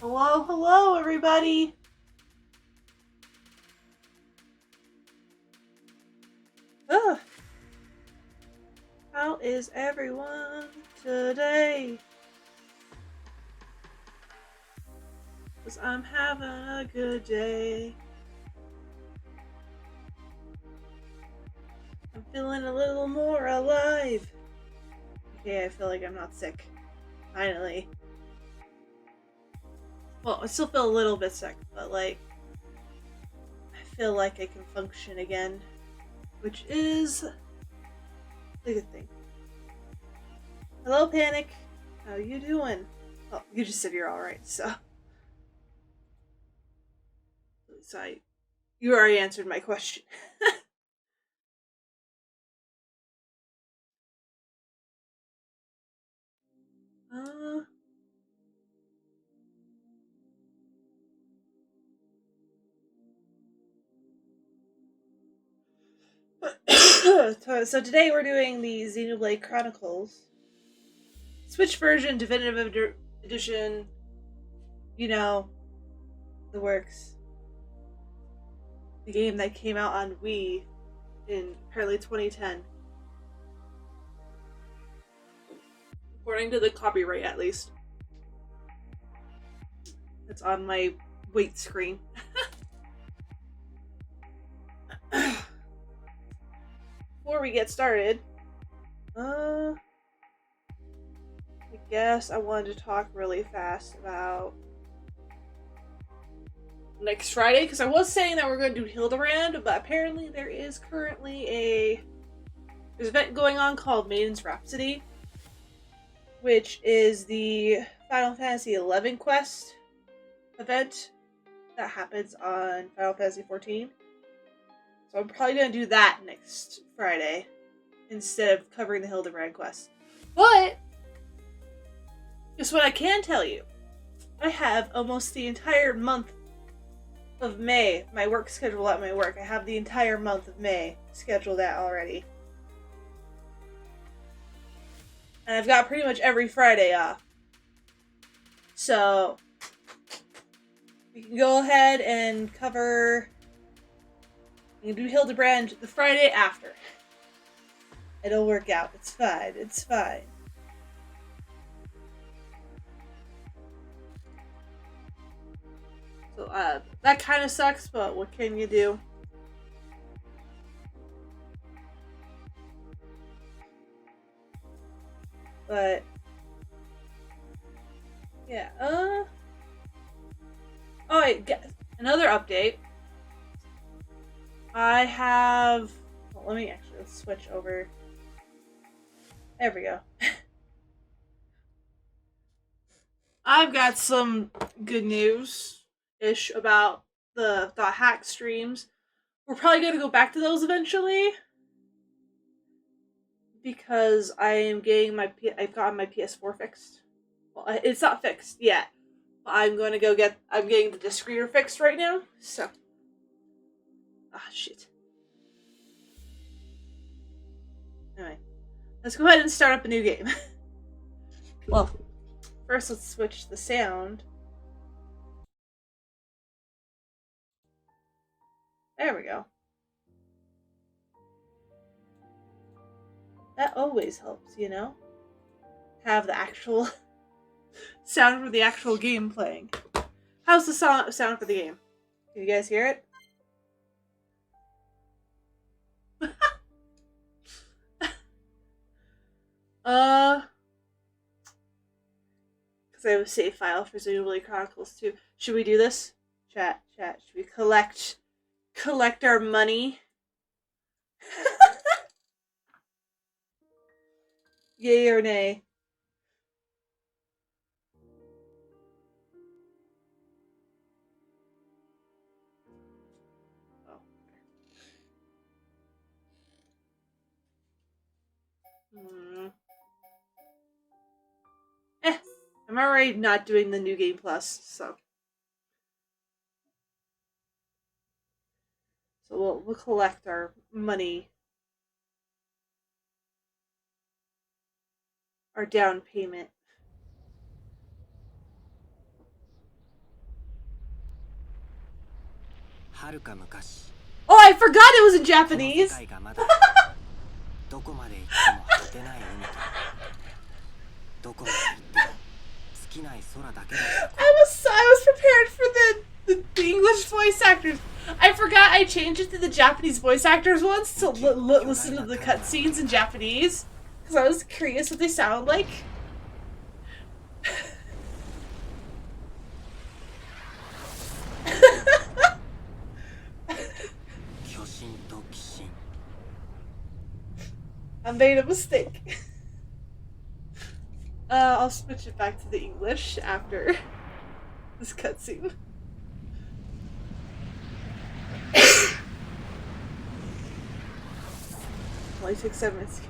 Hello, hello, everybody! Ugh. How is everyone today? 'Cause I'm having a good day. I'm feeling a little more alive. Okay, I feel like I'm not sick. Finally. Well, I still feel a little bit sick, but like, I feel like I can function again, which is a good thing. Hello, Panic. How you doing? Oh, you just said you're alright, so. You already answered my question. uh... So today we're doing the Xenoblade Chronicles. Switch version, definitive edition, you know, the works. The game that came out on Wii in apparently 2010. According to the copyright, at least. It's on my wait screen. Before we get started, I guess I wanted to talk really fast about next Friday, because I was saying that we're going to do Hildebrand, but apparently there is currently there's an event going on called Maiden's Rhapsody, which is the Final Fantasy XI quest event that happens on Final Fantasy XIV. So I'm probably going to do that next Friday instead of covering the Hildebrand quest. But guess what I can tell you? I have almost the entire month of May, my work schedule at my work. I have the entire month of May scheduled out already. And I've got pretty much every Friday off. So we can go ahead and cover... You can do Hildebrand the Friday after. It'll work out. It's fine. It's fine. So, that kind of sucks, but what can you do? But, yeah, oh, wait, another update. I have, well, let me actually switch over. There we go. I've got some good news-ish about the hack streams. We're probably going to go back to those eventually, because I am getting I've gotten my PS4 fixed. Well, it's not fixed yet. I'm getting the disc reader fixed right now, so. Ah, shit. Anyway, let's go ahead and start up a new game. Well, first let's switch the sound. There we go. That always helps, you know? Have the actual sound for the actual game playing. How's the sound for the game? Can you guys hear it? Because I have a save file for Xenoblade Chronicles too. Should we do this? Chat. Should we collect our money? Yay or nay? Hmm. I'm already not doing the New Game Plus, so we'll collect our money, our down payment. Oh, I forgot it was in Japanese! I was prepared for the English voice actors. I forgot I changed it to the Japanese voice actors once to listen to the cutscenes in Japanese, because I was curious what they sound like. I made a mistake. I'll switch it back to the English after this cutscene. Only took 7 minutes.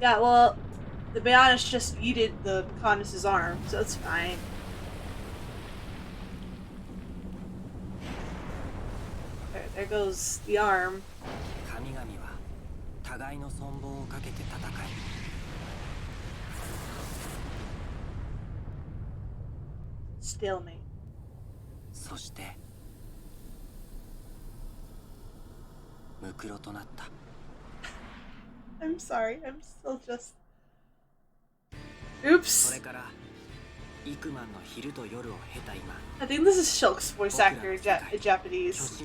Yeah, well, the Bionis just yeeted the Mechonis' arm, so it's fine. There goes the arm. Stalemate. I'm sorry, I'm still just... Oops! I think this is Shulk's voice actor in Japanese.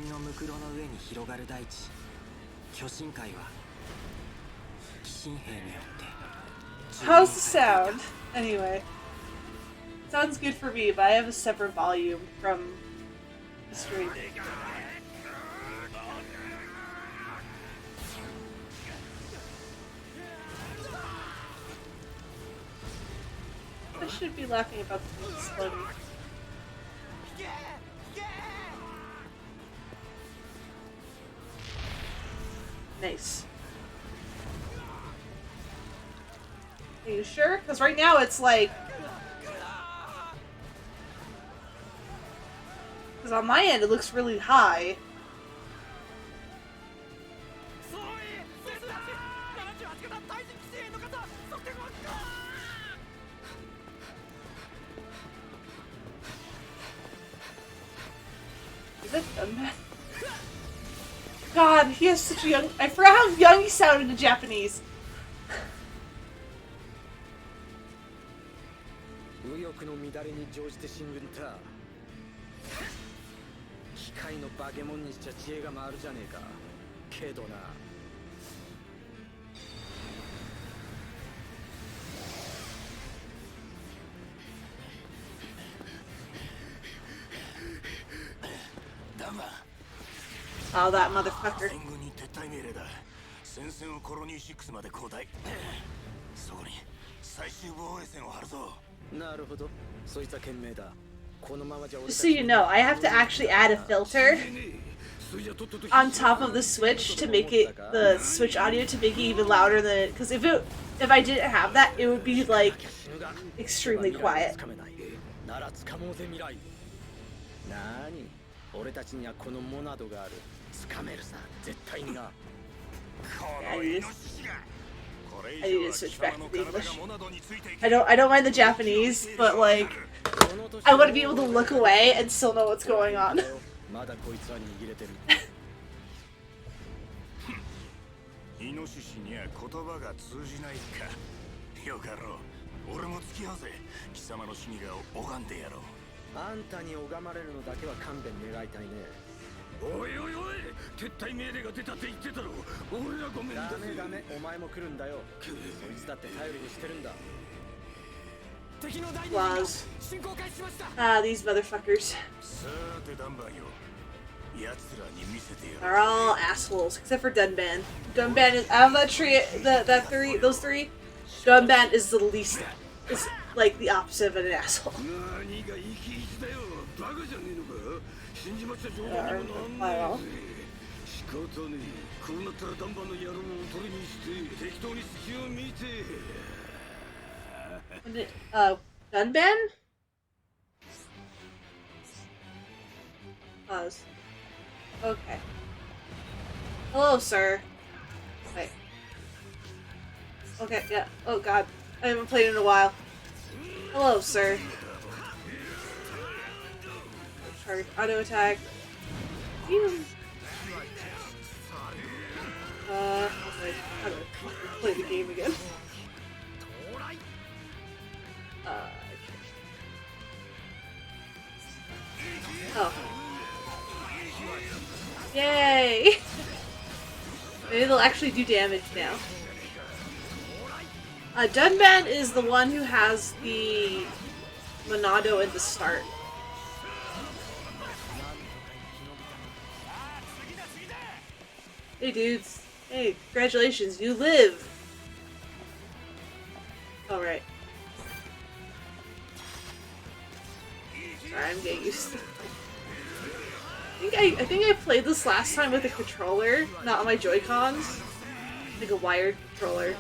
How's the sound? Anyway. Sounds good for me, but I have a separate volume from the stream. I should be laughing about the thing exploding. Nice. Are you sure? Because right now it's like... Because on my end it looks really high. Is it done? God, he has such a young... I forgot how young he sounded in Japanese. Oh, that motherfucker. Just so you know, I have to actually add a filter on top of the Switch to make it, the Switch audio to make it even louder than it, because if I didn't have that, it would be like extremely quiet. I need to switch back to the English. I don't mind the Japanese, but like I want to be able to look away and still know what's going on. Flaws. Ah, these motherfuckers. They're all assholes, except for Dunban. Dunban is out of that tree. Those three. Dunban is the least. Is like the opposite of an asshole. Dunban? Pause. Okay. Hello, sir. Wait. Okay, yeah. Oh god. I haven't played in a while. Hello, sir. Charge auto attack. Okay. How do I play the game again? Oh. Yay! Maybe they'll actually do damage now. Dunban is the one who has the Monado at the start. Hey dudes. Hey, congratulations, you live! Alright. Sorry, I'm getting used to it. I think I played this last time with a controller, not on my Joy-Cons. Like a wired controller.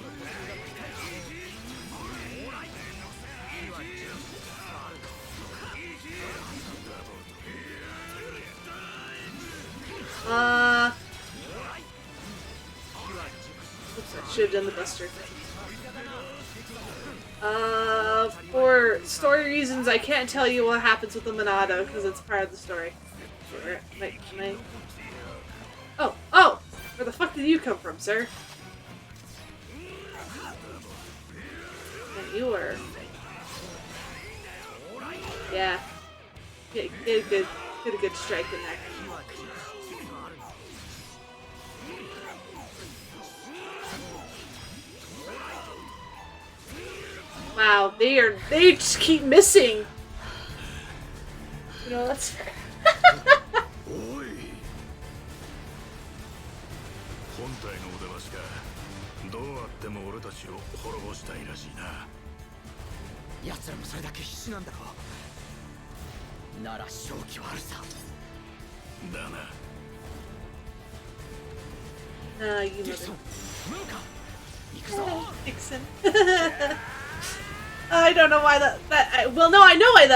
Oops, I should have done the Buster thing. For story reasons, I can't tell you what happens with the Monado because it's part of the story. Oh! Where the fuck did you come from, sir? And you were... Yeah. Get a good strike in there. Wow, they just keep missing. You know, that's fair. You mother. Dixon. I don't know why well, no, I know why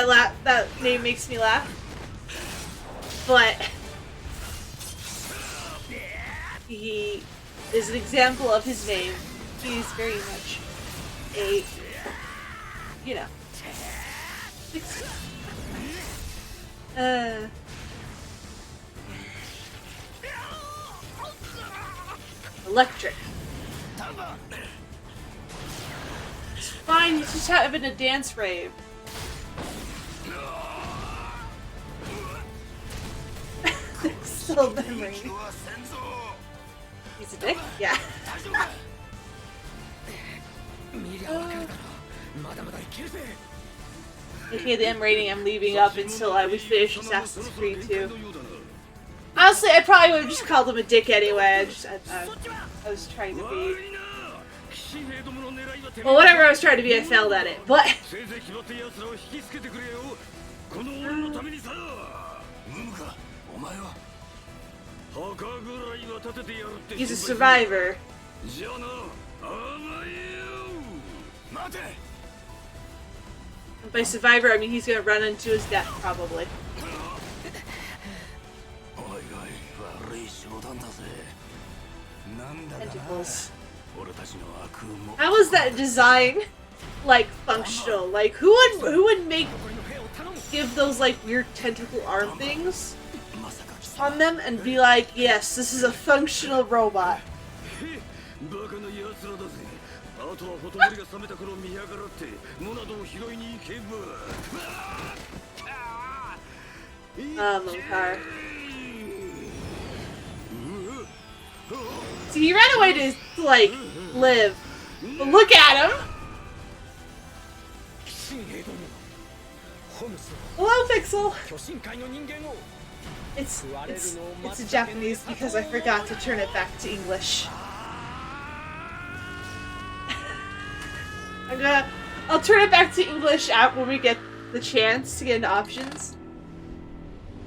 that name makes me laugh. But he is an example of his name. He's very much a, you know, electric. It's fine, he's just having a dance rave. Still memory. He's a dick? Yeah. Okay, the M rating I'm leaving up until we finish Assassin's Creed 2. Honestly, I probably would have just called him a dick anyway. I was trying to be... Well, whatever I was trying to be, I failed at it, but... He's a survivor. And by survivor, I mean he's gonna run into his death, probably. Tentacles. How is that design, like, functional? Like, who would give those, like, weird tentacle arm things on them and be like, yes, this is a functional robot? Monkar. See, he ran away to, like, live. But look at him! Hello, Pixel! It's in Japanese because I forgot to turn it back to English. I'll turn it back to English when we get the chance to get into options.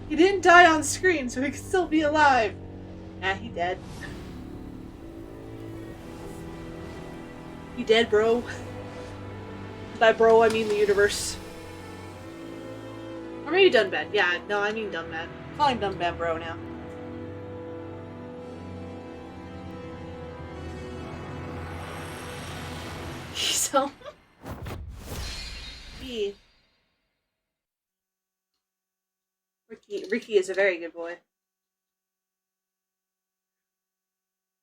He didn't die on screen, so he could still be alive. Nah, he dead. He dead, bro. By bro, I mean the universe. Or maybe Dunban. Yeah, no, I mean Dunban. Call him Dunban bro now. So... Ricky is a very good boy.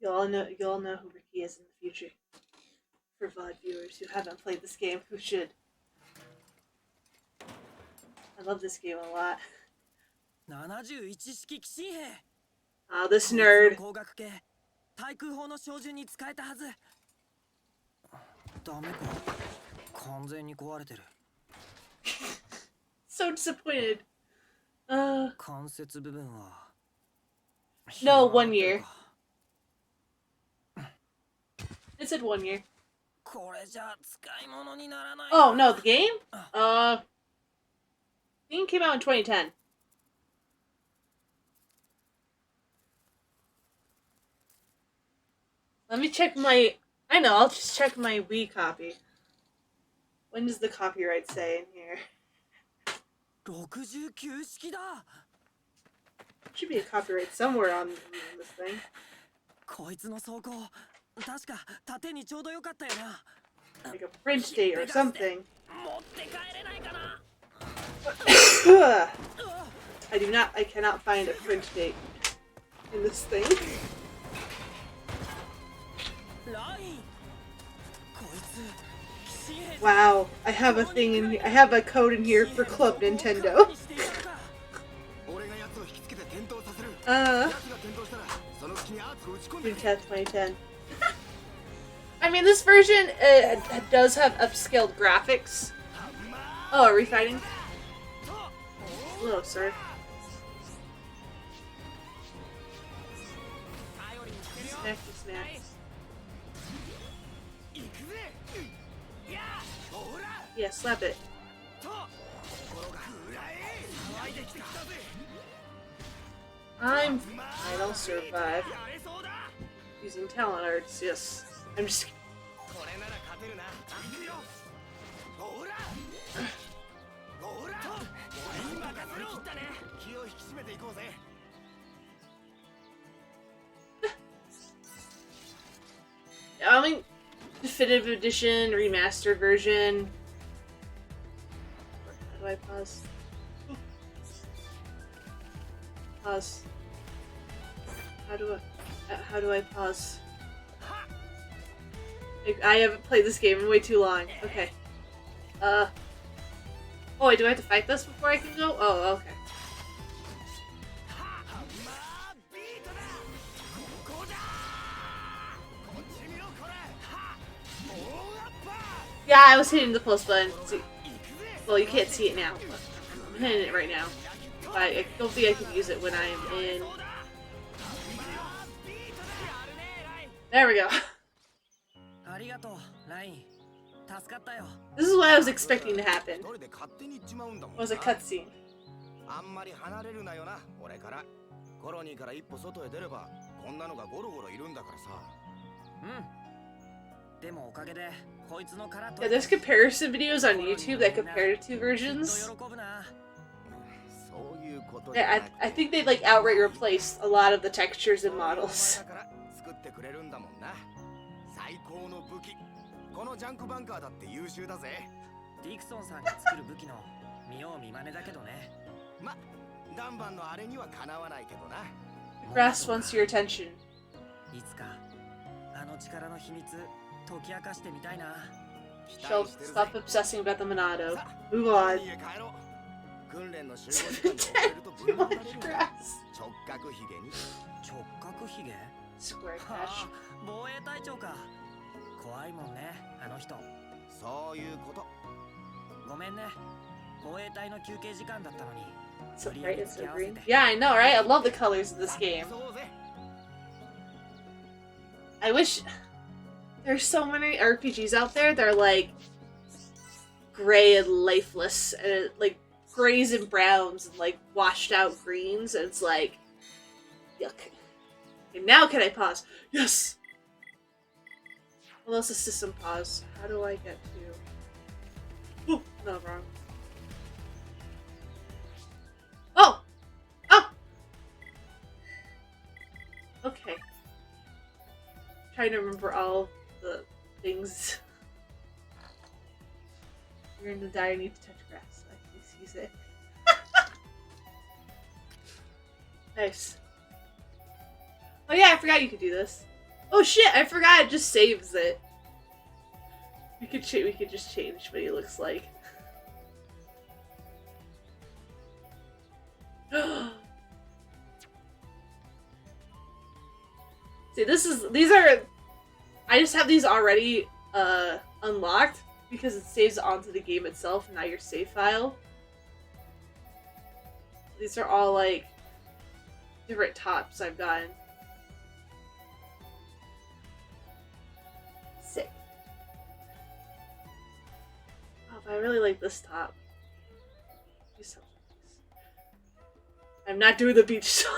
You'll all know who Ricky is in the future. For VOD viewers who haven't played this game, who should. I love this game a lot. Ah, this nerd. So disappointed. No, 1 year. It said 1 year. Oh, no, the game? The game came out in 2010. Let me check my... I know, I'll just check my Wii copy. When does the copyright say in here? Should be a copyright somewhere on this thing. Like a print date or something. I cannot find a print date in this thing. Wow, I have a thing in here. I have a code in here for Club Nintendo. June 10th, 2010. I mean, this version does have upscaled graphics. Oh, are we fighting? Hello, sir. Smacky smack. Yeah, slap it. I'll survive. Using talent arts, yes. I'm just... I mean, definitive edition, remastered version. How do I pause? Pause. How do I pause? I haven't played this game in way too long. Okay. Oh wait, do I have to fight this before I can go? Oh, okay. Yeah, I was hitting the plus button. See, well, you can't see it now. I'm hitting it right now. But I don't think I can use it when I am in... There we go. This is what I was expecting to happen. It was a cutscene. Yeah, there's comparison videos on YouTube that compare the two versions. Yeah, I think they like outright replaced a lot of the textures and models. Grass wants your attention. She'll stop obsessing about the Monado. Move on. Too much grass. Square cash. So bright and so green. Yeah, I know, right? I love the colors of this game. I wish there's so many RPGs out there that are like gray and lifeless, and like grays and browns and like washed out greens, and it's like yuck. And now can I pause? Yes. Unless a system pause. How do I get to... Ooh, no, wrong. Oh! Oh! Okay. I'm trying to remember all the things. You're gonna die, I need to touch grass. I can seize it. Nice. Oh yeah, I forgot you could do this. Oh shit, I forgot it just saves it. We could just change what he looks like. See, these are I just have these already unlocked because it saves onto the game itself, not your save file. These are all like different tops I've gotten. Sick. Oh, but I really like this top. Do something. I'm not doing the beach song.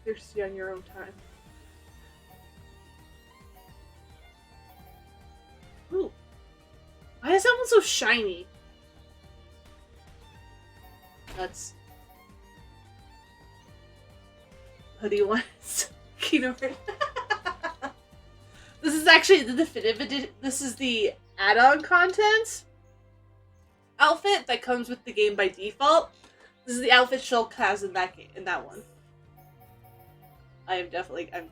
Thirsty on your own time. Ooh. Why is that one so shiny? That's... Hoodie ones. Kino. This is actually the definitive edition. This is the add-on content outfit that comes with the game by default. This is the outfit Shulk has in that game, in that one. I am definitely... And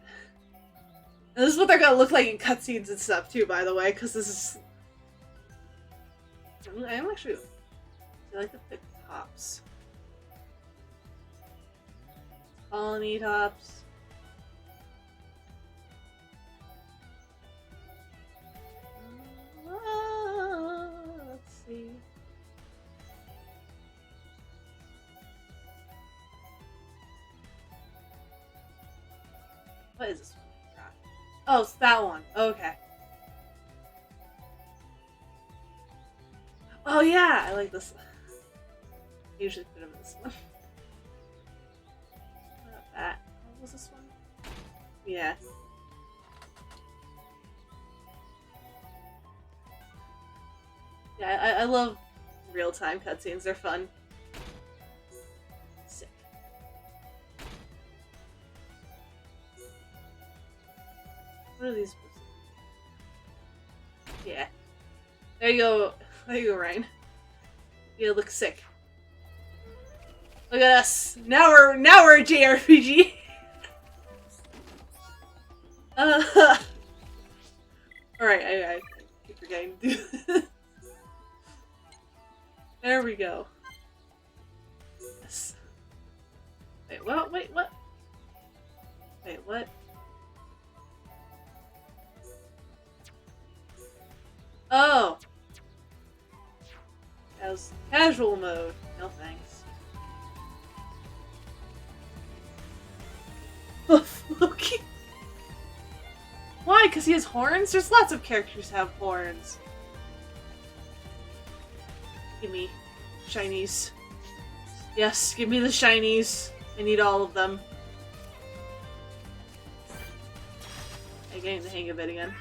this is what they're gonna look like in cutscenes and stuff too, by the way, because this is... I am actually... I like to pick tops. Colony tops. Let's see. What is this one? Oh, it's that one. Okay. Oh yeah, I like this one. I usually put him in this one. What about that? What was this one? Yeah. Yeah, I love real-time cutscenes. They're fun. Sick. What are these supposed to be? Yeah. There you go. There you go, Ryan. You look sick. Look at us. Now we're a JRPG. Alright, I keep forgetting to do this. There we go. Yes. Wait, what? Wait, what? Wait, what? Oh! That was casual mode. No thanks. Loki. Why? Because he has horns? There's lots of characters who have horns. Give me shinies. Yes, give me the shinies. I need all of them. I'm getting the hang of it again.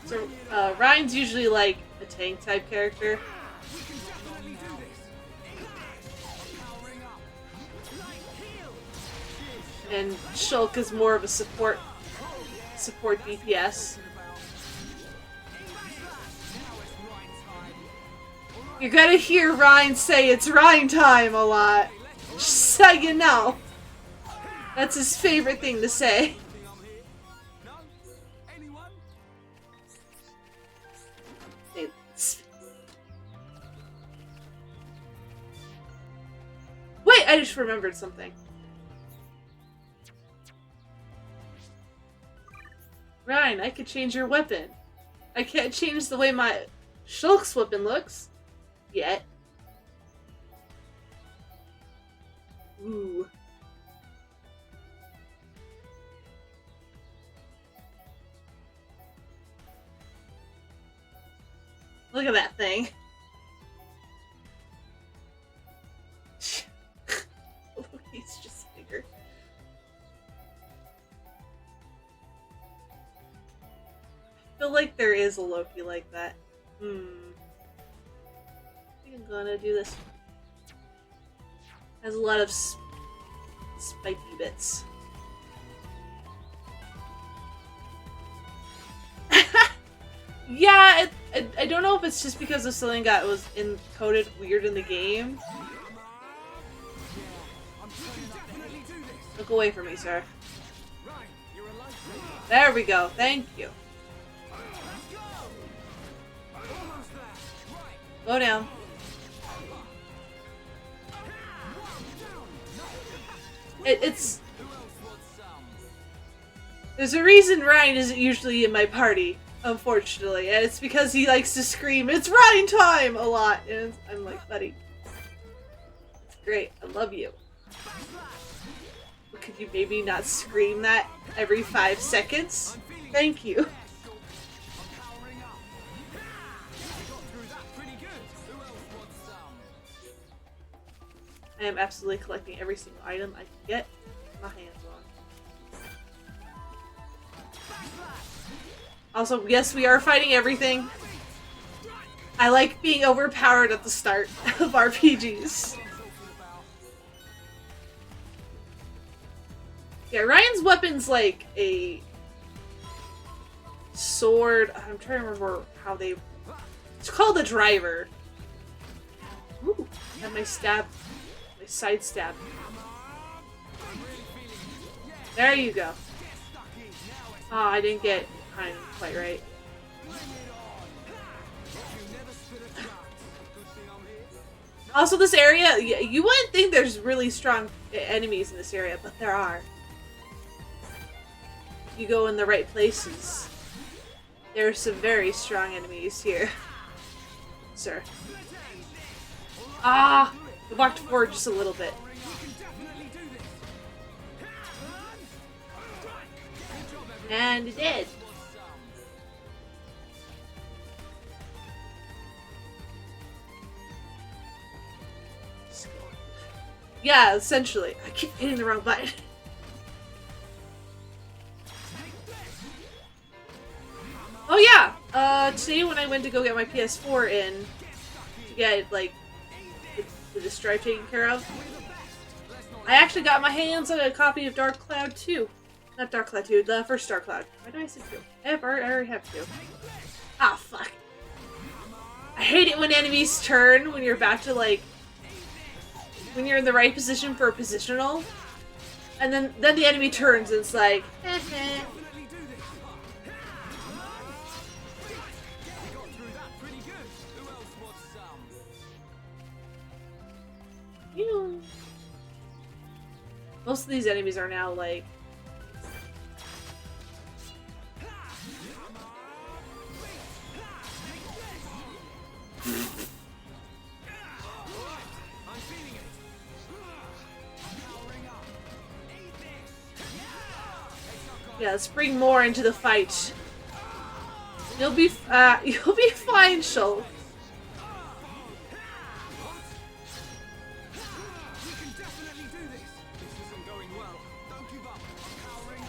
So, Ryan's usually like a tank type character. And Shulk is more of a support DPS. You're gonna hear Ryan say it's Ryan time a lot. Just so you know. That's his favorite thing to say. Wait, I just remembered something. Ryan, I could change your weapon. I can't change the way my Shulk's weapon looks. Yet. Ooh. Look at that thing. He's just bigger. I feel like there is a Loki like that. I think I'm gonna do this. Has a lot of spiky bits. Yeah, I don't know if it's just because of something that was encoded weird in the game. Look away from me, sir. There we go. Thank you. Go down. It's... There's a reason Ryan isn't usually in my party, unfortunately, and it's because he likes to scream, "It's Ryan time!" a lot, and I'm like, buddy, it's great, I love you. But could you maybe not scream that every 5 seconds? Thank you. I am absolutely collecting every single item I can get my hands on. Also, yes, we are fighting everything. I like being overpowered at the start of RPGs. Yeah, Ryan's weapon's like a sword. I'm trying to remember how they... It's called a driver. Ooh, and my stab... Side stab. There you go. Oh, I didn't get kind of quite right. Also, this area, you wouldn't think there's really strong enemies in this area, but there are. You go in the right places. There are some very strong enemies here. Sir. Ah! I walked forward just a little bit. And it did. Yeah, essentially. I keep hitting the wrong button. Oh yeah! Today when I went to go get my PS4 in, to get, like, the stripe taken care of, I actually got my hands on a copy of Dark Cloud 2. Not Dark Cloud 2, the first Dark Cloud. Why do I say 2? I already have 2. Ah, fuck. I hate it when enemies turn when you're about to, like, when you're in the right position for a positional, and then the enemy turns and it's like, heh. Most of these enemies are now like... Yeah, let's bring more into the fight. You'll be fine, Shulk.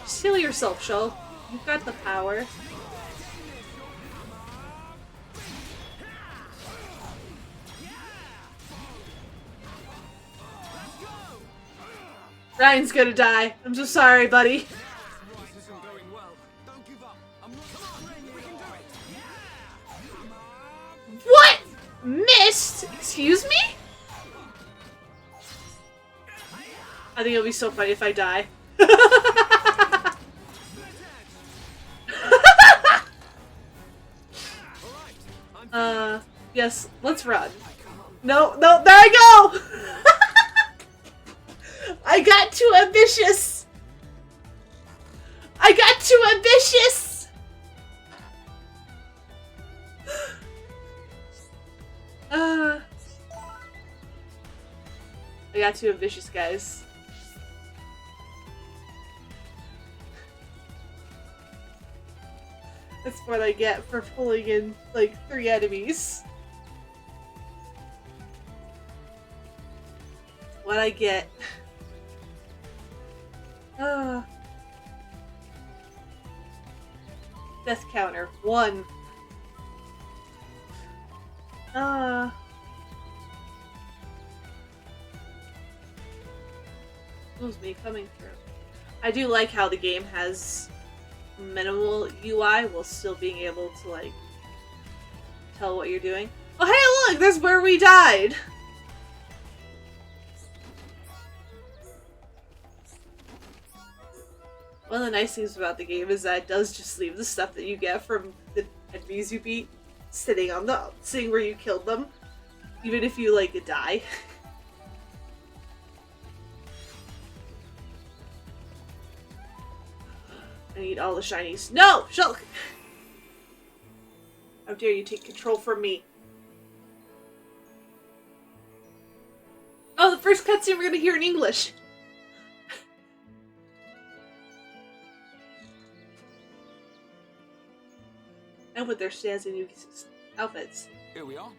Just heal yourself, Shulk. You've got the power. Ryan's gonna die. I'm so sorry, buddy. What? Missed? Excuse me? I think it'll be so funny if I die. Yes, let's run. No, there I go! I got too ambitious! I got too ambitious! got two ambitious guys. That's what I get for pulling in, like, 3 enemies. What I get. Death counter. 1. Who's me coming through? I do like how the game has minimal UI while still being able to, like, tell what you're doing. Oh, hey, look! That's where we died! One of the nice things about the game is that it does just leave the stuff that you get from the enemies you beat sitting where you killed them, even if you, like, die. I need all the shinies. No! Shulk! How dare you take control from me? Oh, the first cutscene we're gonna hear in English! And with their snazzy new outfits. Here we are.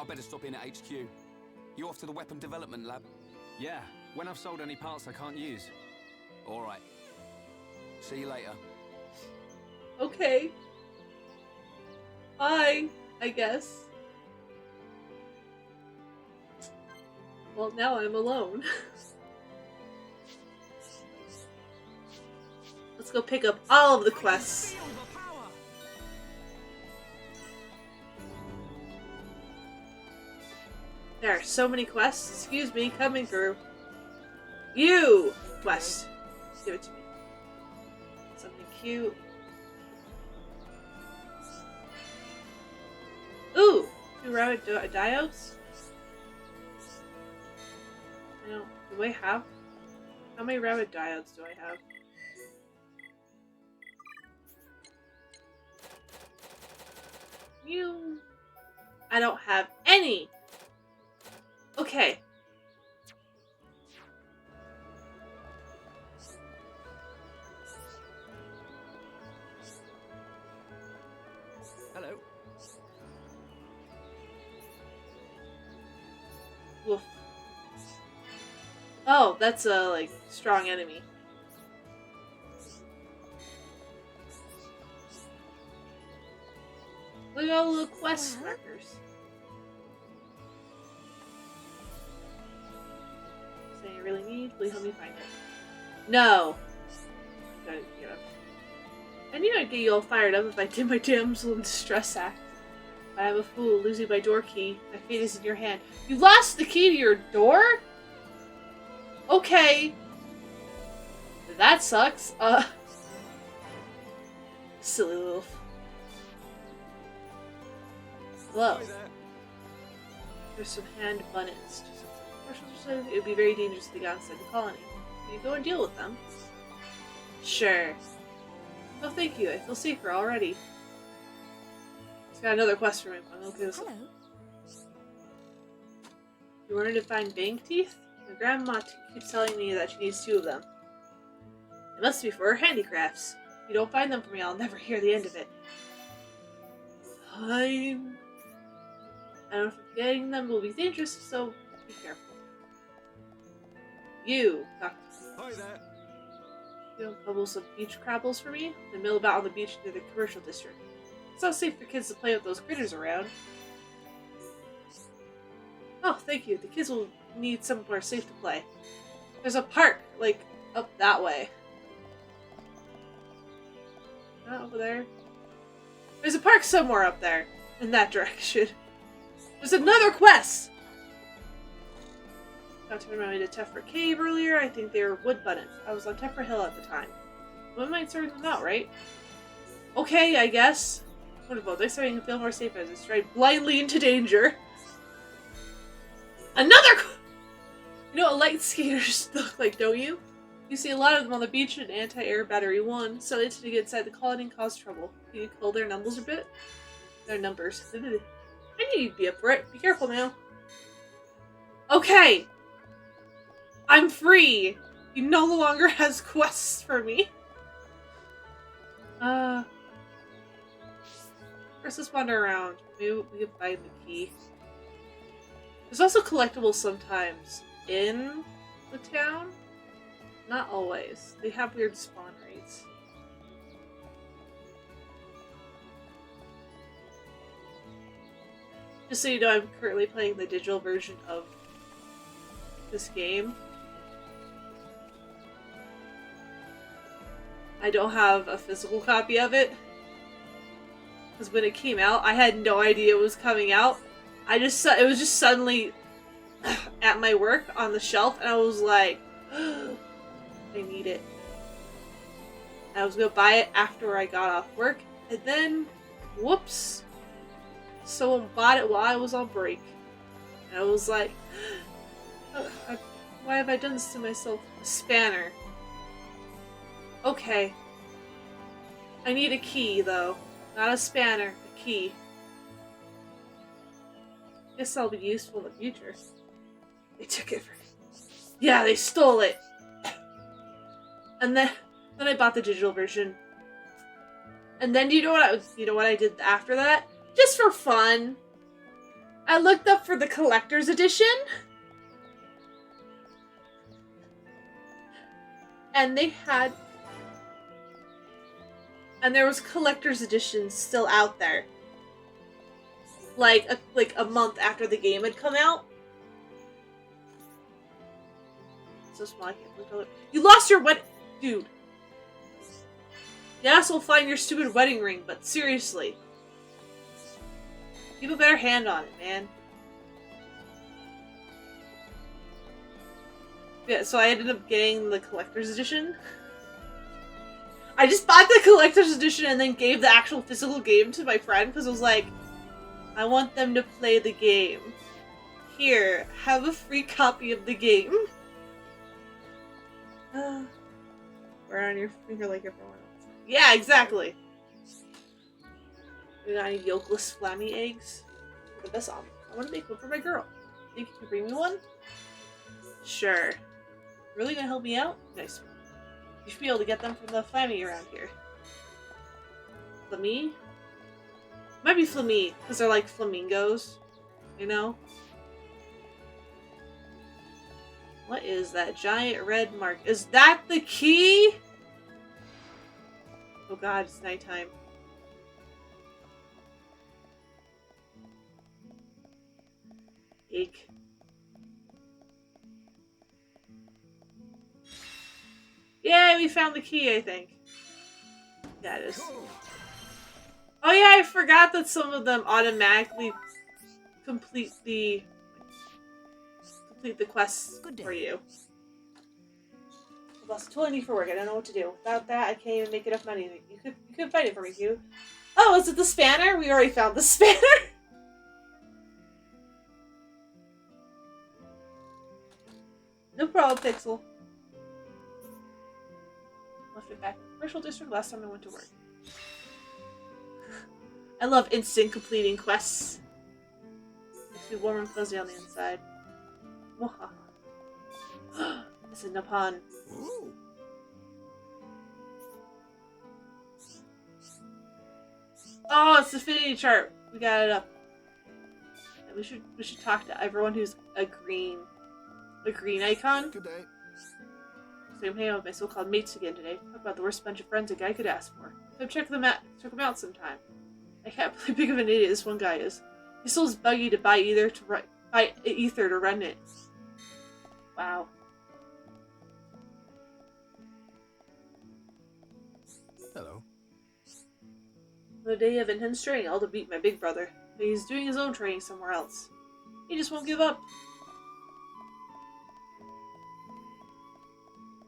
I better stop in at HQ. You off to the weapon development lab? Yeah, when I've sold any parts I can't use. Alright. See you later. Okay. Bye, I guess. Well, now I'm alone. Let's go pick up all of the quests. There are so many quests. Excuse me, coming through. You! Quest. Give it to me. Something cute. Ooh! 2 rabbit diodes? I don't... Do I have... How many rabbit diodes do I have? You... I don't have any! Okay. Hello. Woof. Oh, that's a, like, strong enemy. Look at all the little quest markers. Something I really need? Please help me find it. No! Gotta get up. I knew I'd get you all fired up if I did my damsel in distress act. I am a fool, losing my door key. My fate is in your hand. You lost the key to your door? Okay. That sucks. Silly little... Hello. There's some hand bunnets. It would be very dangerous to go outside the colony. Can you go and deal with them? Sure. Oh, thank you. I feel safer already. It's got another quest for me. I'm okay with it. Hello. You wanted to find bank teeth? My grandma keeps telling me that she needs 2 of them. It must be for her handicrafts. If you don't find them for me, I'll never hear the end of it. Fine. I don't know if getting them will be dangerous, so be careful. You, Doctor. Hi there. You don't bubble some beach crabbles for me? They mill about on the beach near the commercial district. It's not safe for kids to play with those critters around. Oh, thank you. The kids will need somewhere safe to play. There's a park, like, up that way. Not over there. There's a park somewhere up there, in that direction. There's another quest! Got to remind me to Tefra Cave earlier. I think they were wood bunnets. I was on Tefra Hill at the time. One might sort them out, right? Okay, I guess. Wonderful. They're starting to feel more safe as I stride blindly into danger. Another! You know what light skaters look like, don't you? You see a lot of them on the beach in Anti-Air Battery 1, so they tend to get inside the colony and cause trouble. Can you cull their numbers a bit? Their numbers. I knew you'd be up for it. Be careful now. Okay! I'm free! He no longer has quests for me. Let's just wander around. Maybe we can find the key. There's also collectibles sometimes in the town. Not always. They have weird spawn rates. Just so you know, I'm currently playing the digital version of this game. I don't have a physical copy of it. Because when it came out, I had no idea it was coming out. It was just suddenly at my work on the shelf, and I was like, I need it. And I was gonna buy it after I got off work, and then, whoops, someone bought it while I was on break. And I was like, why have I done this to myself? A spanner. Okay. I need a key, though. Not a spanner, a key. Guess that'll be useful in the future. They took it from me. Yeah, they stole it! And then I bought the digital version. And then you know what I did after that? Just for fun. I looked up for the collector's edition. And there was collector's editions still out there. Like a month after the game had come out. So small I can't look over. You lost your dude. Yes, we'll find your stupid wedding ring, but seriously. Keep a better hand on it, man. Yeah, so I ended up getting the collector's edition. I just bought the collector's edition and then gave the actual physical game to my friend because I was like, I want them to play the game. Here, have a free copy of the game. Wear on your finger like everyone else. Yeah, exactly. We got any yolkless flammy eggs? The best omelet. I want to make one for my girl. Think you can bring me one? Sure. Really gonna help me out? Nice. You should be able to get them from the Flammy around here. Flammy? Might be Flammy, because they're like flamingos. You know? What is that giant red mark? Is that the key? Oh god, it's nighttime. Eek. Yay, we found the key, I think. Yeah, it is. Oh yeah, I forgot that some of them automatically complete the quests for you. That's totally need for work. I don't know what to do. Without that, I can't even make enough money. You could find it for me, Hugh. Oh, is it the spanner? We already found the spanner. No problem, Pixel. Left it back in the commercial district last time I went to work. I love instant completing quests. Makes me warm and fuzzy on the inside. It's a Napan. Oh, it's the affinity chart. We got it up. We should talk to everyone who's a green icon. Good day. So I'm hanging out with my so-called mates again today. Talk about the worst bunch of friends a guy could ask for. So check them out sometime. I can't believe how big of an idiot this one guy is. He sold his buggy to buy ether to run it. Wow. Hello. The day of intense training, I'll beat my big brother. But he's doing his own training somewhere else. He just won't give up.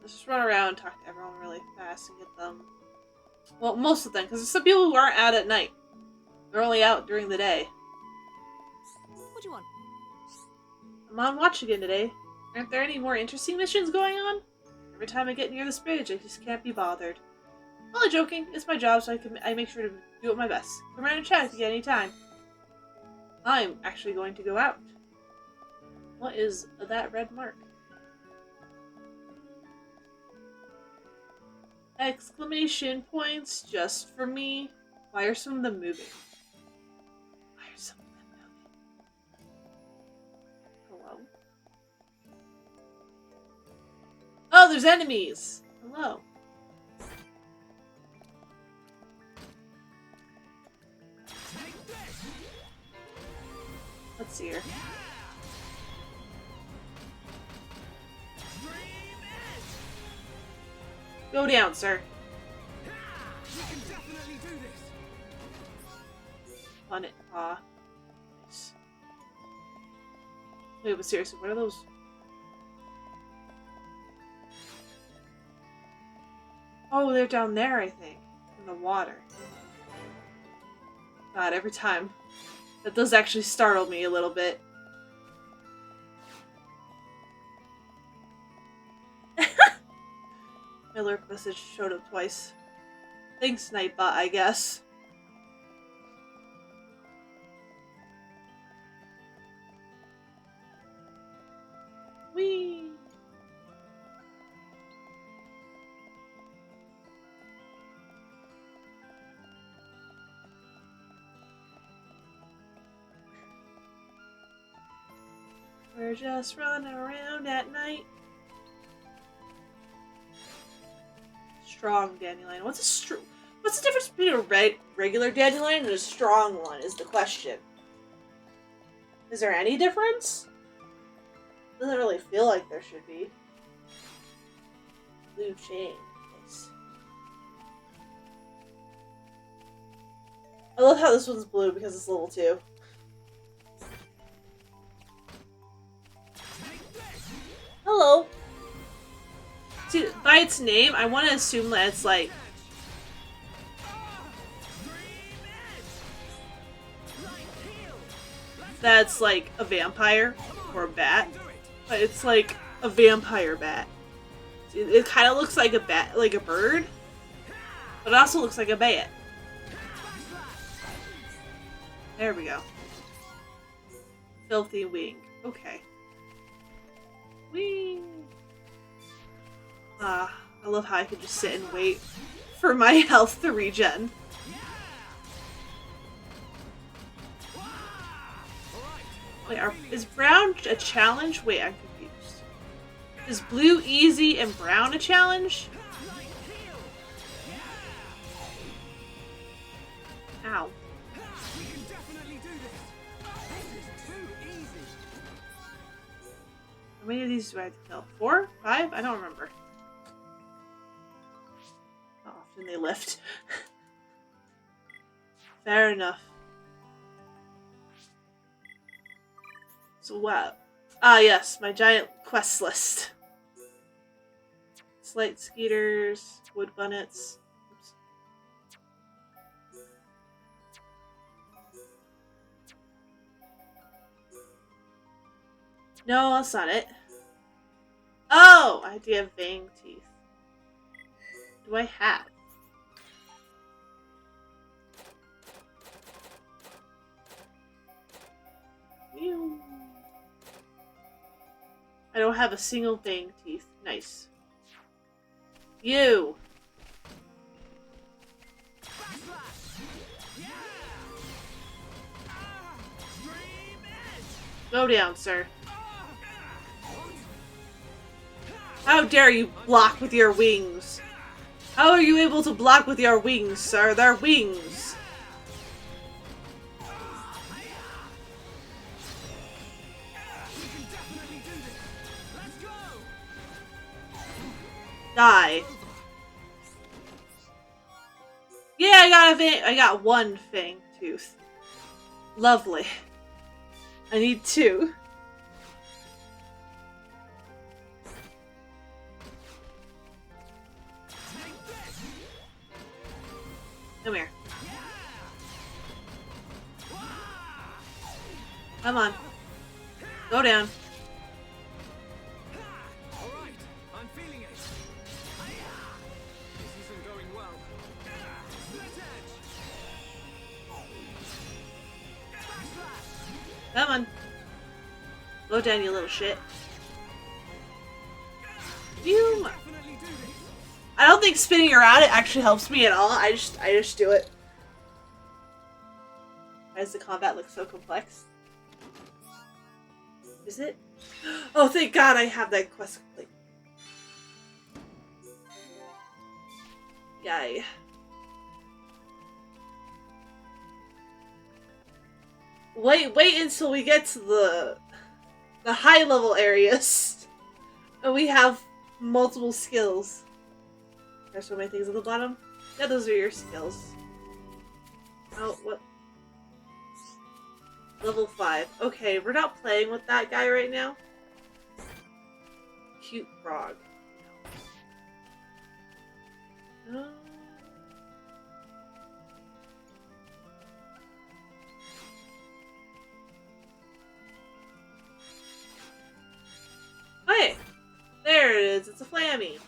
Let's just run around and talk to everyone really fast and get them. Well, most of them, because there's some people who aren't out at night. They're only out during the day. What do you want? I'm on watch again today. Aren't there any more interesting missions going on? Every time I get near this bridge, I just can't be bothered. Only joking. It's my job, so I make sure to do it my best. Come around and chat if you get any time. I'm actually going to go out. What is that red mark? Exclamation points just for me. Why are some of them moving? Why are some of them moving? Hello? Oh, there's enemies! Hello. Let's see here. Go down, sir. We can definitely do this. On it. Nice. Wait, but seriously, what are those? Oh, they're down there, I think. In the water. God, every time. That does actually startle me a little bit. My lurk message showed up twice. Thanks, Nightbot, I guess. Whee! We're just running around at night. Strong dandelion. What's the difference between a regular dandelion and a strong one is the question. Is there any difference? Doesn't really feel like there should be. Blue chain. Nice. I love how this one's blue because it's level 2. Hello. See, by its name, I want to assume that it's like that's like a vampire or a bat, but it's like a vampire bat. It kind of looks like a bat, like a bird, but it also looks like a bat. There we go. Filthy wing. Okay. Whee! I love how I can just sit and wait for my health to regen. Wait, is brown a challenge? Wait, I'm confused. Is blue easy and brown a challenge? Ow. How many of these do I have to kill? 4? 5? I don't remember. How often they lift. Fair enough. So what? Ah, yes, my giant quest list. Slight skeeters, wood bunnets. Oops. No, that's not it. Oh, I do have fang teeth. What do I have? Ew. I don't have a single fang teeth. Nice. You. Go down, sir. How dare you block with your wings? How are you able to block with your wings, sir? They're wings. Die. Yeah, I got one fang tooth. Lovely. I need 2. Come here. Come on. Go down. Alright, I'm feeling it. This isn't going well. Split edge. Come on. Go down, you little shit. You. Definitely do this. I don't think spinning around it actually helps me at all. I just do it. Why does the combat look so complex? Is it? Oh, thank God I have that quest complete. Yay. Wait until we get to the high level areas. And we have multiple skills. There's so many things at the bottom. Yeah, those are your skills. Oh, what? Level 5. Okay, we're not playing with that guy right now. Cute frog. No. Hey! There it is. It's a Flammy.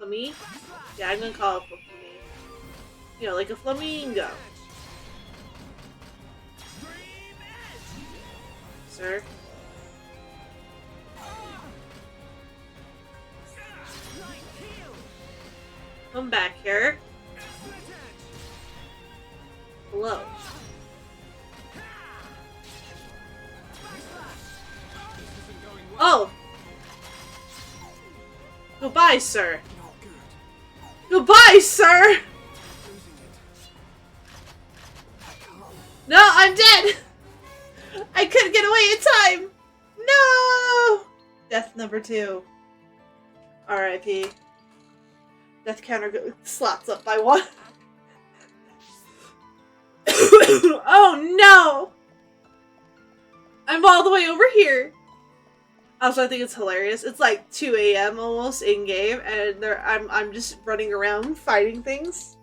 Flammy? Yeah, I'm gonna call it a Flammy. You know, like a flamingo. Sir? Come back here. Hello. Oh! Goodbye, sir. Goodbye, sir! No, I'm dead! I couldn't get away in time! No! Death number 2. R.I.P. Death counter slots up by 1. Oh no! I'm all the way over here. Also, I think it's hilarious. It's like 2 a.m. almost in game, and I'm just running around fighting things.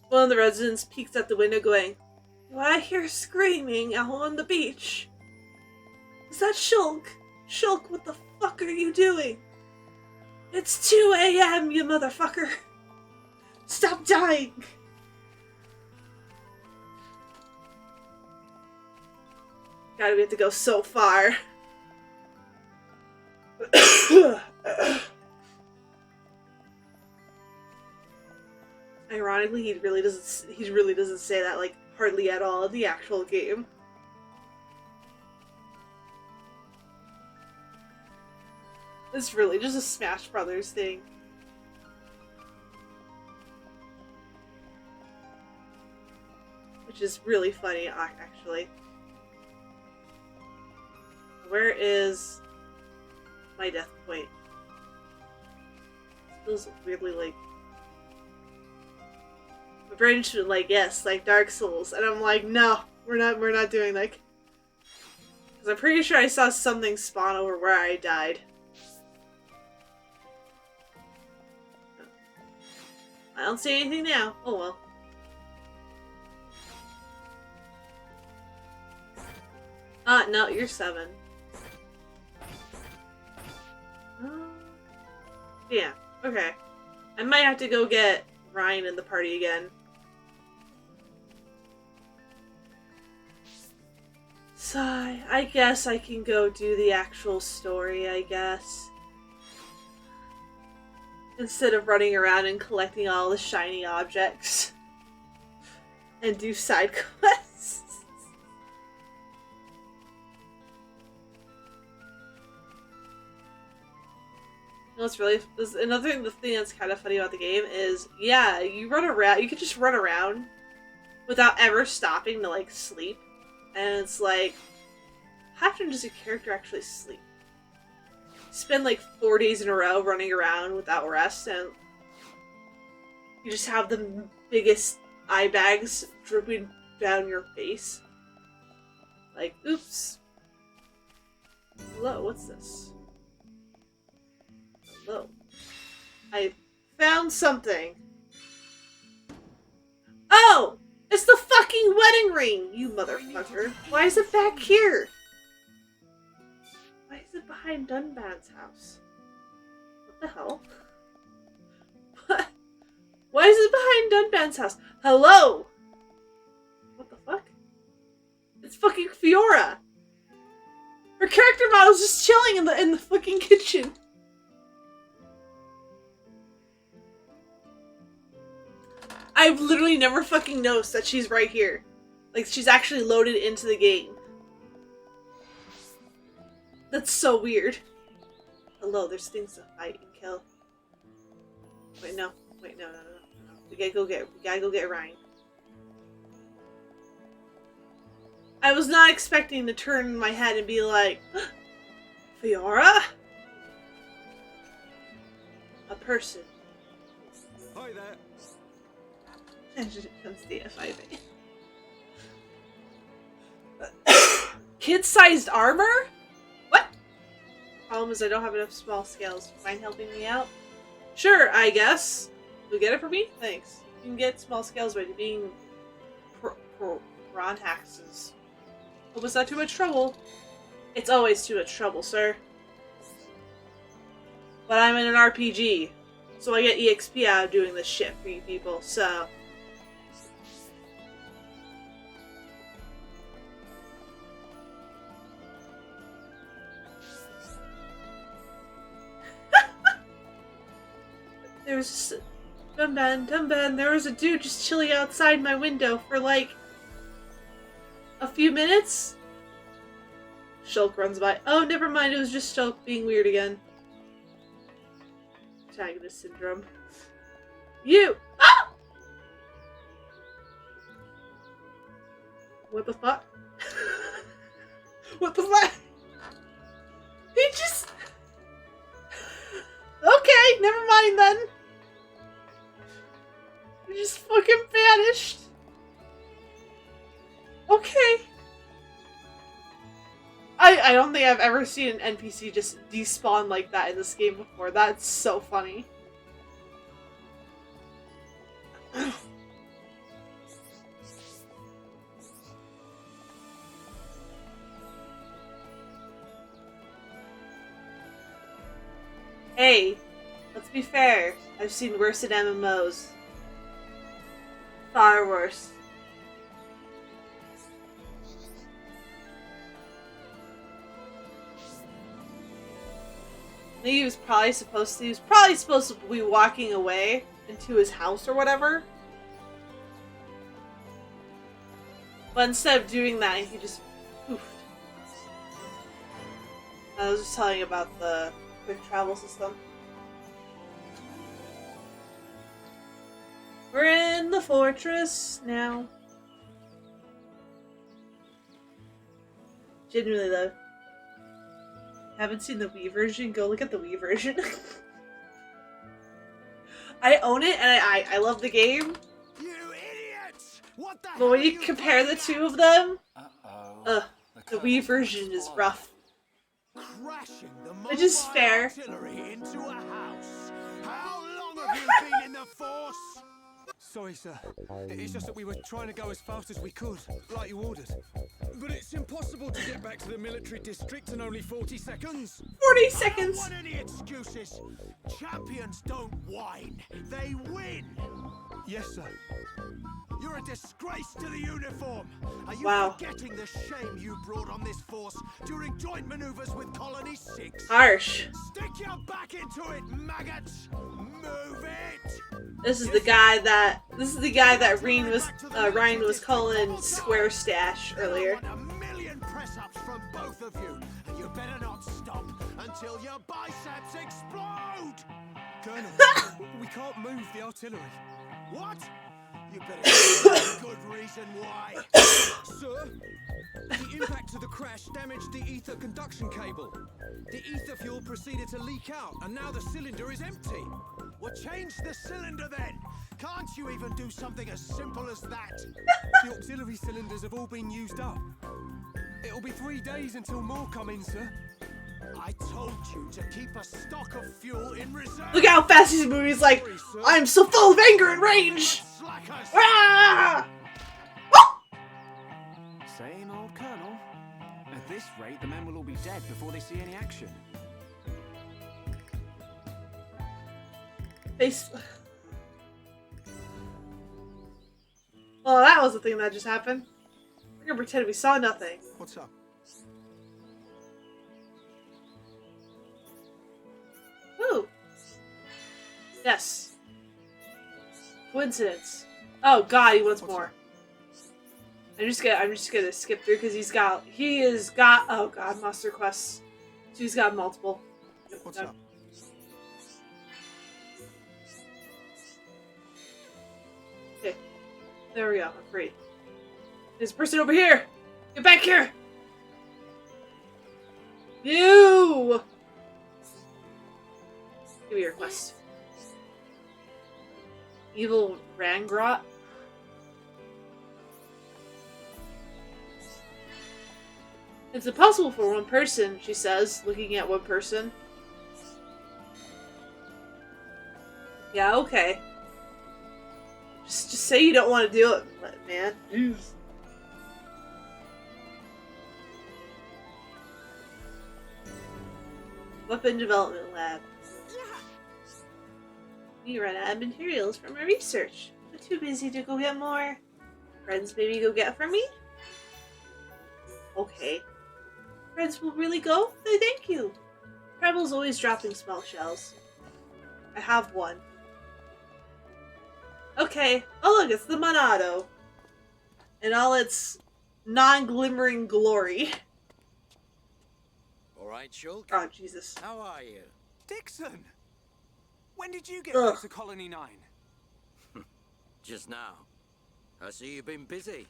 One of the residents peeks at the window, going, "What I hear screaming out on the beach? Is that Shulk? Shulk, what the fuck are you doing? It's 2 a.m., you motherfucker! Stop dying!" God, we have to go so far. Ironically, he really doesn't say that like hardly at all in the actual game. It's really just a Smash Brothers thing. Which is really funny, actually. Where is my death point? It feels weirdly like... My brain should like, yes, like Dark Souls. And I'm like, no, we're not doing that. Because I'm pretty sure I saw something spawn over where I died. I don't see anything now. Oh well. Ah, no, you're 7. Yeah, okay. I might have to go get Ryan in the party again. Sigh. I guess I can go do the actual story, I guess. Instead of running around and collecting all the shiny objects. And do side quests. What's really another thing, the thing that's kind of funny about the game is, yeah, you run around. You can just run around without ever stopping to like sleep, and it's like, how often does your character actually sleep? Spend like 4 days in a row running around without rest, and you just have the biggest eye bags dripping down your face. Like, oops. Hello, what's this? Hello. I found something. Oh! It's the fucking wedding ring, you motherfucker. Why is it back here? Why is it behind Dunban's house? What the hell? What? Why is it behind Dunban's house? Hello? What the fuck? It's fucking Fiora. Her character model's just chilling in the fucking kitchen. I've literally never fucking noticed that she's right here. Like, she's actually loaded into the game. That's so weird. Hello, there's things to fight and kill. Wait, no. Wait, no. We gotta go get Ryan. I was not expecting to turn my head and be like, Fiora? A person. Hi there. And it comes the FIV. Kid-sized armor? What? Problem is I don't have enough small scales. Mind helping me out? Sure, I guess. You'll get it for me? Thanks. You can get small scales by being Ron Haxes. Hope it's not too much trouble. It's always too much trouble, sir. But I'm in an RPG, so I get EXP out of doing this shit for you people, so... There was there was a dude just chilling outside my window for like a few minutes. Shulk runs by. Oh, never mind, it was just Shulk being weird again. Protagonist syndrome. You! Ah! What the fuck? What the fuck? He just... Okay, never mind then. He just fucking vanished. Okay. I don't think I've ever seen an NPC just despawn like that in this game before. That's so funny. Hey, let's be fair. I've seen worse in MMOs. Far worse. I think he was probably supposed to be walking away into his house or whatever. But instead of doing that, he just poofed. I was just telling you about the quick travel system. We're in the fortress now. Genuinely though. Haven't seen the Wii version? Go look at the Wii version. I own it and I love the game. You idiots! What the But when hell you are compare the doing two of them, Uh-oh. the Wii version is rough. Crashing the Which is mobile fair. artillery into a house. How long have you been in the force? Sorry, sir. It's just that we were trying to go as fast as we could, like you ordered. But it's impossible to get back to the military district in only 40 seconds. 40 I seconds! don't want any excuses. Champions don't whine. They win. Yes, sir. You're a disgrace to the uniform. Are you Wow. forgetting the shame you brought on this force during joint maneuvers with Colony 6? Harsh. Stick your back into it, maggots! Move it! This is the guy that Ryan was calling Square Stash earlier. I want a million press-ups from both of you, and you better not stop until your biceps explode! Colonel, we can't move the artillery. What? You better give me a good reason why. Sir, the impact of the crash damaged the ether conduction cable. The ether fuel proceeded to leak out, and now the cylinder is empty. Well, change the cylinder then. Can't you even do something as simple as that? The auxiliary cylinders have all been used up. It'll be 3 days until more come in, sir. I told you to keep a stock of fuel in reserve. Look how fast he's moving. He's like, I'm so full of anger and rage. Slackers. Ah! Same old Colonel. At this rate, the men will all be dead before they see any action. Face. Well, that was the thing that just happened. We're gonna pretend we saw nothing. What's up? Yes. Coincidence. Oh god, he wants more. I'm just gonna skip through because he has got oh god, Monster Quests. So he's got multiple. What's up? Okay. There we go, I'm free. This person over here! Get back here! You! Give me your quest. Evil Rangrot. It's impossible for one person, she says, looking at one person. Yeah, okay. Just say you don't want to do it, man. Jeez. Weapon Development Lab. We ran out of materials from our research. We're too busy to go get more. Friends maybe go get for me? Okay. Friends will really go? Then thank you. Trebble's always dropping small shells. I have one. Okay. Oh look, it's the Monado. In all its non-glimmering glory. Alright, Shulk. Oh, Jesus. How are you? Dixon! When did you get Ugh. back to Colony 9? Just now. I see you've been busy.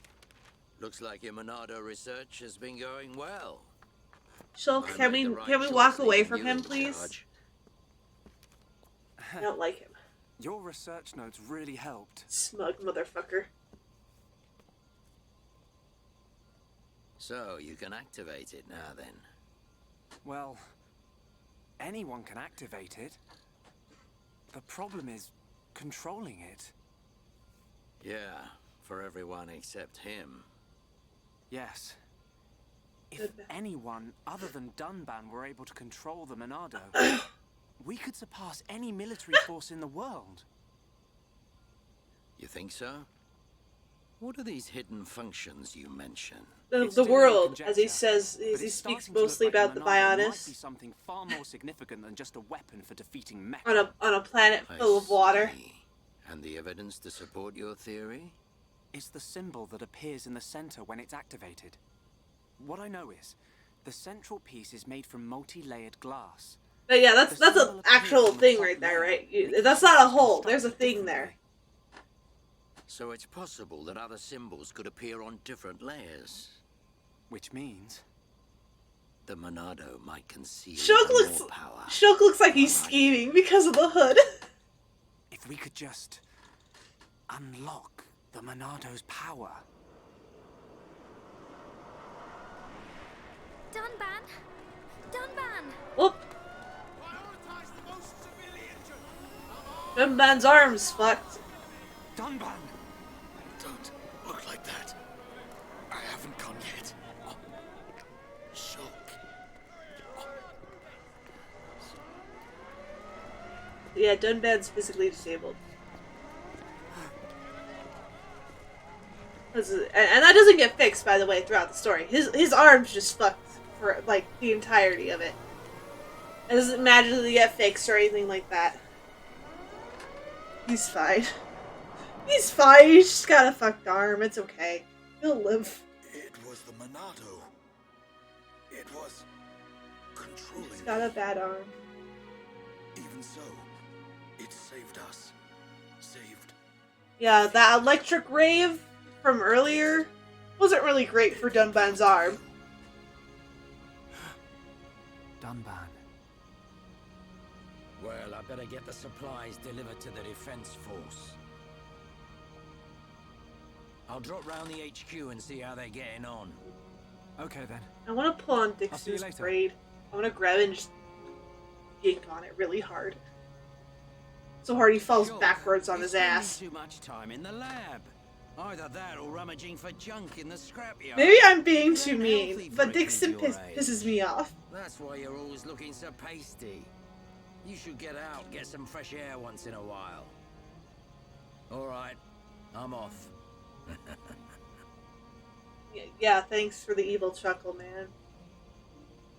Looks like your Monado research has been going well. Shulk, I can made we the right can we choice walk away leaving from you him, in please? charge. I don't like him. Your research notes really helped. Smug motherfucker. So, you can activate it now then. Well, anyone can activate it. The problem is controlling it. Yeah, for everyone except him. Yes. If Good. anyone other than Dunban were able to control the Monado, we could surpass any military force in the world. You think so? What are these hidden functions you mention? It's The still world, only as he conjecture, says, but he it's speaks starting to look mostly like about the Monado might be Bionis something far more significant than just a weapon for defeating mech. on a planet I full of water. see. And the evidence to support your theory? It's the symbol that appears in the center when it's activated. What I know is, the central piece is made from multi-layered glass. But yeah, that's an actual thing right there, right? That's not a hole. There's a thing there. So it's possible that other symbols could appear on different layers. Which means... The Monado might conceal Shulk even more power. looks like he's scheming because of the hood. if we could just unlock the Monado's power. Dunban! Dunban! Whoop. Prioritize the most civilian. Dunban's arm's fucked. Dunban! Don't look like that. I haven't come yet. Shulk. Yeah, Dunban's physically disabled. And that doesn't get fixed, by the way, throughout the story. His arm's just fucked for, like, the entirety of it. It doesn't magically get fixed or anything like that. He's fine. He's fine, he's just got a fucked arm, it's okay. He'll live. It was the Monado. It was controlling. He's got a bad arm. Even so, it saved us. Saved. Yeah, that electric rave from earlier wasn't really great for Dunban's arm. Dunban. Well, I better get the supplies delivered to the defense force. I'll drop round the HQ and see how they're getting on. Okay then. I want to pull on see you Dixon's later. braid. I want to grab it and just yank on it really hard. So hard he falls Sure, backwards on you're his spending ass. Too much time in the lab. Either that or rummaging for junk in the scrapyard. Maybe I'm being You're too unhealthy mean, for but a kid Dixon your age. pisses me off. That's why you're always looking so pasty. You should get out, get some fresh air once in a while. All right, I'm off. Yeah, thanks for the evil chuckle, man.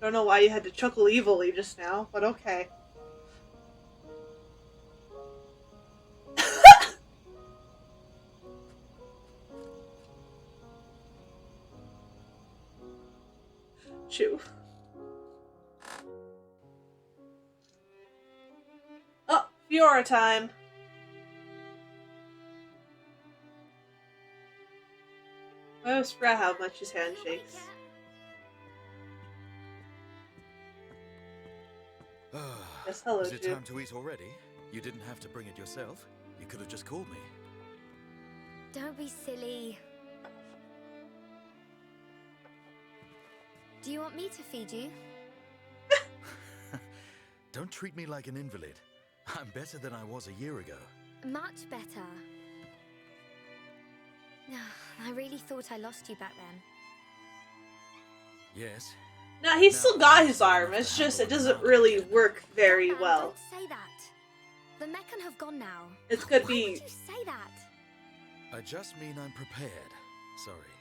Don't know why you had to chuckle evilly just now, but okay. Chew. Oh, Fiora time. I always forgot how much his hand shakes. Yes, hello, Is it Chew. time to eat already? You didn't have to bring it yourself. You could have just called me. Don't be silly. Do you want me to feed you? Don't treat me like an invalid. I'm better than I was a year ago. Much better. I really thought I lost you back then. Yes. No, he's still got his arm. It's just it doesn't really work very Don't well. say that. The Meccan have gone now. It's could Why be. would you say that? I just mean I'm prepared. Sorry.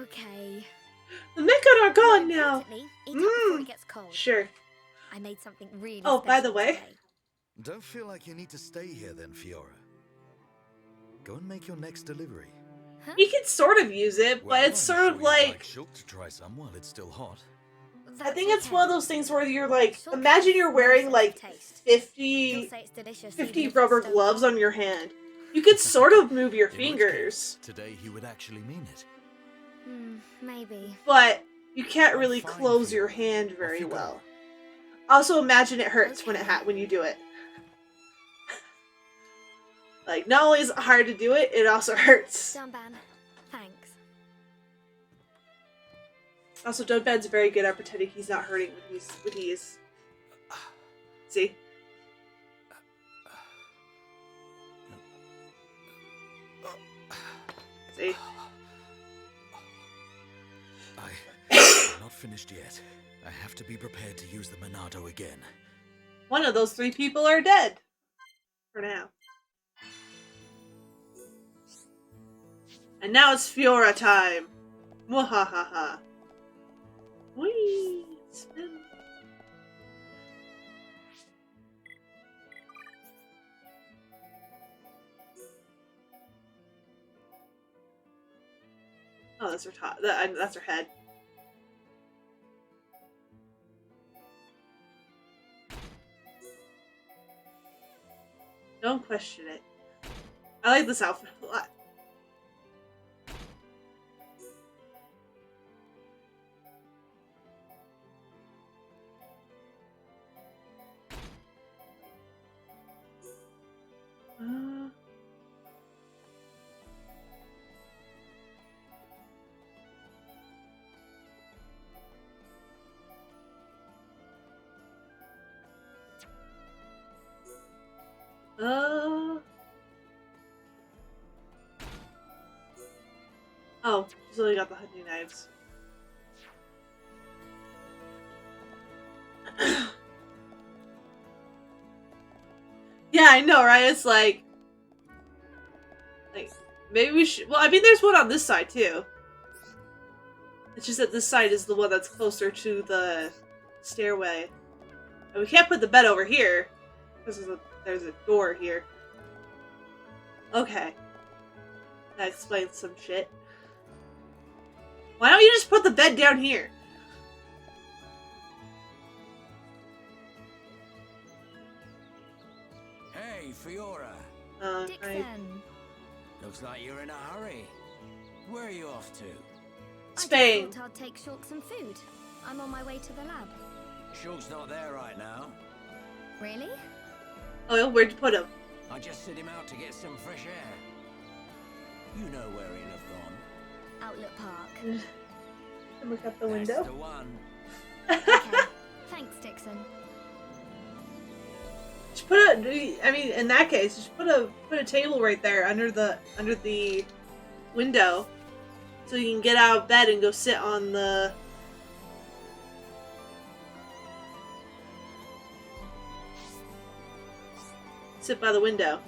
Okay. The Meccan are gone More now. importantly, eat up before Mm. it gets cold. Sure. I made something really Oh, by the special way. today. Don't feel like you need to stay here then, Fiora. Go and make your next delivery. Huh? You can sort of use it, but Well, it's I'm sort sure of you'd like Shulk to try some while it's still hot. I That's think it's okay. one of those things where you're like, Salt imagine has you're no wearing sense like of taste. 50, You'll say it's delicious 50 even if rubber it's gloves stone on your hand. You could sort of move your In which fingers, case, today he would actually mean it. cold. Maybe. but you can't I'm really fine close for your you. hand Off very you go. well. Also, imagine it hurts when Okay. when you do it. Like, not only is it hard to do it, it also hurts. Dunban, thanks. Also, Dunban's very good at pretending he's not hurting when he is. See? See? I'm not finished yet. I have to be prepared to use the Monado again. One of those 3 people are dead. For now. And now it's Fiora time. Mwahaha. Whee! Spin. Oh, that's her top. That's her head. Don't question it. I like this outfit a lot. Uh, Oh, she's only got the hunting knives. Yeah, I know, right? It's like maybe we should. Well, I mean, there's one on this side too. It's just that this side is the one that's closer to the stairway, and we can't put the bed over here because there's a door here. Okay, that explains some shit. Why don't you just put the bed down here? Hey, Fiora. Right. Dixon. Looks like you're in a hurry. Where are you off to? Spain. I just thought I'd take Shulk some food. I'm on my way to the lab. Shulk's not there right now. Really? Oh, where'd you put him? I just sent him out to get some fresh air. You know where he'll have gone. Outlet Park. Look out the That's window. the one. Okay. Thanks, Dixon. Just put a. I mean, in that case, just put a table right there under the window, so you can get out of bed and go sit on the. Sit by the window.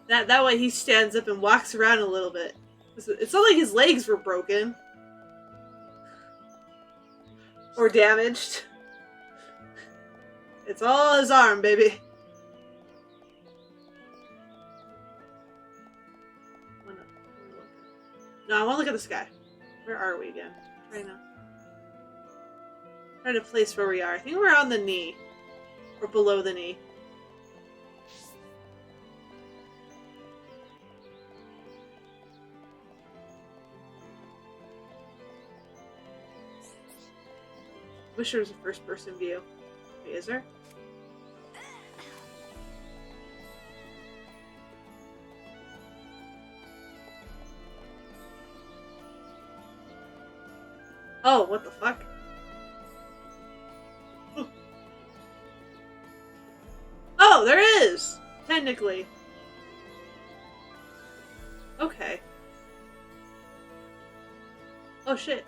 That way he stands up and walks around a little bit. It's not like his legs were broken. Or damaged. It's all his arm, baby. No, I want to look at the sky. Where are we again? Trying to place where we are. I think we're on the knee. Or below the knee. Wish there was a first-person view. Wait, is there? Oh, what the fuck? Oh, there is! Technically. Okay. Oh shit.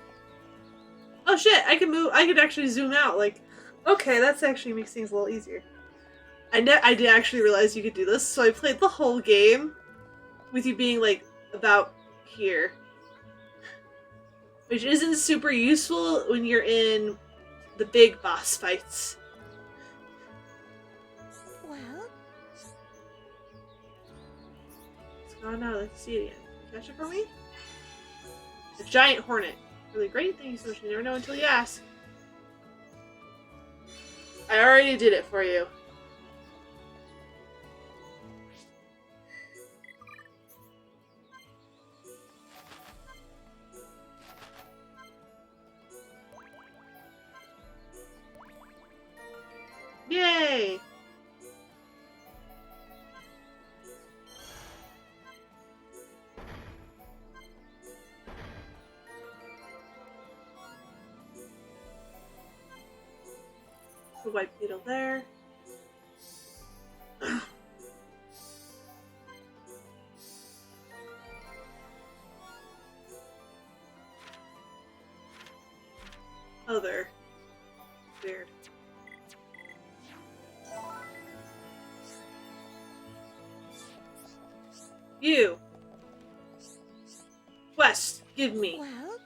Oh shit, I can move, I could actually zoom out, like, okay, that's actually makes things a little easier. I did actually realize you could do this, so I played the whole game with you being, like, about here. Which isn't super useful when you're in the big boss fights. Well, It's gone now, let's see it again. Catch it for me? A giant hornet. Really great, thank you so much. You never know until you ask. I already did it for you. Yay! The white beetle there. Oh, there. Weird. You! Quest, give me. well,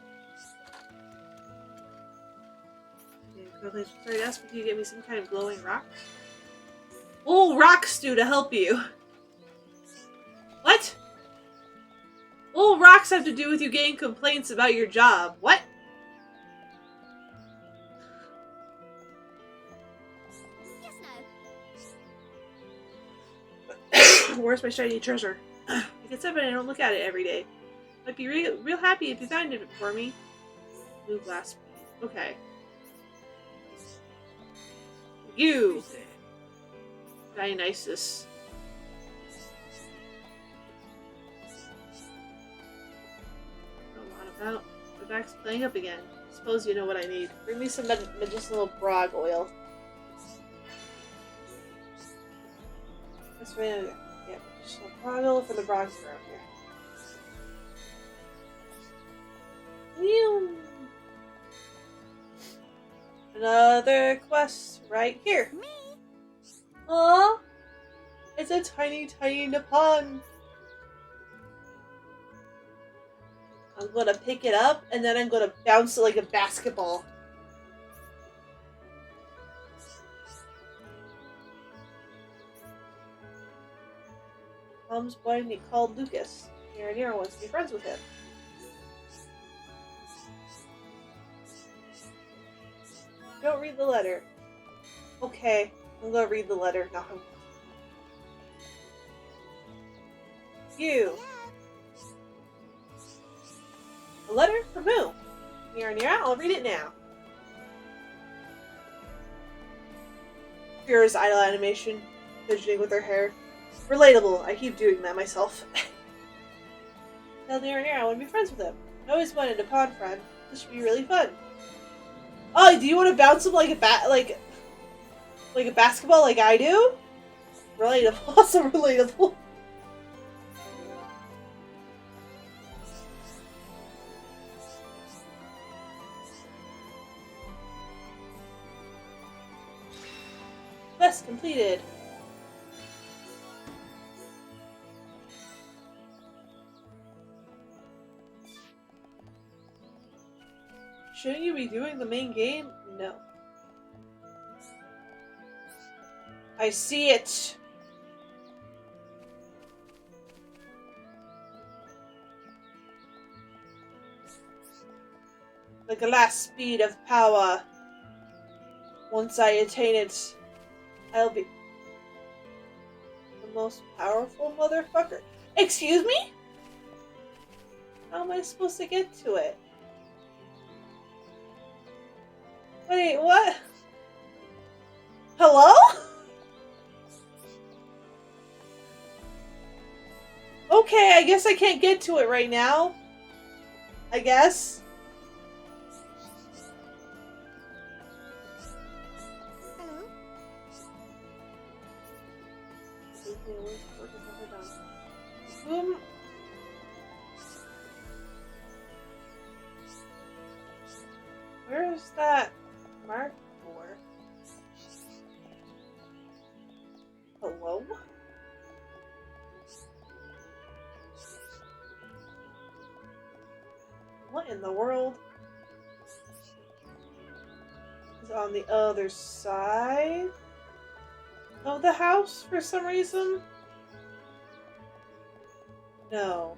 Sorry to ask, but can you get me some kind of glowing rock? Oh, rock stew to help you. What? All rocks have to do with you getting complaints about your job. What? yes, no. Where's my shiny treasure? Like I said, but I don't look at it every day. I'd be real happy if you found it for me. Blue glass bead. Okay. You! Dionysus. A lot about. My back's playing up again. Suppose you know what I need. Bring me some medicinal brog oil. This way, yeah, medicinal brog oil for the brogs around here. Whew. Another quest right here. Me? Aww! It's a tiny, tiny Nippon. I'm gonna pick it up and then I'm gonna bounce it like a basketball. Mom's boy called Lucas. Nero wants to be friends with him. Don't read the letter. Okay, I'm gonna read the letter. No. You. A letter from who? Near, I'll read it now. Fiora's idle animation, fidgeting with her hair. Relatable, I keep doing that myself. Tell Near, I want to be friends with him. I always wanted a pond friend. This should be really fun. Oh, do you want to bounce him like a like a basketball like I do? Relatable. Also relatable. Quest completed. Shouldn't you be doing the main game? No. I see it. The glass speed of power. Once I attain it, I'll be the most powerful motherfucker. Excuse me? How am I supposed to get to it? Wait, what? Hello? Okay, I guess I can't get to it right now. I guess. Hello? Where's that mark for? Hello? What in the world? Is it on the other side of the house for some reason? No.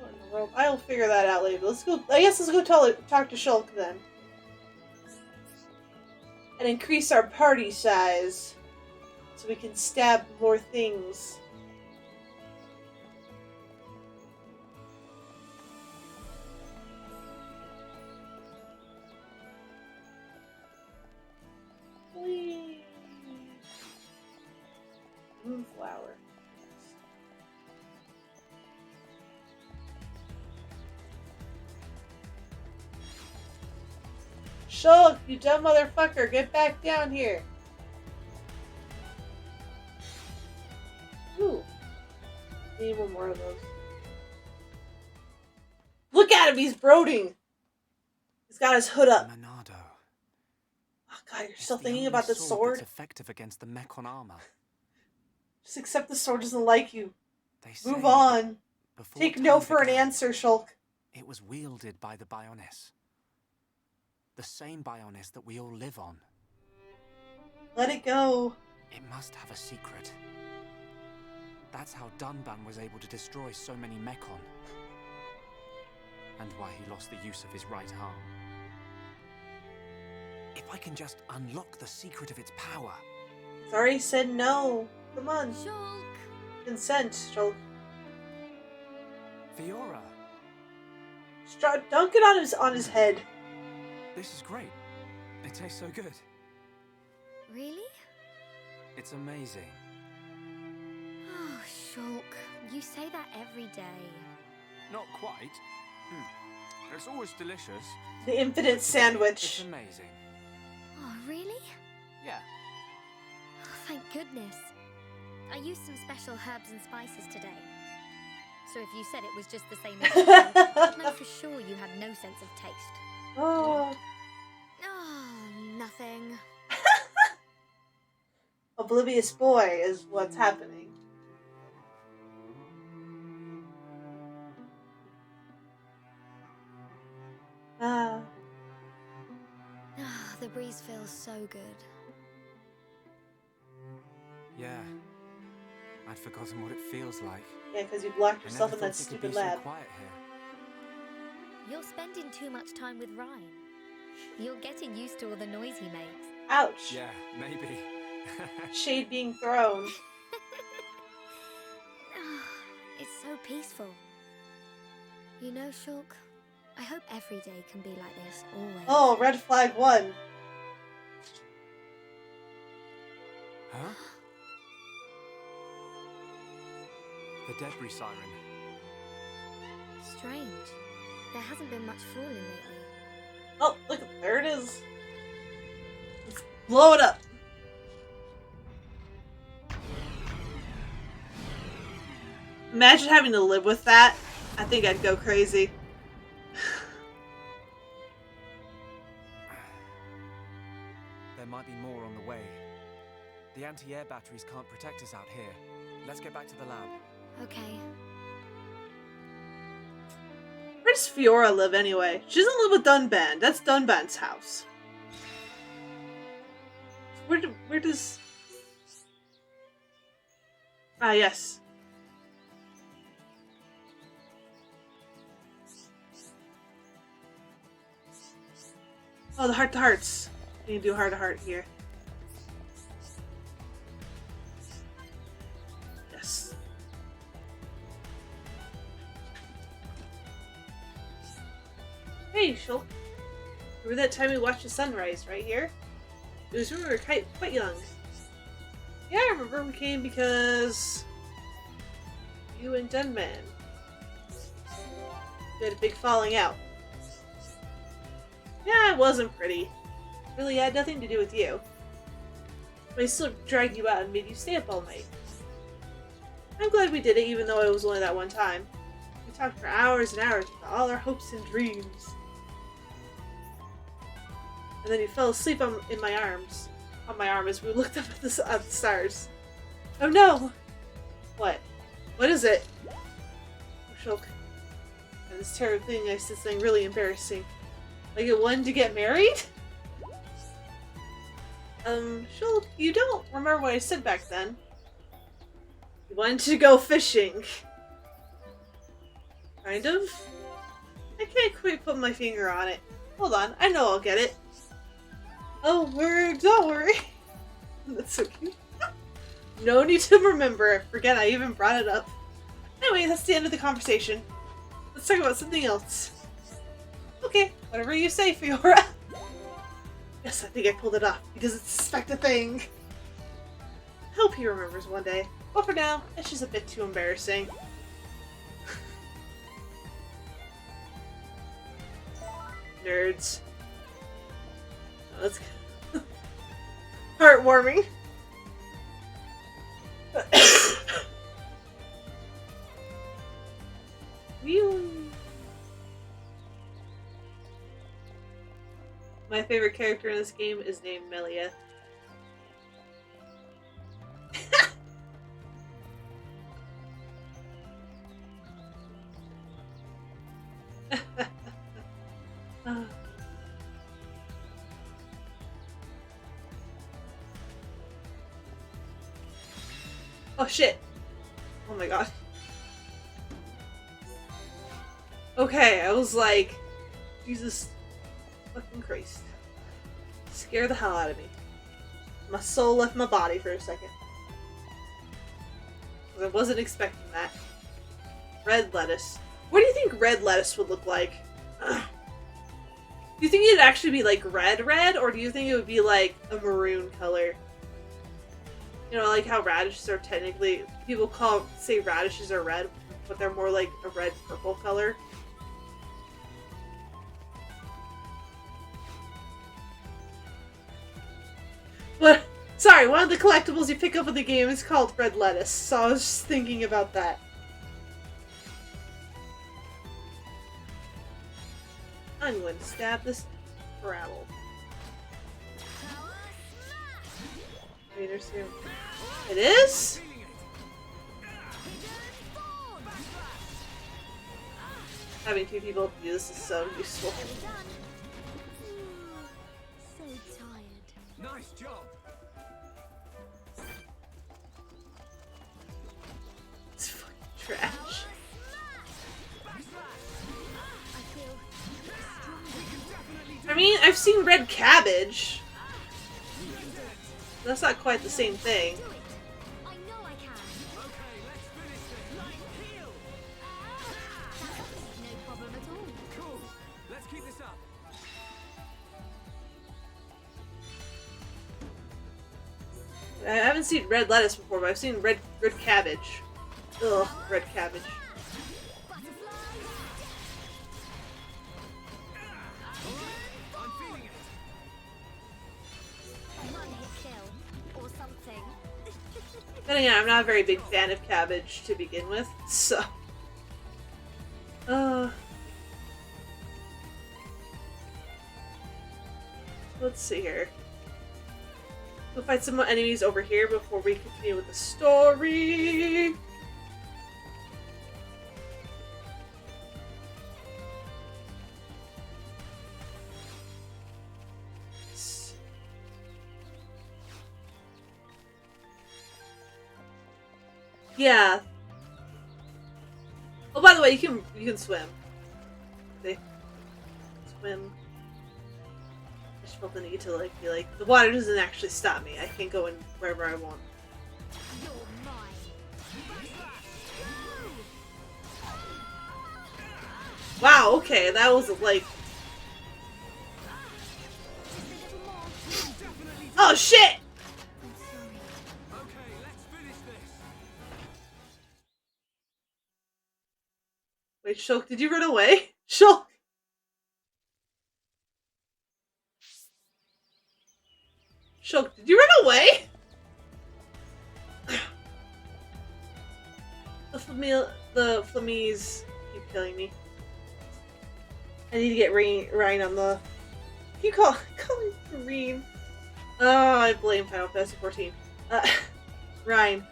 What in the world? I'll figure that out later. Let's go. I guess let's go talk to Shulk then. And increase our party size so we can stab more things. Whee! Moonflower. Shulk, you dumb motherfucker, get back down here. Ooh. Need one more of those. Look at him, he's brooding. He's got his hood up. Monado. Oh god, you're still thinking about the sword? It's effective against the Mechon armor. Just accept the sword doesn't like you. They say Move on. before Take time no for an began, answer, Shulk. It was wielded by the Bionis. The same Bionis that we all live on. Let it go. It must have a secret. That's how Dunban was able to destroy so many Mechon. And why he lost the use of his right arm. If I can just unlock the secret of its power. It's already said no. Come on. Shulk! Consent, Shulk. Fiora, Dunk it on his head. this is great. It tastes so good. Really? It's amazing. Oh, Shulk, you say that every day. Not quite. It's always delicious. The infinite It's sandwich. amazing. Oh, really? Yeah. Oh, thank goodness. I used some special herbs and spices today. So if you said it was just the same as before, I'd know for sure you had no sense of taste. Oh. Oh, nothing. Oblivious boy is what's happening. Ah. Ah, the breeze feels so good. Yeah. I'd forgotten what it feels like. Yeah, because you locked I yourself never in that thought it could stupid be lab. so quiet here. You're spending too much time with Ryan. You're getting used to all the noise he makes. Ouch. Yeah, maybe. Shade being thrown. Ah, it's so peaceful. You know, Shulk, I hope every day can be like this, always. Oh, red flag 1. Huh? The debris siren. Strange. There hasn't been much falling lately. Oh, look, there it is. Let's blow it up. Imagine having to live with that. I think I'd go crazy. There might be more on the way. The anti-air batteries can't protect us out here. Let's get back to the lab. Okay. Where does Fiora live anyway? She doesn't live with Dunban. That's Dunban's house. Where does... Ah, yes. Oh, the heart to hearts. We can do heart to heart here. Yes. Hey, Shulk. Remember that time we watched the sunrise right here? It was when we were quite young. Yeah, I remember we came because you and Dunman we had a big falling out. Yeah, it wasn't pretty. Really had nothing to do with you. But I still dragged you out and made you stay up all night. I'm glad we did it, even though it was only that one time. We talked for hours and hours about all our hopes and dreams. And then you fell asleep on my arm as we looked up at the stars. Oh no! What? What is it? Oh, Shulk. And this terrible thing, I said something really embarrassing. Like it wanted to get married? Shulk, you don't remember what I said back then. You wanted to go fishing. Kind of? I can't quite put my finger on it. Hold on, I know I'll get it. Oh, don't worry. That's so cute. No need to remember. Forget I even brought it up. Anyway, that's the end of the conversation. Let's talk about something else. Okay, whatever you say, Fiora. Yes, I think I pulled it off. He doesn't suspect a thing. I hope he remembers one day. But for now, it's just a bit too embarrassing. Nerds. Oh, that's heartwarming. My favorite character in this game is named Melia. Oh shit! Oh my god. Okay, I was like, Jesus fucking Christ. Scare the hell out of me. My soul left my body for a second. I wasn't expecting that. Red lettuce. What do you think red lettuce would look like? Ugh. Do you think it'd actually be like red, or do you think it would be like a maroon color? You know, like how radishes are technically, people say radishes are red, but they're more like a red-purple color. But, sorry, one of the collectibles you pick up in the game is called red lettuce, so I was just thinking about that. I'm going to stab this gravel. It is? Having two people do this is so useful. So tired. Nice job. It's fucking trash. I mean, I've seen red cabbage. That's not quite the same thing. I know I can. Okay, let's finish this. Like peel. No problem at all. Cool. Let's keep this up. I haven't seen red lettuce before, but I've seen red cabbage. Ugh, red cabbage. I'm feeling it. One hit kill or something. Then again, I'm not a very big fan of cabbage to begin with, so... Let's see here. We'll fight some more enemies over here before we continue with the story. Yeah. Oh, by the way, you can swim. See? Swim. just felt the need to like be like, the water doesn't actually stop me. I can go in wherever I want. You're mine. Wow, okay, that was like... Oh shit! I'm sorry. Okay, let's finish this. Wait, Shulk, did you run away? Shulk! Shulk, did you run away? The Flamies keep killing me. I need to get Ryan on the... You call him Reen. Oh, I blame Final Fantasy 14. Ryan.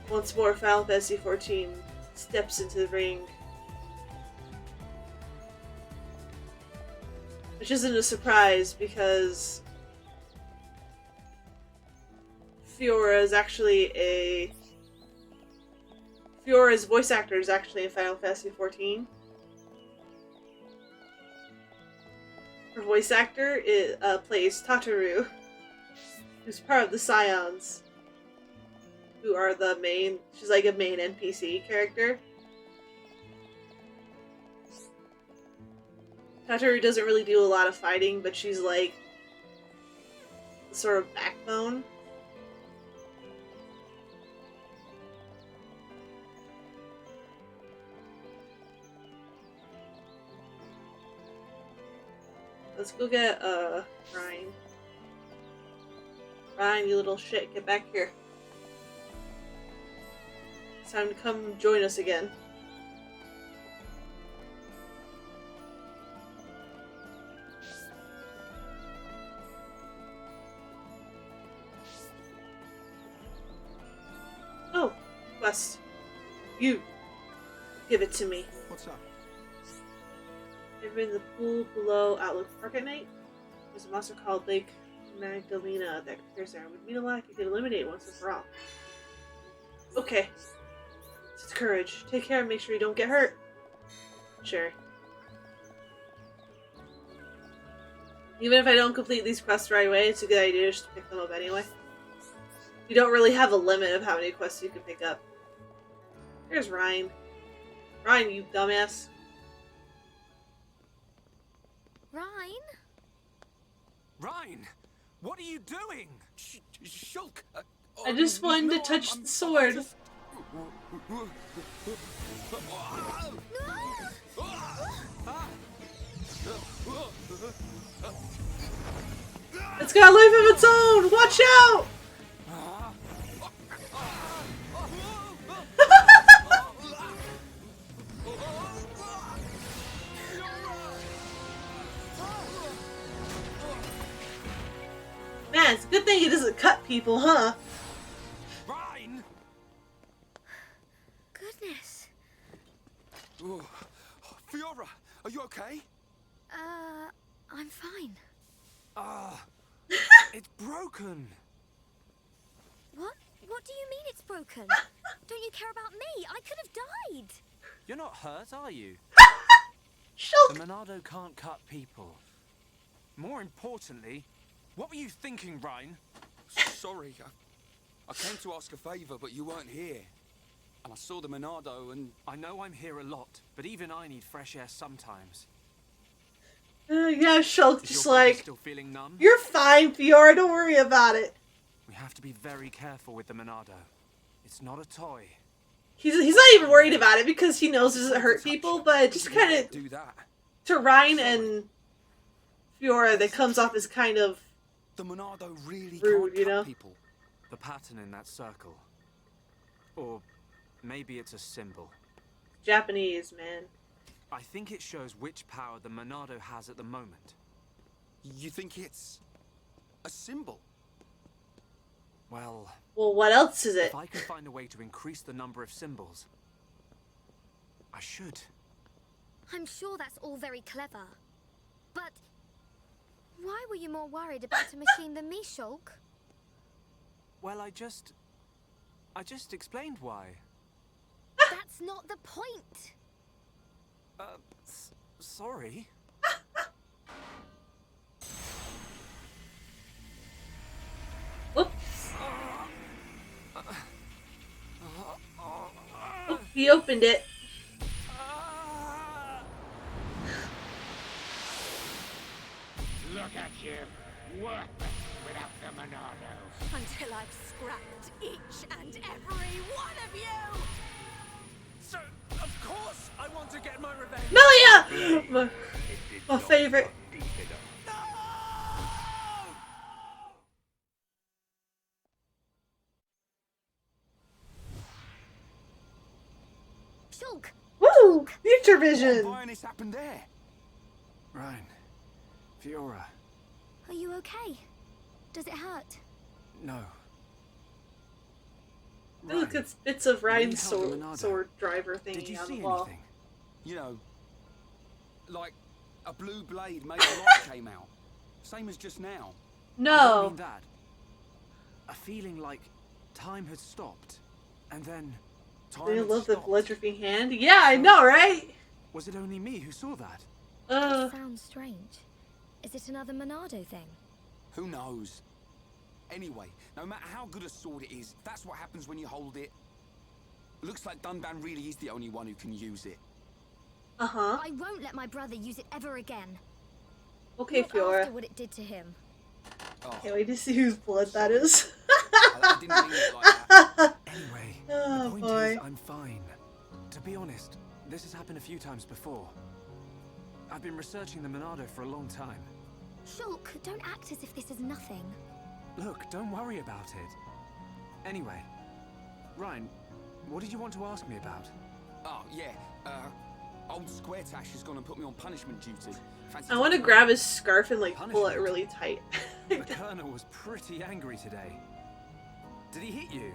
Once more, Final Fantasy 14 steps into the ring. Which isn't a surprise because Fiora's voice actor is actually in Final Fantasy 14. Her voice actor plays Tataru, who's part of the Scions, who are the main... She's like a main NPC character. Tataru doesn't really do a lot of fighting, but she's like the sort of backbone. Let's go get Ryan. Ryan, you little shit, get back here. It's time to come join us again. Oh, quest. You. Give it to me. What's up? Ever in the pool below Outlook Park at night? There's a monster called Lake Magdalena that appears there. With Mila, you can eliminate it once and for all. Okay. It's courage. Take care and make sure you don't get hurt. Sure. Even if I don't complete these quests right away, it's a good idea just to pick them up anyway. You don't really have a limit of how many quests you can pick up. Here's Ryan. Ryan, you dumbass. Ryan? Ryan, what are you doing? Shulk! I just wanted to touch the sword. It's got a life of its own! Watch out! Man, it's a good thing it doesn't cut people, huh? Ryan! Goodness. Oh, Fiora, are you okay? I'm fine. It's broken. What? What do you mean it's broken? Don't you care about me? I could have died. You're not hurt, are you? Shulk! The Monado can't cut people. More importantly, what were you thinking, Ryan? Sorry, I came to ask a favor, but you weren't here. And I saw the Monado and... I know I'm here a lot, but even I need fresh air sometimes. Yeah, Shulk, Is just your body like, still feeling numb? you're fine, Fiora, don't worry about it. We have to be very careful with the Monado. It's not a toy. He's not even worried about it because he knows it doesn't hurt people, but just kind of, do that. to Ryan and Fiora, that comes off as kind of The Monado really rude, can't you cut know? people. The pattern in that circle. Or maybe it's a symbol. Japanese, man. I think it shows which power the Monado has at the moment. You think it's a symbol? Well, Well, what else is it? if I can find a way to increase the number of symbols, I should. I'm sure that's all very clever. But why were you more worried about a machine than me, Shulk? Well, I just explained why. That's not the point. Sorry. He opened it. Look at you, worthless without the Monado. Until I've scrapped each and every one of you! So, of course, I want to get my revenge. Melia! My favorite. Shulk! Woo! Future vision! Why this happened there? Ryan, Fiora, Are you okay? Does it hurt? no. Look, it's bits of Ryan's held the Monado, sword driver did thingy you on see the wall. anything? You know, like a blue blade made a light came out. Same as just now. I don't No. mean that. A feeling like time had stopped, and then Time Do you had love the stopped. blood-dripping hand? Yeah, I know, right? was it only me who saw that? Sounds strange. Is it another Monado thing? Who knows? Anyway, no matter how good a sword it is, that's what happens when you hold it. Looks like Dunban really is the only one who can use it. Uh-huh. I won't let my brother use it ever again. Okay, Not Fiora. after what it did to him. Oh, Can't wait to see whose blood that is. I didn't mean it like that. Anyway, Oh, the point boy. is, I'm fine. To be honest, this has happened a few times before. I've been researching the Monado for a long time. Shulk, don't act as if this is nothing. Look, don't worry about it. Anyway, Ryan, what did you want to ask me about? Oh, yeah. Old Squaretash has gone and put me on punishment duty. Fancy I want to that? grab his scarf and like pull it Punishment? really tight. The Colonel was pretty angry today. Did he hit you?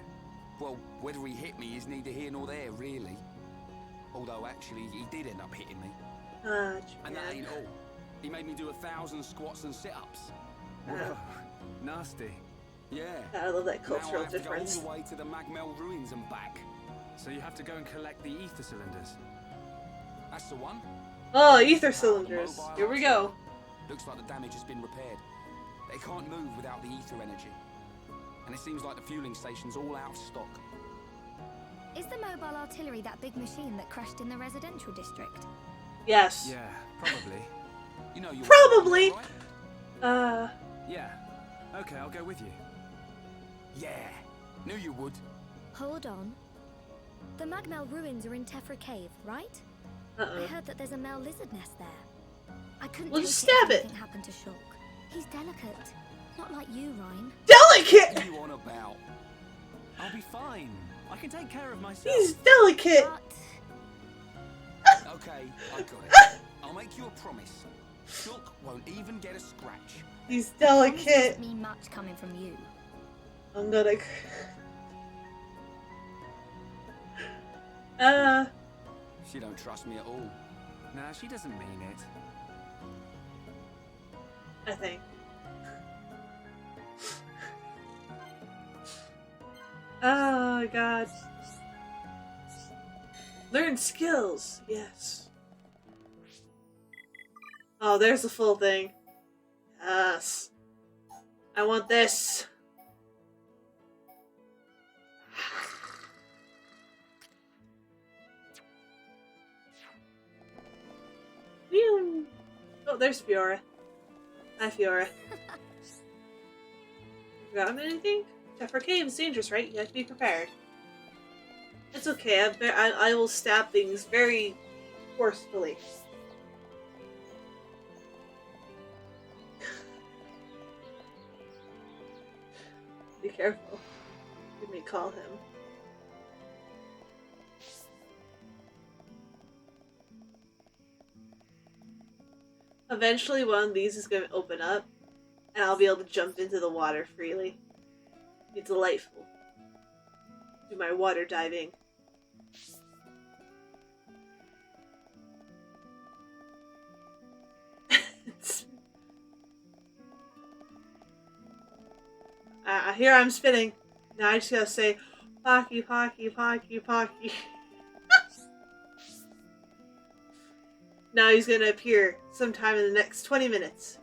Well, whether he hit me is neither here nor there, really. Although, actually, he did end up hitting me. Ah, And that man. ain't all. He made me do 1,000 squats and sit-ups. Whoa, nasty. Yeah. I love that Now I cultural have to go all difference. the way to the Magmel ruins and back. So you have to go and collect the ether cylinders. That's the one. Oh, ether cylinders. Here we go. Looks like the damage has been repaired. They can't move without the ether energy. And it seems like the fueling station's all out of stock. Is the mobile artillery that big machine that crashed in the residential district? Yes. Yeah, probably. You know you're Probably. right? Yeah. Okay, I'll go with you. Yeah. Knew you would. Hold on. The Magmel ruins are in Tephra Cave, right? I Uh-oh. heard that there's a Mel lizard nest there. I couldn't Well, take just it if stab it. anything happened to Shulk. He's delicate. Not like you, Ryan. Delicate! What are you on about? I'll be fine. I can take care of myself. He's delicate! But Okay, I got it. I'll make you a promise. Shulk won't even get a scratch. He's promise delicate. doesn't mean much coming from you. I'm gonna... She don't trust me at all. Nah, she doesn't mean it. I think. Oh, God. Learn skills. Yes. Oh, there's the full thing. Yes. I want this. Phew. Oh, there's Fiora. Hi, Fiora. Forgotten anything? Tephra Cave is dangerous, right? You have to be prepared. It's okay. I will stab things very forcefully. Be careful. You may call him. Eventually, one of these is going to open up, and I'll be able to jump into the water freely. Be delightful. Do my water diving. Here I'm spinning. Now I just gotta say, Pocky, Pocky, Pocky, Pocky. Now he's gonna appear sometime in the next 20 minutes.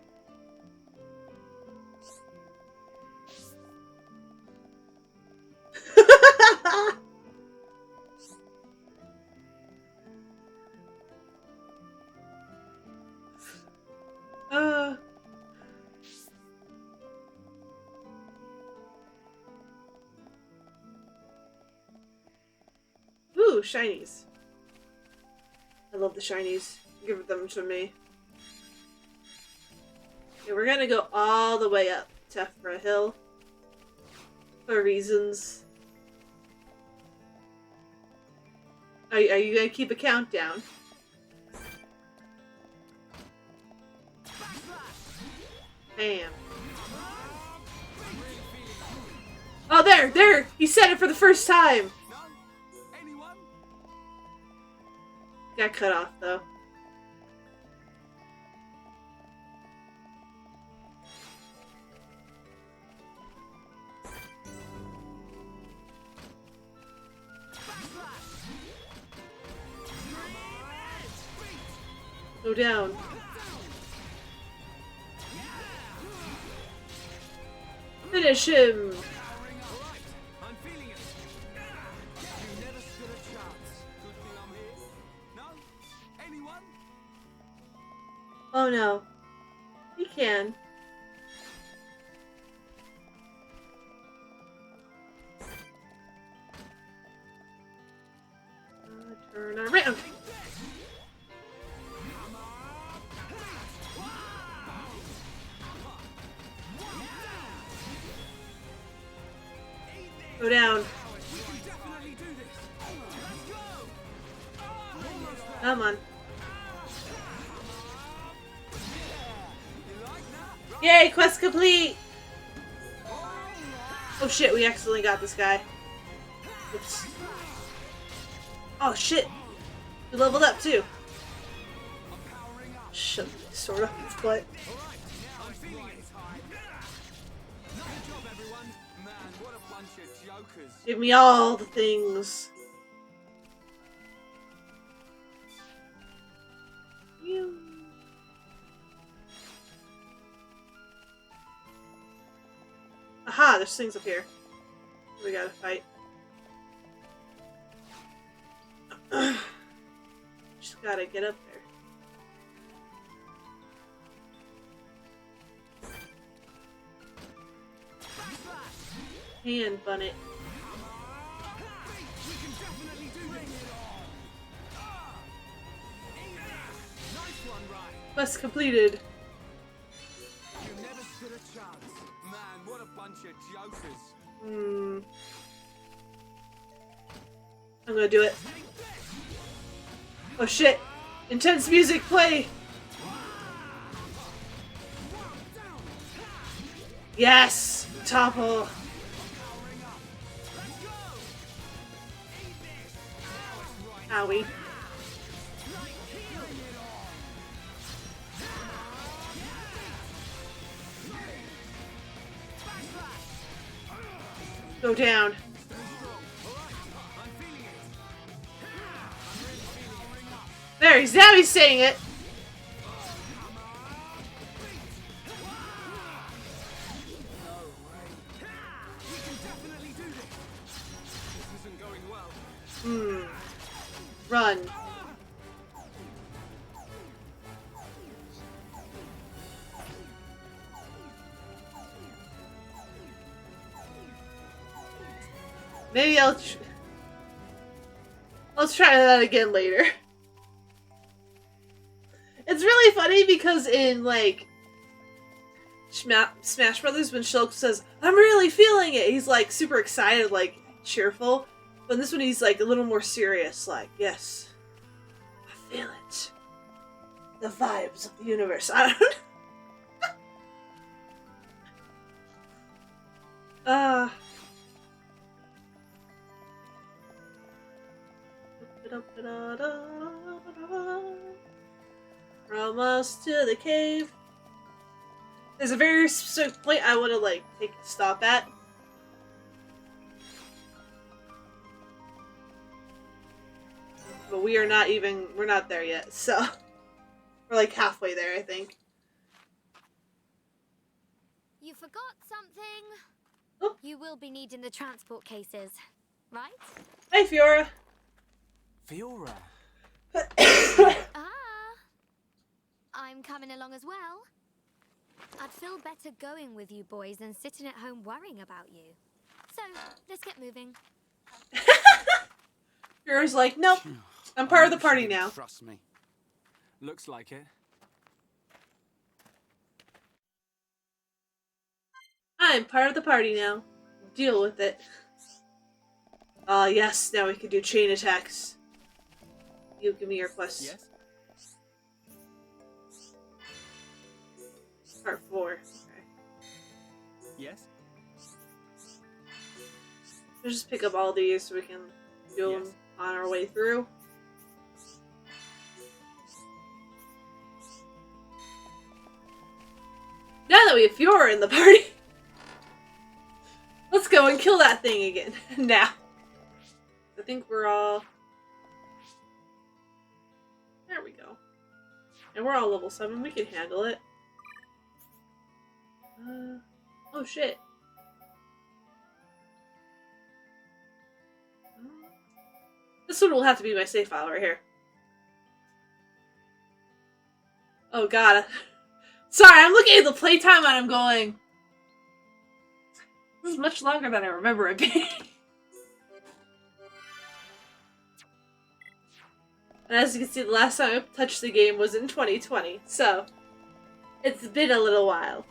Ooh, shinies. I love the shinies. Give them to me. Okay, we're gonna go all the way up Tephra Hill. For reasons. Are you gonna keep a countdown? Bam. Oh, there! He said it for the first time! No? Anyone? Got cut off, though. Go down. Finish him! I'm feeling it. You never stood a chance. Good thing I'm here. No? Anyone? Oh no. He can. Turn around! Go down. Come on. Yay, quest complete! Oh shit, we accidentally got this guy. Oops. Oh shit! We leveled up too. Shut sort of, but... I'm feeling it. Good job, everyone. Man, what a bunch of jokers. Give me all the things. You. Aha, there's things up here. We gotta fight. Just gotta get up there. Hand bun it. Quest completed. You never stood a chance. Man, what a bunch of jokers. I'm gonna do it. Oh shit! Intense music, play! Yes! Topple! Owie. Go down. There, now he's saying it. Run. Maybe I'll try that again later. It's really funny because in, like, Smash Brothers, when Shulk says, "I'm really feeling it," he's, like, super excited, like, cheerful. But in this one, he's, like, a little more serious, like, yes, I feel it. The vibes of the universe. I don't know. We're almost to the cave. There's a very specific point I want to, like, take a stop at. But we're not there yet, so. We're like halfway there, I think. You forgot something. Oh. You will be needing the transport cases, right? Hi, Fiora. Fiora? Ah, I'm coming along as well. I'd feel better going with you boys than sitting at home worrying about you. So, let's get moving. Fiora's like, nope, I'm part of the party now. Trust me. Looks like it. I'm part of the party now. Deal with it. Ah, yes, now we can do chain attacks. You give me your quest. Yes? Part 4. Okay. Yes? Let's just pick up all these so we can do them Yes. on our way through. Now that we have Fiora in the party, let's go and kill that thing again. Now. I think we're all... There we go. And we're all level 7. We can handle it. Oh shit. This one will have to be my save file right here. Oh god. Sorry, I'm looking at the playtime and I'm going... This is much longer than I remember it being. And as you can see, the last time I touched the game was in 2020, so it's been a little while.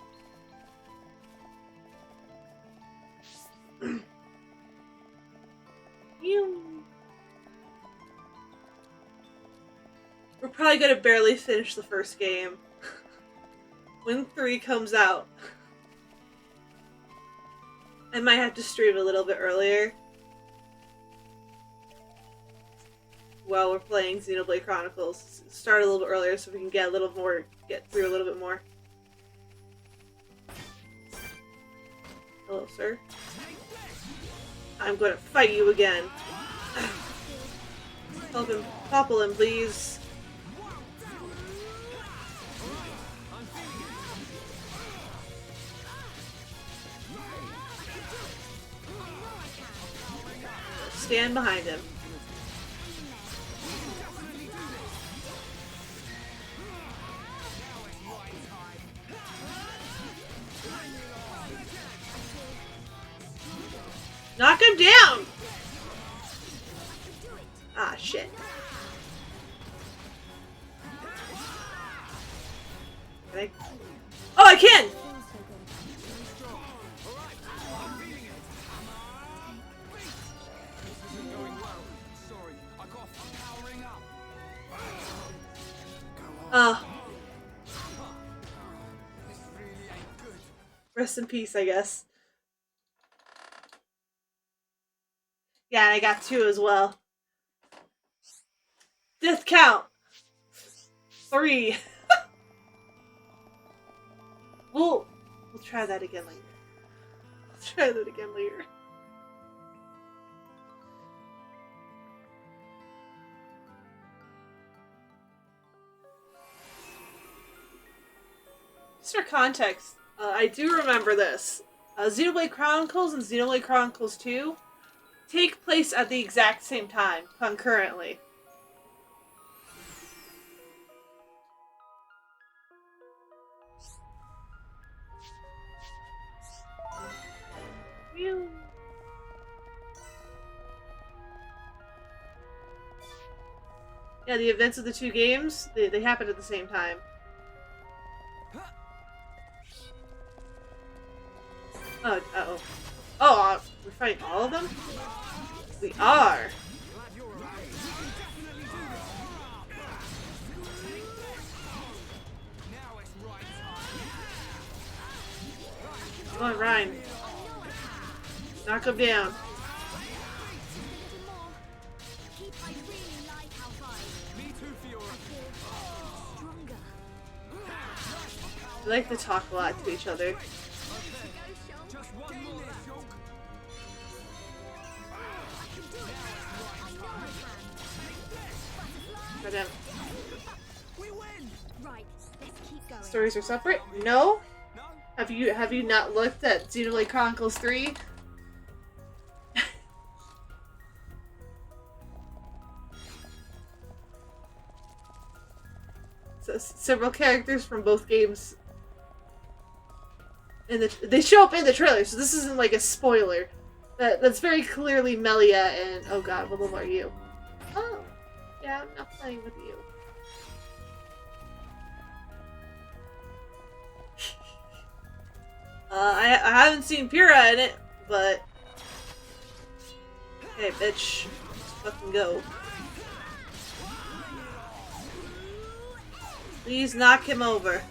We're probably gonna barely finish the first game when 3 comes out. I might have to stream a little bit earlier while we're playing Xenoblade Chronicles. Start a little bit earlier so we can get through a little bit more. Hello, sir. I'm going to fight you again. Help him, topple him, please. Stand behind him. Knock him down! Ah, shit. Can I? Oh, I can! Rest in peace, I guess. Yeah, and I got 2 as well. Death count! 3. We'll try that again later. Let's try that again later. Just for context, I do remember this. Xenoblade Chronicles and Xenoblade Chronicles 2 take place at the exact same time, concurrently. Phew. Yeah, the events of the 2 games, they happen at the same time. Oh, uh-oh. Oh, we're fighting all of them? We are! Come on, Ryan. Knock him down. We like to talk a lot to each other. Goddamn. Stories are separate? No? Have you not looked at Xenoblade Chronicles 3? So, several characters from both games they show up in the trailer, so this isn't like a spoiler. That's very clearly Melia and oh god, what level are you? Yeah, I'm not playing with you. I haven't seen Pyrrha in it, but hey, bitch, let's fucking go. Please knock him over.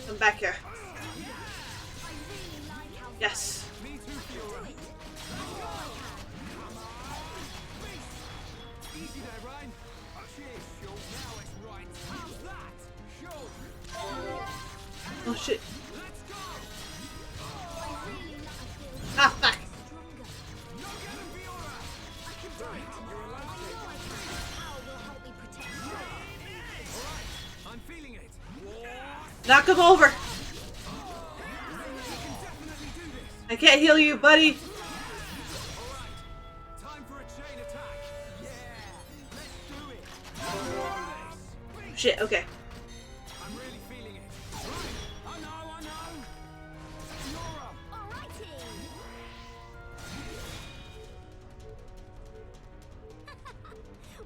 Come back here. Yes. Oh shit. Ah, fuck. I'm feeling it. Knock him over. I can't heal you, buddy. Time for a chain attack. Yeah, let's do it. Shit, okay. I'm really feeling it. I know.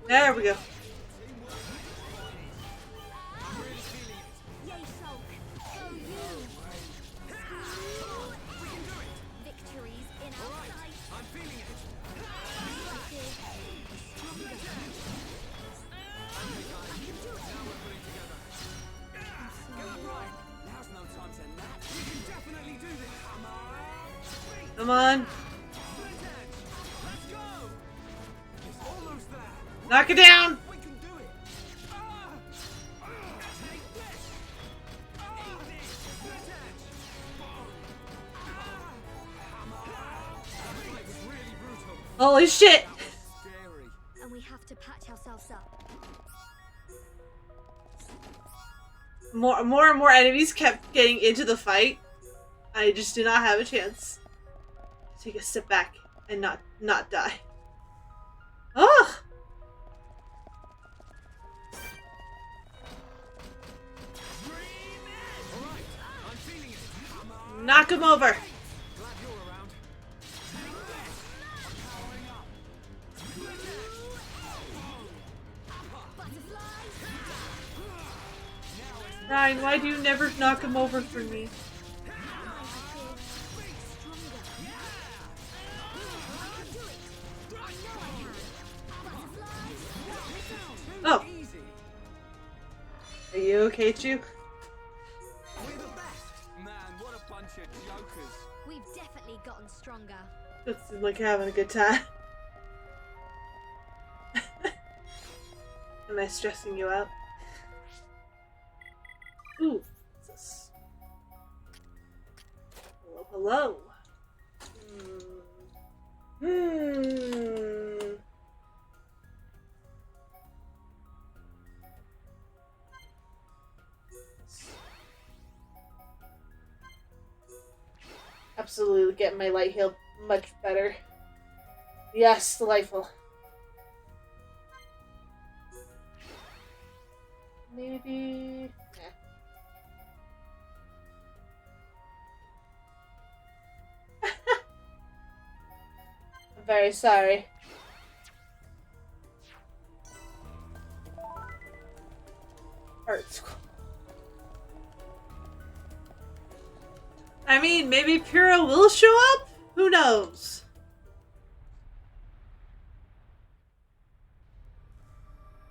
There we go. Come on. Knock it down. Holy shit. And we have to patch ourselves up. More and more enemies kept getting into the fight. I just did not have a chance. Take a step back and not die. Ugh! Knock him over. Ryan, why do you never knock him over for me? Oh. Are you okay, Juke? We're the best. Man, what a bunch of jokers. We've definitely gotten stronger. It seems like you're having a good time. Am I stressing you out? Ooh, what's this? Hello, hello. Absolutely getting my light healed much better. Yes, delightful. Maybe... I'm very sorry. Art school. I mean, maybe Pyrrha will show up? Who knows?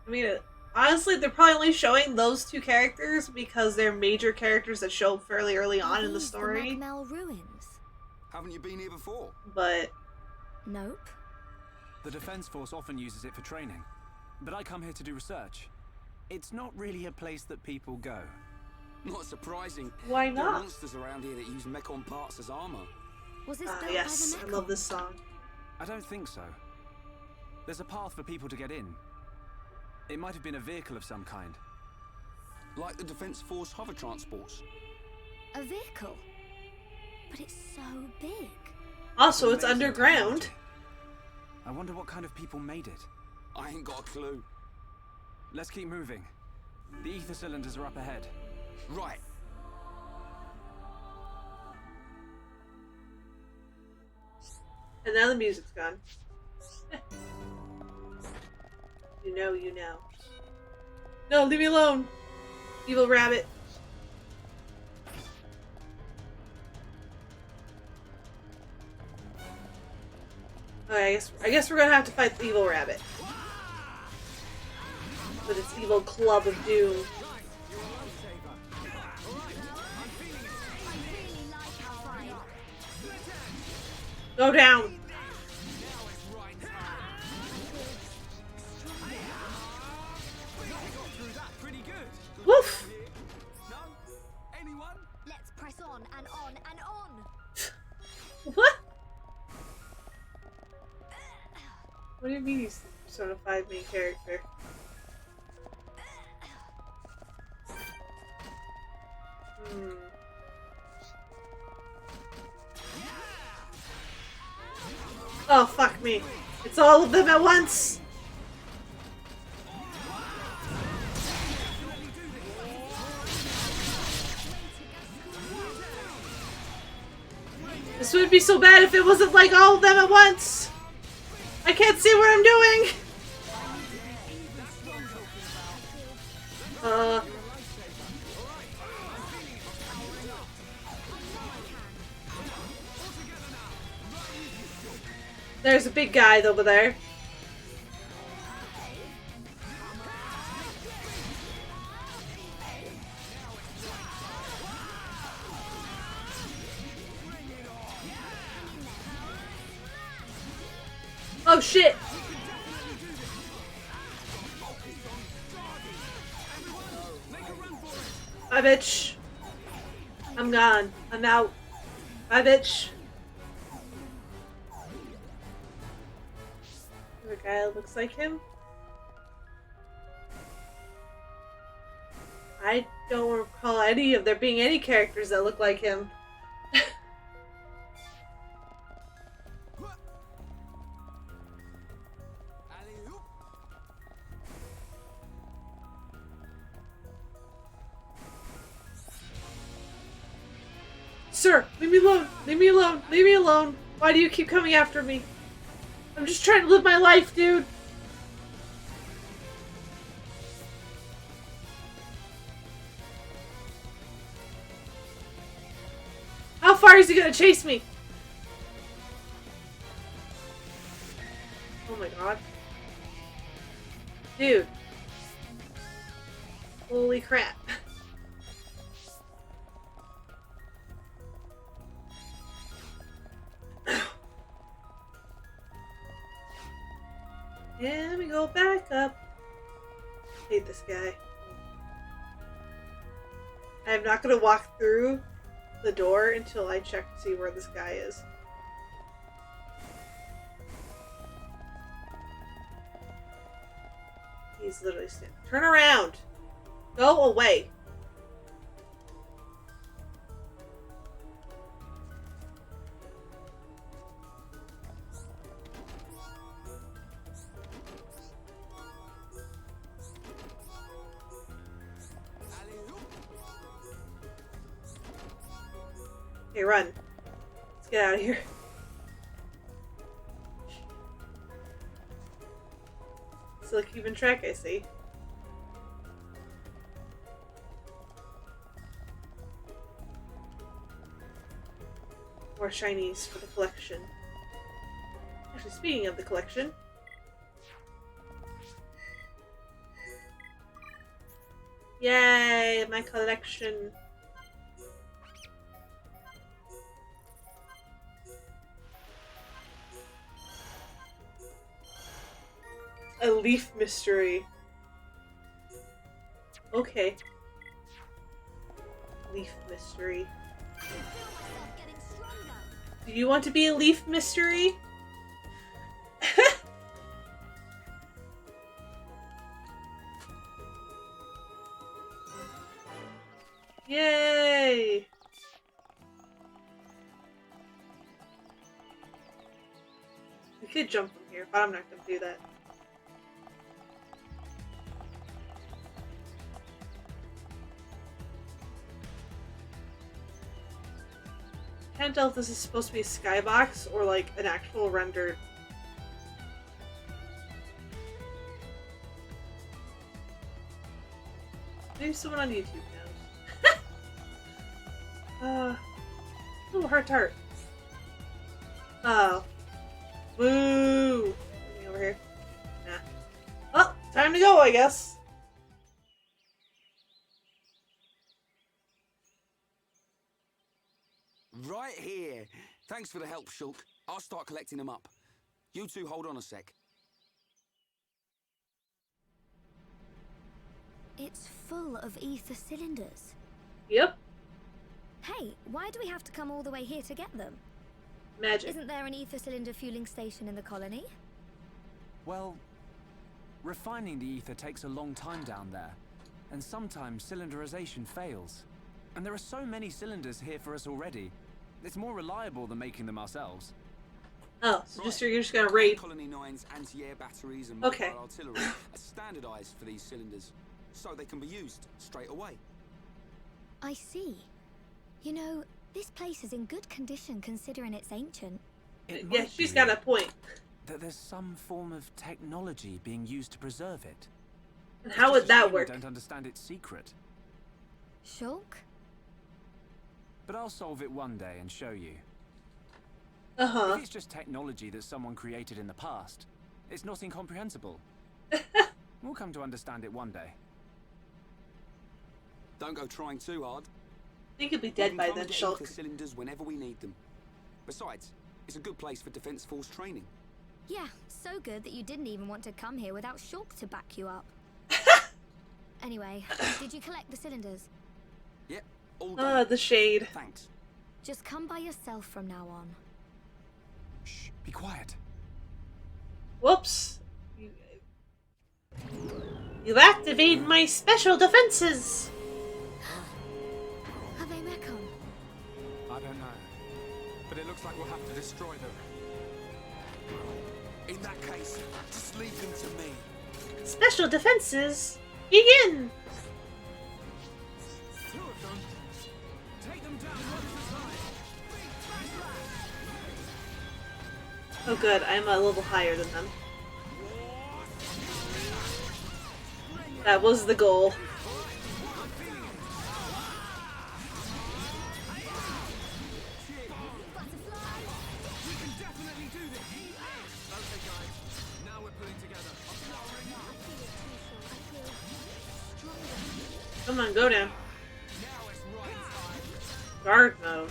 I mean, honestly, they're probably only showing those two characters because they're major characters that show up fairly early on in the story. The Magmel ruins. Haven't you been here before? But Nope. The Defense Force often uses it for training, but I come here to do research. It's not really a place that people go. Not surprising. why There are not? monsters around here that use mechon parts as armor. Was this Ah, built yes, by I the love Mechon? this song. I don't think so. There's a path for people to get in. It might have been a vehicle of some kind. Like the Defense Force hover transports. A vehicle? But it's so big. Also, it's Amazing underground. technology. I wonder what kind of people made it. I ain't got a clue. Let's keep moving. The ether cylinders are up ahead. Right. And now the music's gone. You know, you know. No, leave me alone! Evil rabbit. Okay, I guess we're gonna have to fight the evil rabbit. With its evil club of doom. Go down! Woof! No? Anyone? Let's press on and on and on. What? What do you mean he's personified main character? Oh, fuck me. It's all of them at once! This would be so bad if it wasn't like all of them at once! I can't see what I'm doing! There's a big guy over there. Oh shit! Bye, bitch. I'm gone. I'm out. Bye, bitch. The guy that looks like him. I don't recall any of there being any characters that look like him. Sir, leave me alone! Leave me alone! Leave me alone! Why do you keep coming after me? I'm just trying to live my life, dude! How far is he gonna chase me? Oh my god. Dude. Holy crap. And we go back up. I hate this guy. I'm not gonna walk through the door until I check to see where this guy is. He's literally standing. Turn around! Go away! Okay, run. Let's get out of here. Still keeping track, I see. More shinies for the collection. Actually, speaking of the collection. Yay, my collection. A leaf mystery. Okay. Leaf mystery. Do you want to be a leaf mystery? Yay! We could jump from here, but I'm not gonna do that. Can't tell if this is supposed to be a skybox or like an actual rendered Maybe someone on YouTube knows. Ooh, heart. Oh. Woo! Let me over here. Nah. Well, time to go, I guess. Right here. Thanks for the help, Shulk. I'll start collecting them up. You two hold on a sec. It's full of ether cylinders. Yep. Hey, why do we have to come all the way here to get them? Magic. Isn't there an ether cylinder fueling station in the colony? Well, refining the ether takes a long time down there, and sometimes cylinderization fails. And there are so many cylinders here for us already. It's more reliable than making them ourselves. Oh, so you're just gonna raid. Colony 9's anti-air batteries and Okay. mobile artillery are standardized for these cylinders, so they can be used straight away. I see. You know, this place is in good condition considering it's ancient. It Yeah, might she's be got a point. that there's some form of technology being used to preserve it. And how would that work? I don't understand its secret, Shulk? but I'll solve it one day and show you. Uh-huh. If it's just technology that someone created in the past, it's not incomprehensible. We'll come to understand it one day. Don't go trying too hard. They could be We dead can by come then, get Shulk. ether cylinders whenever we need them. Besides, it's a good place for Defense Force training. Yeah, so good that you didn't even want to come here without Shulk to back you up. Anyway, did you collect the cylinders? Yep, all done. The shade. Thanks. Just come by yourself from now on. Shh, be quiet. Whoops. You activated my special defenses! Are they Mechon? I don't know, but it looks like we'll have to destroy them. In that case, just leave them to me. Special defenses begin! Two of them. Take them down one at a time. Oh good, I'm a level higher than them. That was the goal. Come on, go down. Guard mode.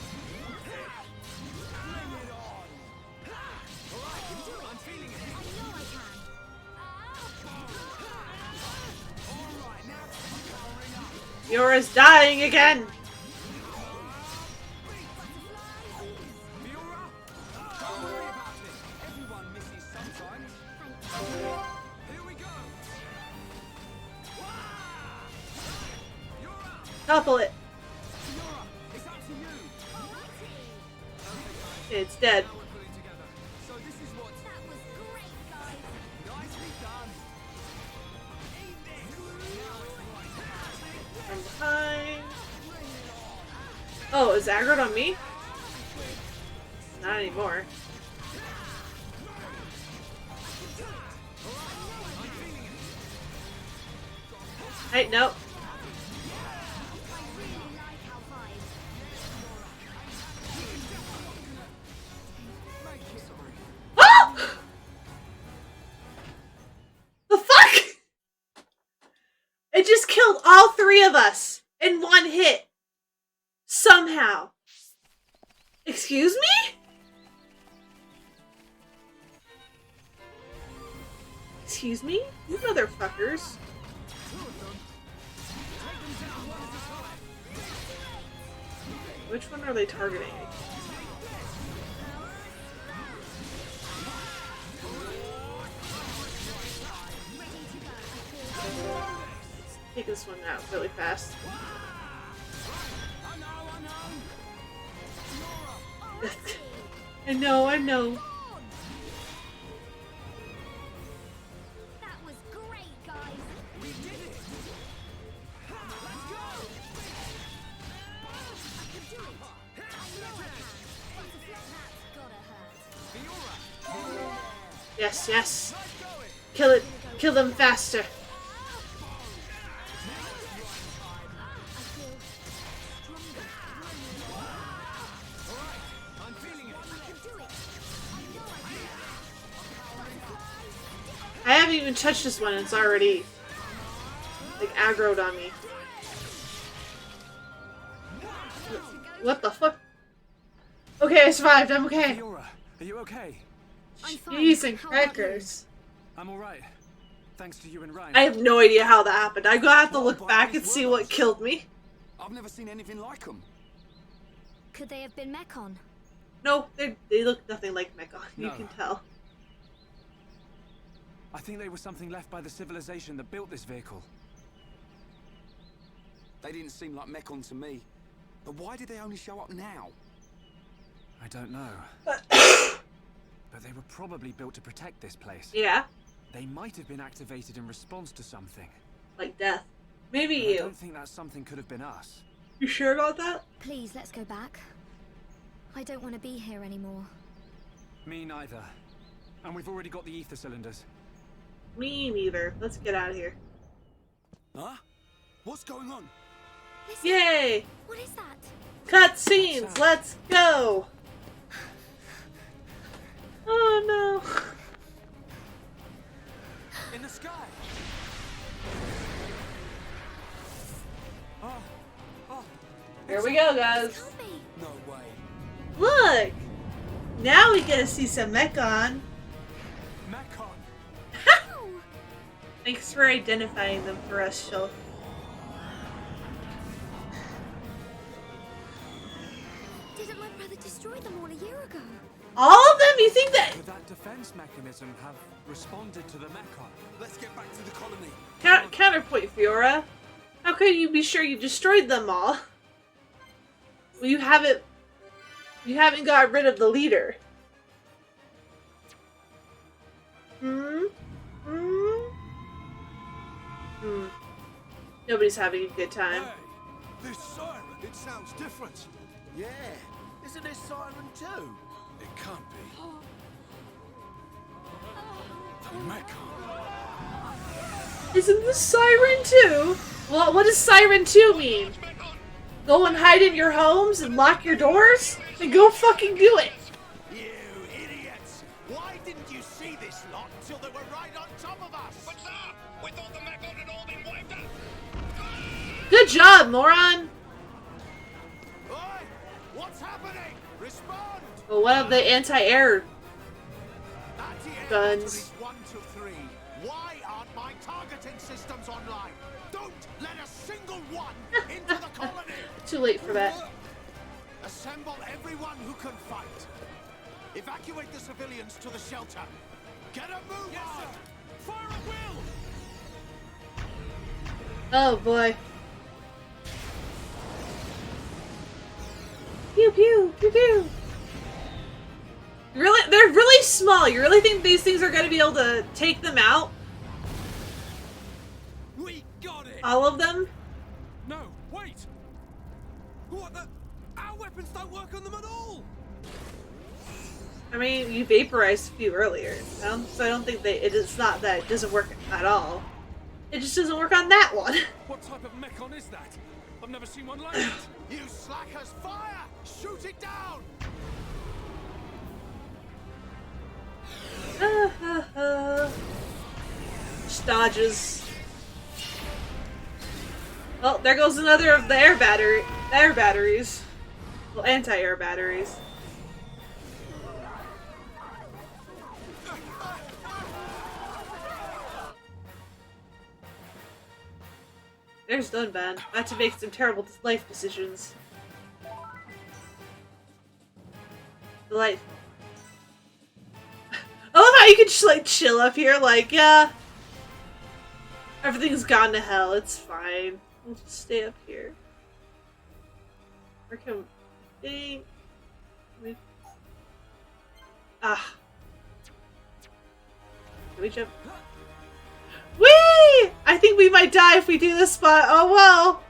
Fiora's dying again! Topple it! It's dead. From behind. Oh, is aggroed on me? Not anymore. Hey, nope. Ah! The fuck? It just killed all three of us in one hit. Somehow. Excuse me? Excuse me? You motherfuckers. Which one are they targeting? Take this one out really fast. I know. That was great, guys. We did it! Let's go! I can do it. I know I can. That's gotta hurt. Yes, yes. Kill it. Kill them faster. I haven't even touched this one and it's already like aggroed on me. What the fuck? Okay, I survived. I'm okay. Fiora, are you okay? I'm fine. Cheese and How about you? crackers. I'm alright. Thanks to you and Ryan. I have no idea how that happened. I'm gonna have to Well, look by back these and see words. what killed me. I've never seen anything like them. Could they have been Mechon? No, they look nothing like Mechon. You No. can tell. I think they were something left by the civilization that built this vehicle. They didn't seem like Mechon to me. But why did they only show up now? I don't know. But they were probably built to protect this place. Yeah, They might have been activated in response to something. like death. Maybe But I you. don't think that something could have been us. You sure about that? Please, let's go back. I don't want to be here anymore. Me neither. And we've already got the ether cylinders. Me neither. Let's get out of here. Huh? What's going on? Listen, Yay! what is that? Cutscenes! Let's go! Oh no. In the sky! Oh, oh, Here we go, This guys. can't be. no way. Look! Now we get to see some Mechon. Mechon! Oh, Thanks for identifying them for us, Shulk. didn't my brother destroy them all a year ago? All of them? You think that... Could that defense mechanism have responded to the Mechon? Let's get back to the colony. Counterpoint, Fiora. How could you be sure you destroyed them all? Well, you haven't got rid of the leader. Hmm? Nobody's having a good time. Hey, this siren, it sounds different. Yeah, isn't this siren too? It can't be. The Mechon. Isn't this Siren 2? Well, what does Siren 2 mean? Go and hide in your homes and lock your doors? Then go fucking do it! You idiots! Why didn't you see this lot till they were right on top of us? What's up? We thought the Mechon had all been wiped out. Good job, moron! Oi! What's happening? Respond! Well, what of the anti-air? Anti-air Guns. batteries 1 to 3. Why aren't my targeting systems online? Don't let a single one into the colony! Too late for that. Assemble everyone who can fight. Evacuate the civilians to the shelter. Get a move on! Fire at will! Oh boy. Pew pew pew pew. Really, they're really small. You really think these things are going to be able to take them out? We got it! All of them? No, wait! What the? Our weapons don't work on them at all! I mean, you vaporized a few earlier, so I don't think it's not that it doesn't work at all. It just doesn't work on that one. What type of Mechon is that? I've never seen one like it! You slackers, fire! Shoot it down! Stodges. Well, there goes another of the air batteries. Well, anti-air batteries. There's Dunban. About to make some terrible life decisions. Delightful. I love how you can just like chill up here, like, yeah. Everything's gone to hell, it's fine. We'll just stay up here. Where can we... Ah. Can we jump? Whee! I think we might die if we do this spot. Oh well.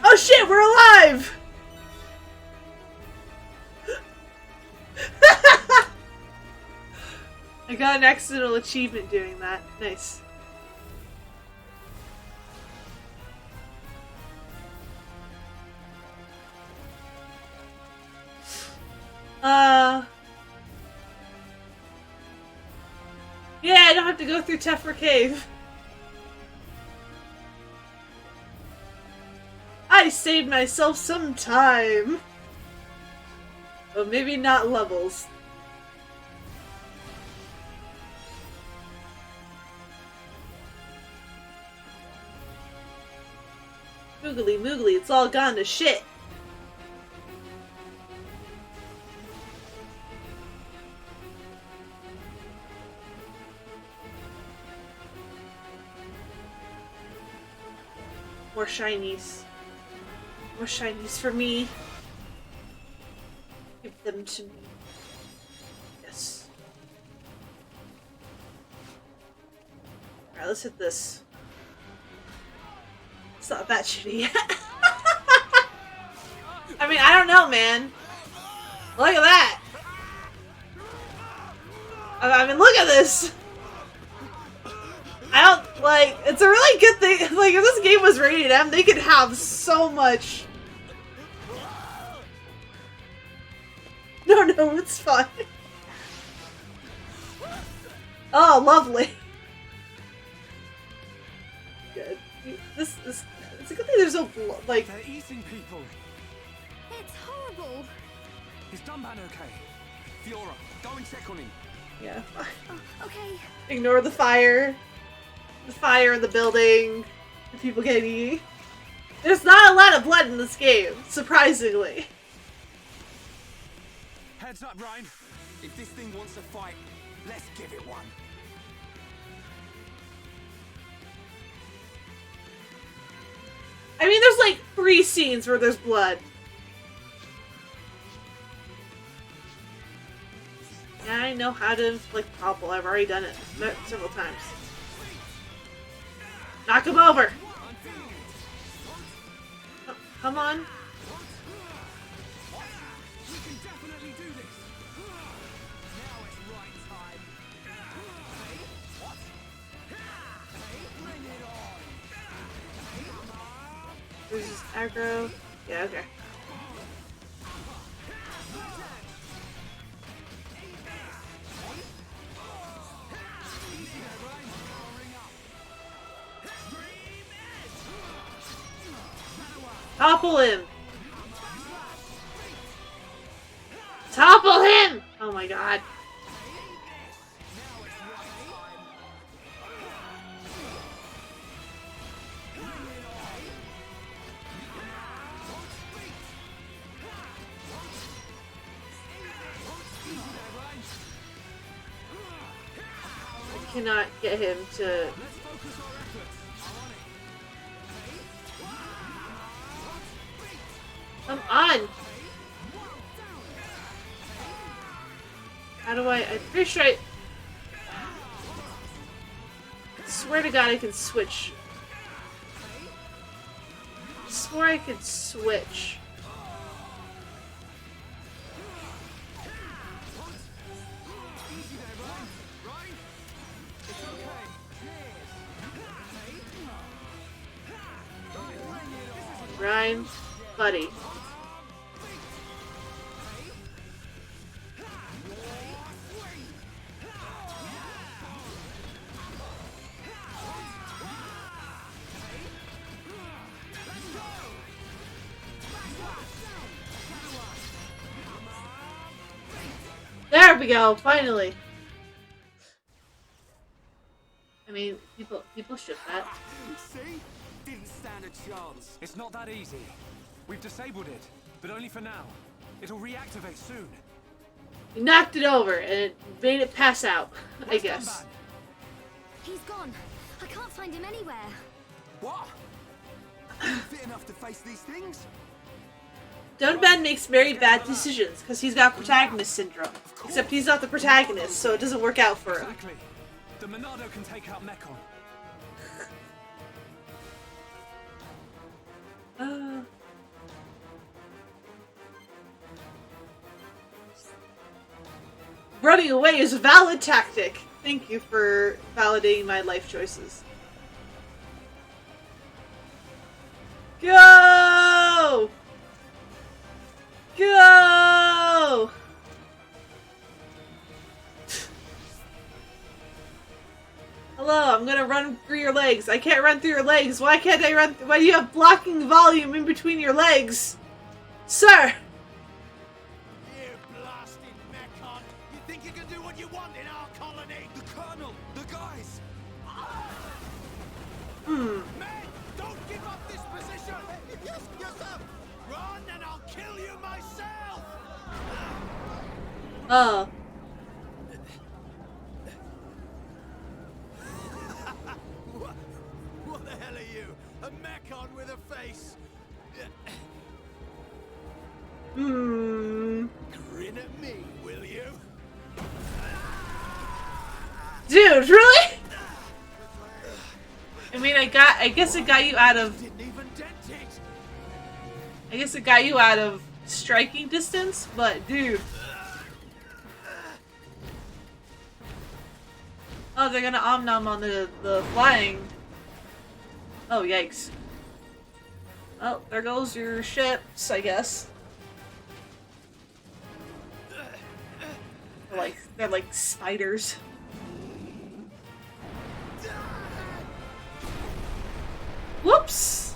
Oh shit, we're alive! I got an accidental achievement doing that. Nice. Yeah, I don't have to go through Tefra Cave. I saved myself some time. But maybe not levels. Moogly moogly, it's all gone to shit. More shinies. More shinies for me. Give them to me. Yes. Alright, let's hit this. It's not that shitty. I mean, I don't know, man. Look at that. I mean, look at this. I don't, like, it's a really good thing. Like, if this game was rated M, they could have so much. No, it's fine. Oh, lovely. Good. This, it's a good thing there's no blood, like... They're eating people. It's horrible. Is Dunban okay? Fiora, go and check on him. Yeah. Oh, okay. Ignore the fire. The fire in the building. The people getting eaten. There's not a lot of blood in this game, surprisingly. Heads up, Ryan. If this thing wants a fight, let's give it one. I mean, there's like 3 scenes where there's blood. Yeah, I know how to inflict topple. I've already done it several times. Knock him over! Oh, come on. We can definitely do this. Now it's right time. Bring it on. There's this aggro. Yeah, okay. Topple him! Topple him! Oh my god. I cannot get him to... Come on! How do I'm pretty sure I swear to God I can switch. I swore I could switch. Rhyme, buddy. There we go, finally. I mean, people ship that. See? Didn't stand a chance. It's not that easy. We've disabled it, but only for now. It'll reactivate soon. You knocked it over and it made it pass out, I guess. He's gone. I can't find him anywhere. What? You fit enough to face these things? Dunban makes very bad decisions because he's got protagonist syndrome. Except he's not the protagonist, so it doesn't work out for him. Exactly. The Monado can take out Mekon. Running away is a valid tactic. Thank you for validating my life choices. Go! Go! Hello, I'm gonna run through your legs. I can't run through your legs. Why can't I run? Why do you have blocking volume in between your legs? Sir! You blasted Mechon! You think you can do what you want in our colony? The Colonel! The guys! Men, don't give up this position! Yes, sir! Run and I'll kill you myself! Oh. What the hell are you? A Mechon with a face? Hmm. Grin at me, will you? Dude, really? I mean, I guess it got you out of... Didn't even dent it! I guess it got you out of striking distance, but dude. Oh, they're gonna om-nom on the flying. Oh, yikes. Oh, there goes your ships, I guess. They're like spiders. Whoops!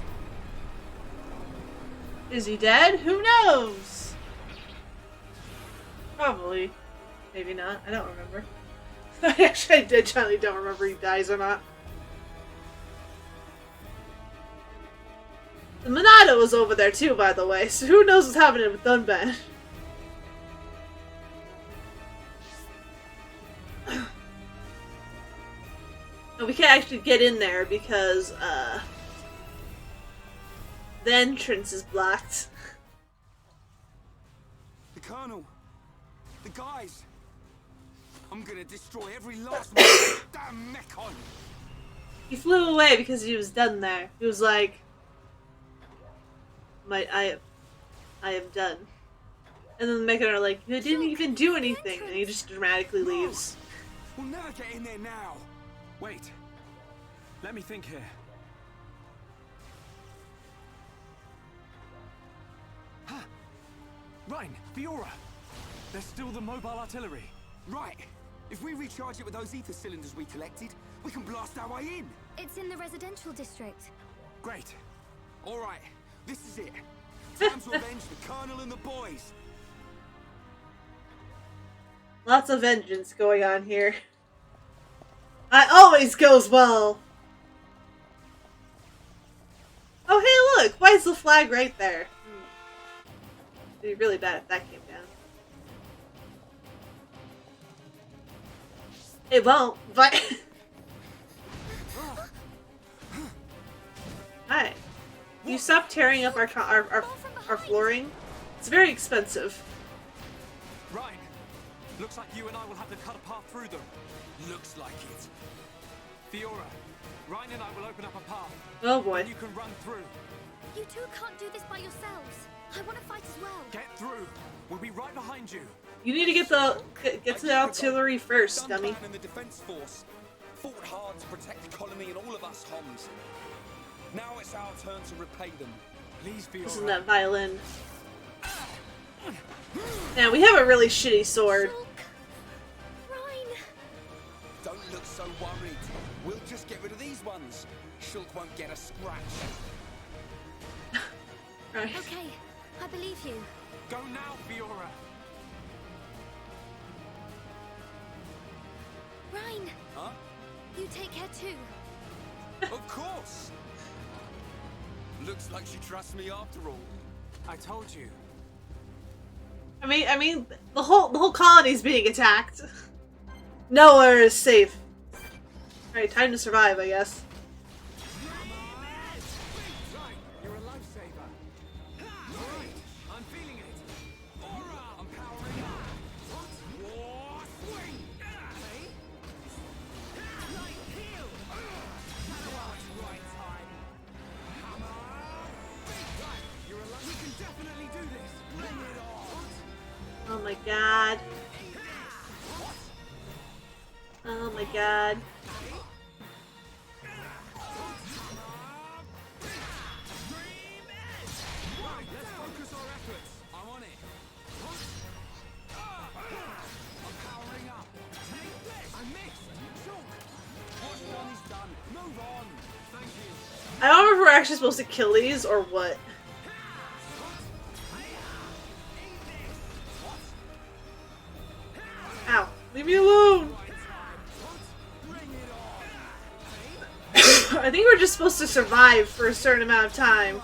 Is he dead? Who knows? Probably. Maybe not. I don't remember. Actually, I genuinely don't remember if he dies or not. The Monado was over there too, by the way, so who knows what's happening with Dunban. No, we can't actually get in there because, the entrance is blocked. The Colonel! The guys! I'm gonna destroy every last one of that damn Mechon! He flew away because he was done there. He was like, I am done. And then the Mechon are like, you didn't even do anything, and he just dramatically leaves. We'll never get in there now! Wait. Let me think here. Huh. Rhine, Fiora! There's still the mobile artillery. Right! If we recharge it with those ether cylinders we collected, we can blast our way in! It's in the residential district. Great. Alright, this is it. Time to avenge the Colonel and the boys! Lots of vengeance going on here. It always goes well! Oh hey look! Why is the flag right there? It'd be really bad if that came down. It won't, but... Hi. You stop tearing up our flooring? It's very expensive. Rhine, looks like you and I will have to cut a path through them. Looks like it. Fiora, Rhine and I will open up a path. Oh boy. And you can run through. You two can't do this by yourselves. I want to fight as well. Get through. We'll be right behind you. You need to get to the artillery first, dummy. Dunban and the defense force fought hard to protect the colony and all of us Homs. Now it's our turn to repay them. Please, Fiora. Listen to that violin. Now we have a really shitty sword. Rhine. Don't look so worried. We'll just get rid of these ones. Shulk won't get a scratch. Right. Okay, I believe you. Go now, Fiora. Rhine, Huh? you take care too. Of course! Looks like she trusts me after all. I told you. I mean, the whole colony's being attacked. Nowhere is safe. Alright, time to survive, I guess. Right, you're a lifesaver. Right, I'm feeling it. Aura, I'm powering up. War swing. Hey? Light heal. Right time. Hammer. Right, you're a we can definitely do this. Bring it on. Oh my god. Oh my god. Right, let's focus our efforts. I'm on it. I'm powering up. Take this. I missed. Shulk. Watch one I don't know if we're actually supposed to kill these or what. Ow. Leave me alone! I think we're just supposed to survive for a certain amount of time.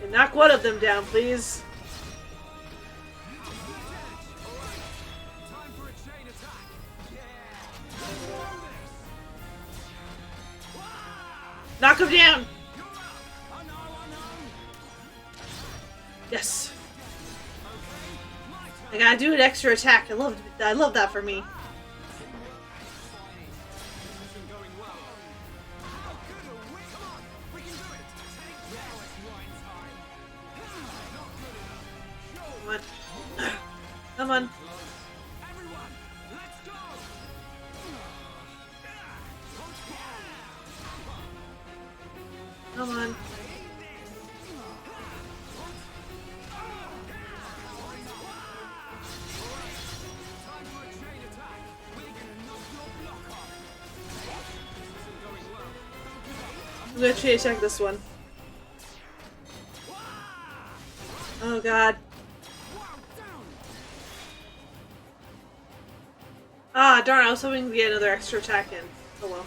And knock one of them down, please. Knock him down! Yes. I gotta do an extra attack. I love that for me. Come on. Come on. Come on. I'm gonna chain attack this one. Oh god. Ah, darn, I was hoping to get another extra attack in. Oh well.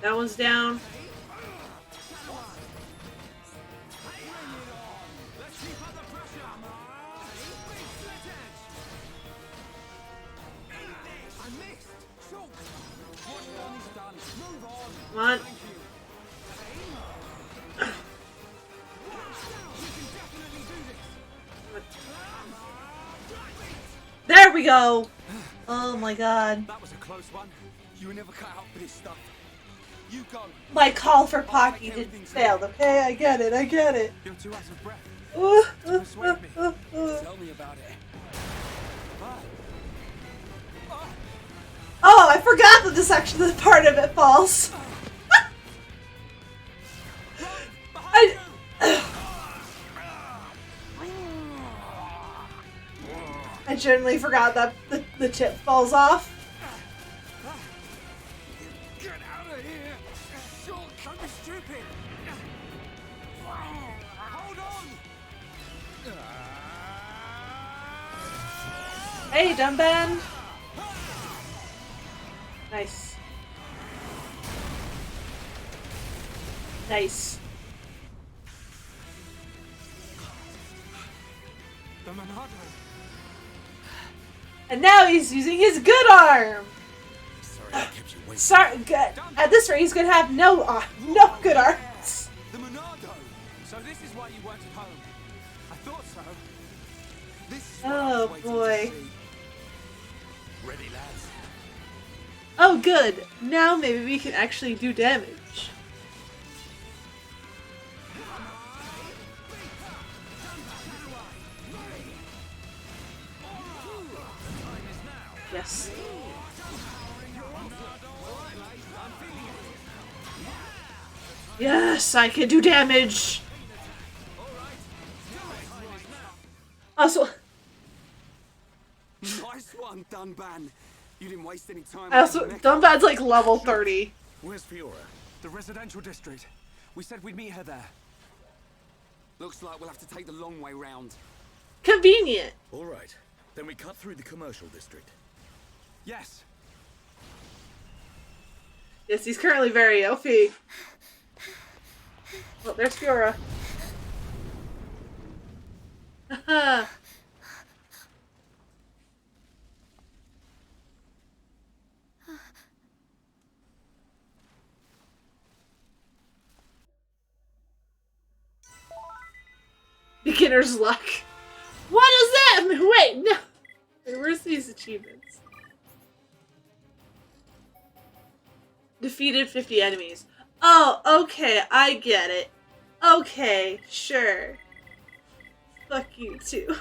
That one's down. Come on. There we go! Oh my god. That was a close one. You were never cut out for this stuff. You go. My call for Pocky didn't fail, okay? I get it, I get it. You're too out of breath. Persuade me. Tell me about it. Oh, I forgot that this actually part of it falls. I generally forgot that the chip falls off. Get out of here! Shulk, don't be stupid! Hold on! Hey, dumb band. Nice. Nice. The Monado. And now he's using his good arm. Sorry I kept you waiting. Sorry, at this rate, he's gonna have no good arms. The Monado! So this is why you weren't at home. I thought so. This is what I Oh was waiting boy. to see. Ready, lads? Oh, good. Now maybe we can actually do damage. Yes. Yes, I can do damage. Also, Nice one, Dunban. You didn't waste any time. Dunbad's like level 30. Where's Fiora? The residential district. We said we'd meet her there. Looks like we'll have to take the long way round. Convenient. All right. Then we cut through the commercial district. Yes. Yes, he's currently very OP. Well, there's Fiora. Haha. Beginner's luck. What does that mean? Wait, no. Where's these achievements? Defeated 50 enemies. Oh, okay, I get it. Okay, sure. Fuck you too.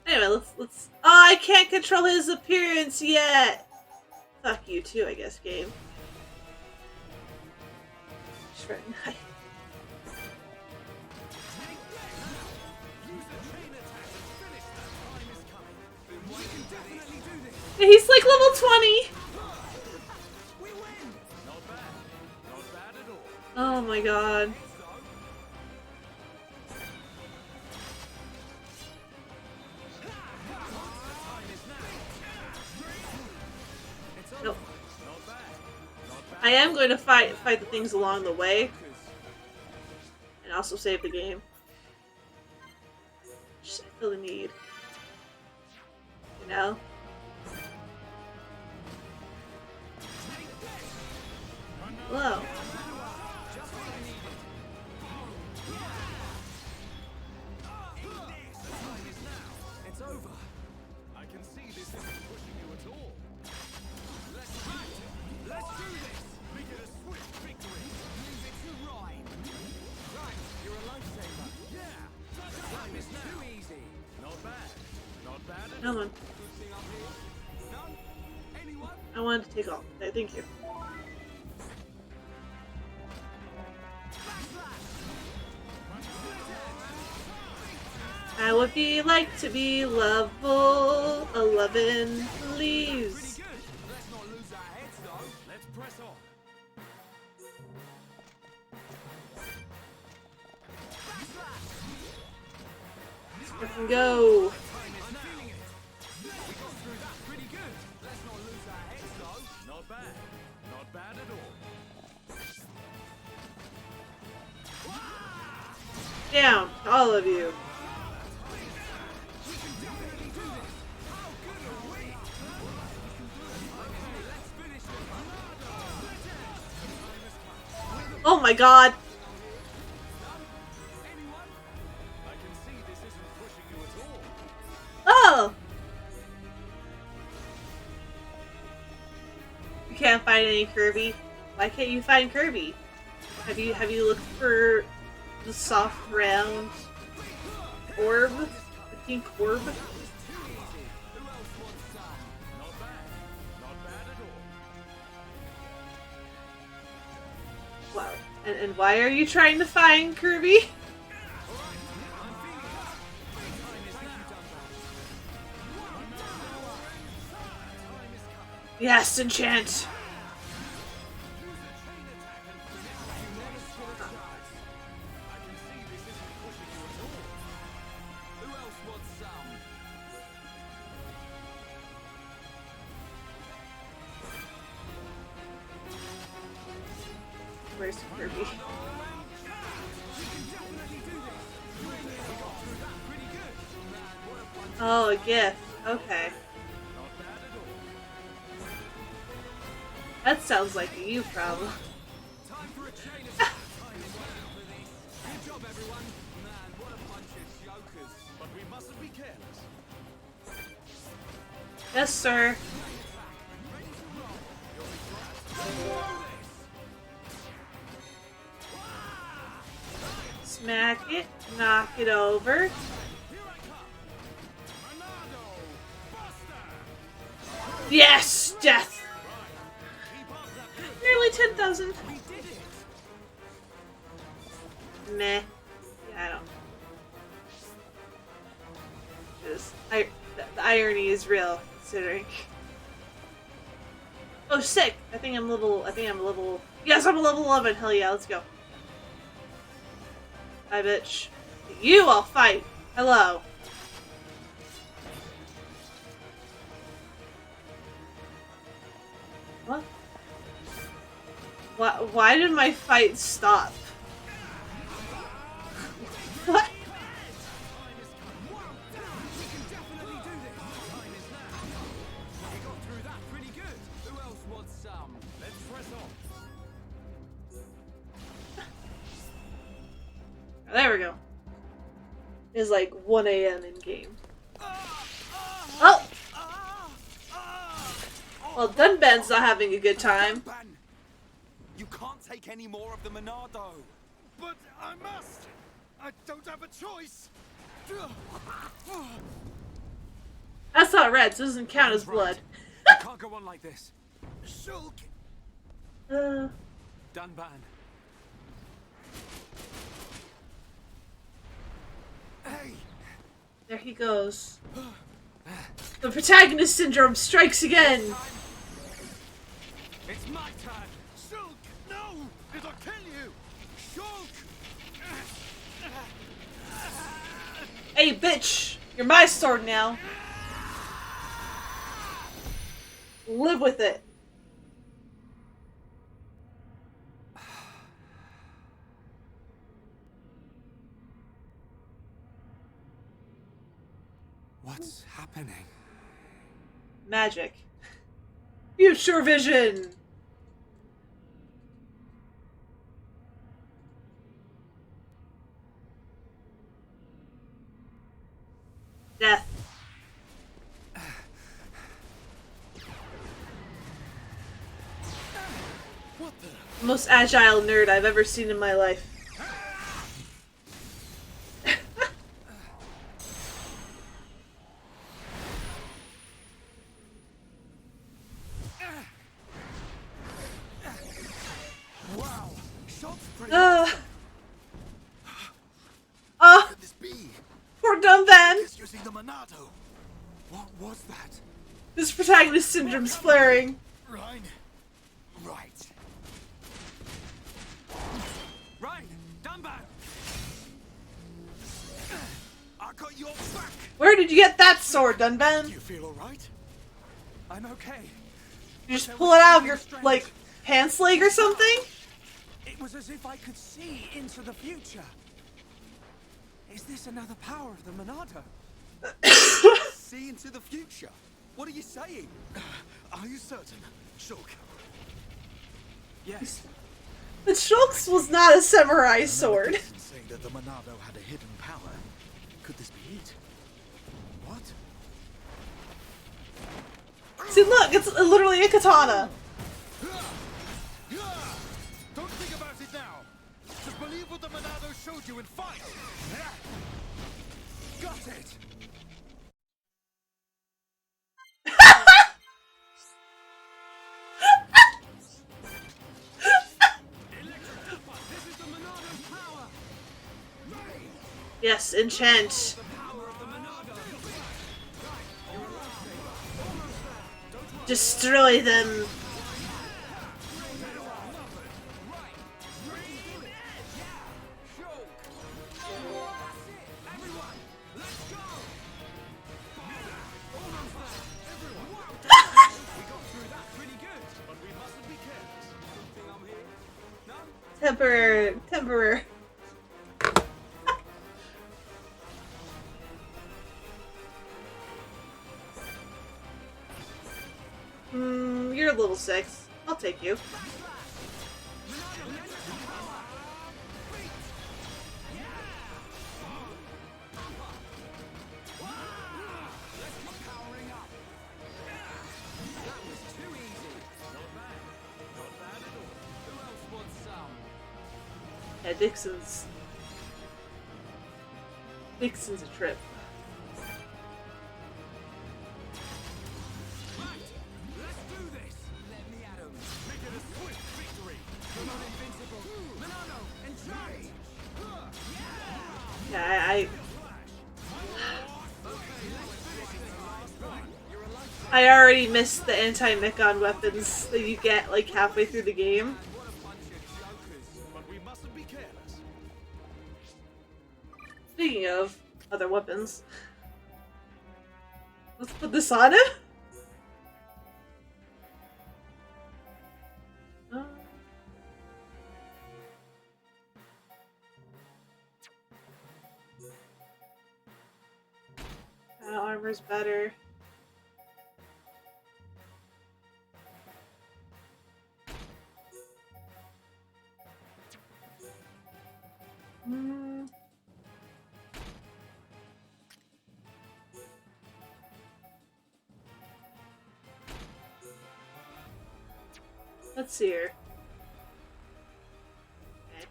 Anyway, let's. Oh, I can't control his appearance yet. Fuck you too, I guess, game. Sure. He's like level 20. Oh my god. Nope. I am going to fight the things along the way. And also save the game. Just, I feel the need. You know? Hello. It's over. I can see this isn't pushing you at all. Let's do this. Make it a swift victory. Move it to rhyme. Right, you're a lifesaver. Yeah. The time is too easy. Not bad. Not bad at all. Come on. Good thing I'm here. None? Anyone? I wanted to take off. Okay, thank you. How would be like to be level 11, please? Pretty good. Let's not lose our heads though. Let's press on. Let's fucking go. Not bad. Not bad at all. Down, all of you. Oh my god. I can see this isn't pushing you at all. Oh! You can't find any Kirby. Why can't you find Kirby? Have you looked for the soft round orb? The pink orb? Not bad. Not bad at all. Wow. And why are you trying to find Kirby? Yes, enchant! Where's Kirby? Oh, a gift. Okay. That sounds like a you problem. Time for a chain attack. Good job, everyone. Man, what a bunch of jokers. But we mustn't be careless. Yes, sir. Smack it, knock it over. Yes! Death! Nearly 10,000. Meh. Yeah, I don't. The irony is real, considering. Oh, sick! I think I'm level. Yes, I'm a level 11. Hell yeah, let's go. Hi, bitch. You all fight. Hello. What? Why did my fight stop? What? There we go. It's like 1 AM in game. Oh! Well, Dunban's not having a good time. You can't take any more of the Monado. But I must. I don't have a choice. That's not red, so it doesn't count as blood. We can't go on like this. Shulk! Dunban. Hey! There he goes. The protagonist syndrome strikes again. It's my turn. Shulk! No! It'll kill you! Shulk! Hey, bitch! You're my sword now. Live with it. What's happening? Magic. Future vision! Death. What the? Most agile nerd I've ever seen in my life. Wow! Shulk's pretty Could this be? Poor dumb man. He's using the Monado. What was that? This protagonist syndrome's flaring. Rhine. Right. Ryan! Dunban! I got your back! Where did you get that sword, Dunban? You feel alright? I'm okay. You just pull it out of your, like, pants leg or something? It was as if I could see into the future. Is this another power of the Monado? See into the future. What are you saying? Are you certain? Shulk. Yes. But Shulk's was not a samurai sword. Dixon saying that the Monado had a hidden power. Could this be it? What? See, look, it's literally a katana. Don't think about it now. Just believe what the Monado showed you and fight. Got it! This is the Monado's power! Yes, enchant. Destroy them. Temporary. You're level 6. I'll take you. Yeah, Dixon's a trip. Yeah, I already missed the anti-Mechon weapons that you get like halfway through the game. But we mustn't be careless. Speaking of other weapons, let's put this on him. Armor's better. Let's see here. Okay.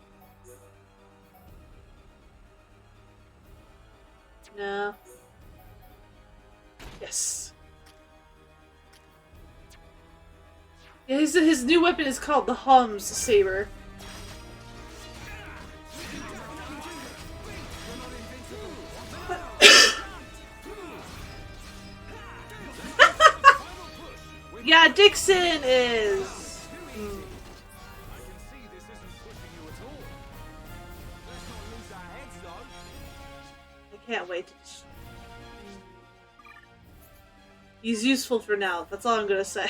No. Yes. Yes. Yeah, his new weapon is called the Hums Saber. Yeah, Dixon is... I can't wait. He's useful for now. That's all I'm gonna say.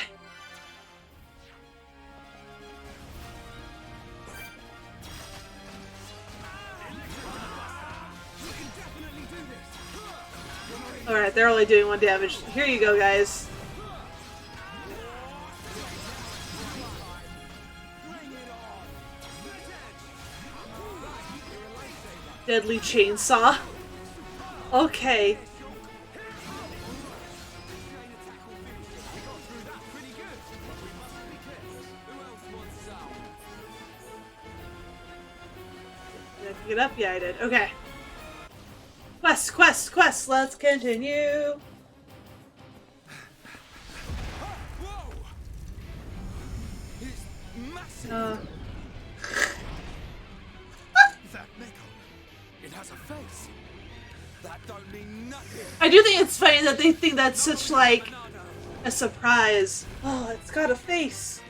Alright, they're only doing 1 damage. Here you go, guys. Deadly chainsaw. Okay. Did I pick it up? Yeah, I did. Okay. Quest! Let's continue! Whoa! It's massive. That Mekon, it has a face. That don't mean nothing. I do think it's funny that they think that's such, like, a surprise. Oh, it's got a face.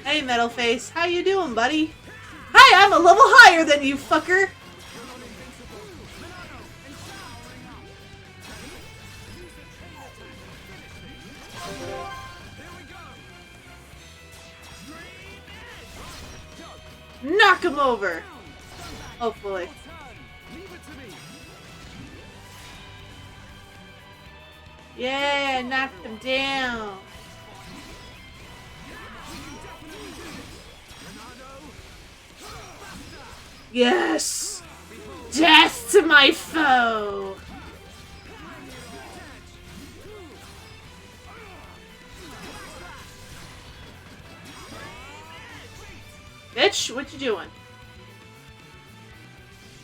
Hey, Metal Face. How you doing, buddy? Hi, I'm a level higher than you, fucker! Knock him over! Hopefully. Yeah, knocked him down. Yes! Death to my foe! Bitch, what you doing?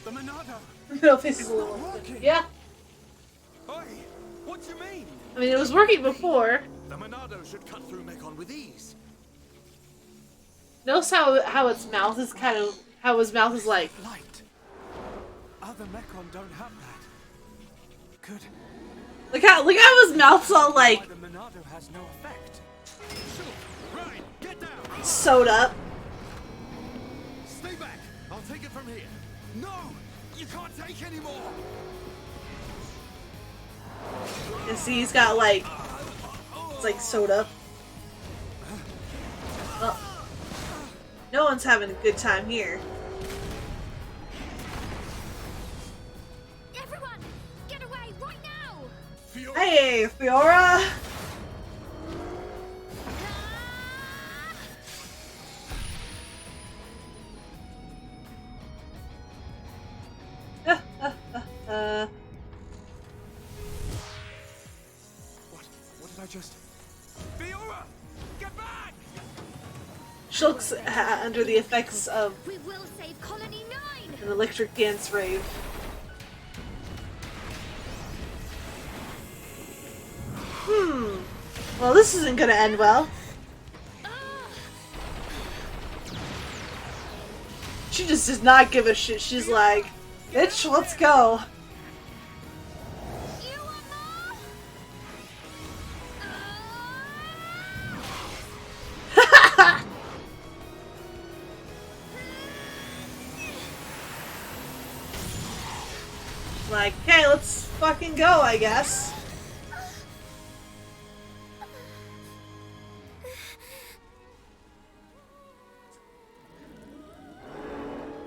The Monado. No, face is a little... Yeah. Hey, what do you mean? I mean, it was working before. The Monado should cut through Mekon with ease. Notice how its mouth is kind of... How his mouth is like... Light. Other Mekon don't have that. Good. Look how his mouth's all like... Why the Monado has no effect. Right, get down. sewed up. Stay back. I'll take it from here. No! You can't take any more! And see, he's got like... It's like sewed up. Oh. No one's having a good time here. Everyone, get away right now! Fiora. Hey, Fiora! What did I just... Fiora! Get back! Shulk's under the effects of We will save Colony 9! an electric dance rave. Well, this isn't gonna end well. She just does not give a shit. She's like, bitch, let's go. You want more? Like, okay, let's fucking go, I guess.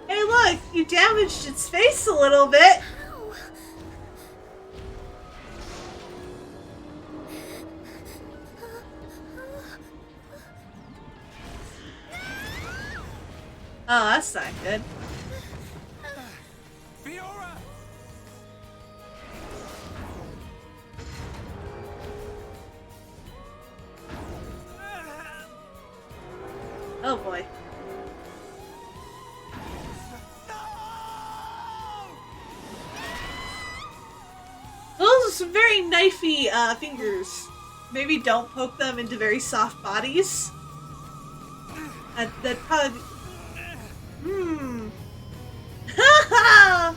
Hey, look, you damaged its face a little bit. Oh, that's not good. Fiora! Oh boy. some very knifey fingers. Maybe don't poke them into very soft bodies. That'd probably be... Ha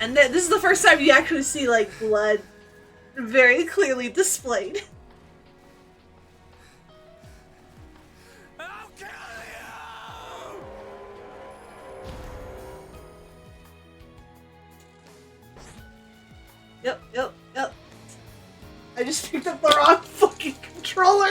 And this is the first time you actually see, like, blood very clearly displayed. I'll kill you! Yep. I just picked up the wrong fucking controller.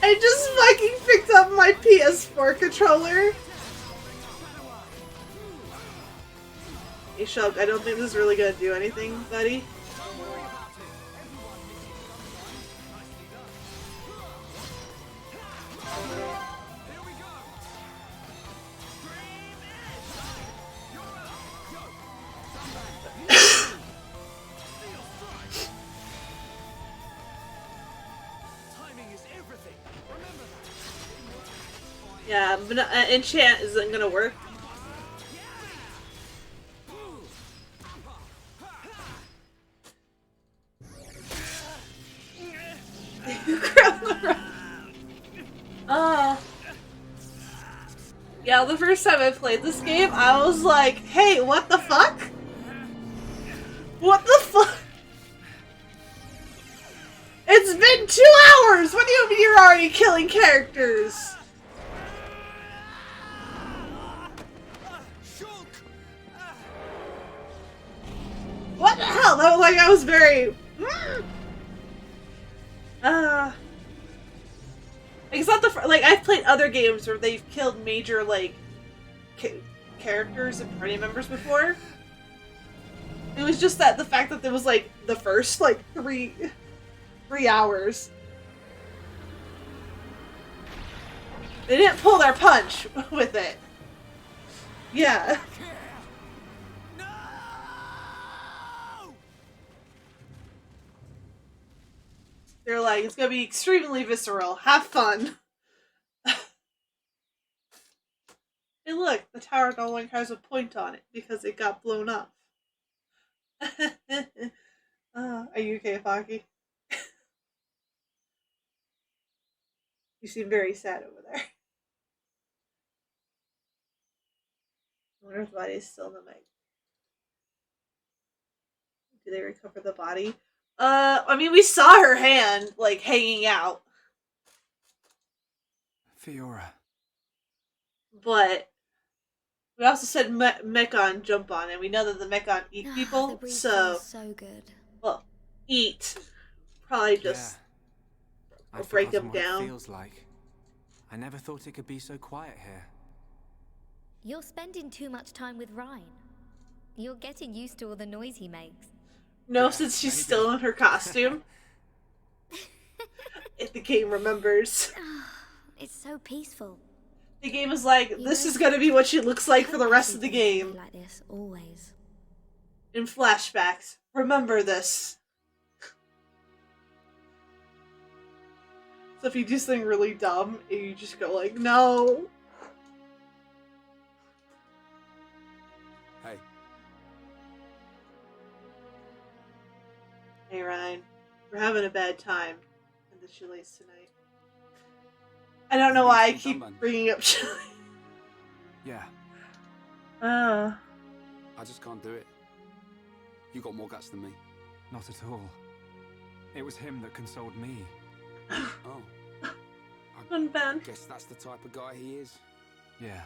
I just fucking picked up my PS4 controller. Hey Shug, I don't think this is really gonna do anything, buddy. Yeah, but enchant isn't gonna work. Yeah, the first time I played this game, I was like, hey, what the fuck? What the fuck? It's been 2 hours! What do you mean you're already killing characters? What the hell? That was like, I was very... It's not the like I've played other games where they've killed major like characters and party members before. It was just that the fact that there was like the first like three hours. They didn't pull their punch with it. Yeah. They're like, it's gonna be extremely visceral. Have fun. Hey look, the tower no longer has a point on it because it got blown up. Are you okay, Faki? You seem very sad over there. I wonder if the body is still in the mic. Do they recover the body? I mean, we saw her hand, like, hanging out. Fiora. But we also said Mechon jump on, and we know that the Mechon eat people, so... so good. Well, eat. Probably just... I've break them forgotten what down. it feels like. I never thought it could be so quiet here. You're spending too much time with Ryan. You're getting used to all the noise he makes. No, Yeah, since she's maybe. still in her costume. If the game remembers. It's so peaceful. The game is like, this is gonna be what she looks like for the rest of the game. Like this, always. In flashbacks. Remember this. So if you do something really dumb, and you just go like, no. Hey. Hey Ryan, we're having a bad time in the Chili's tonight. I don't know why I keep bringing up Chile. Yeah. I just can't do it. You got more guts than me. Not at all. It was him that consoled me. Oh. Ben. Guess that's the type of guy he is. Yeah.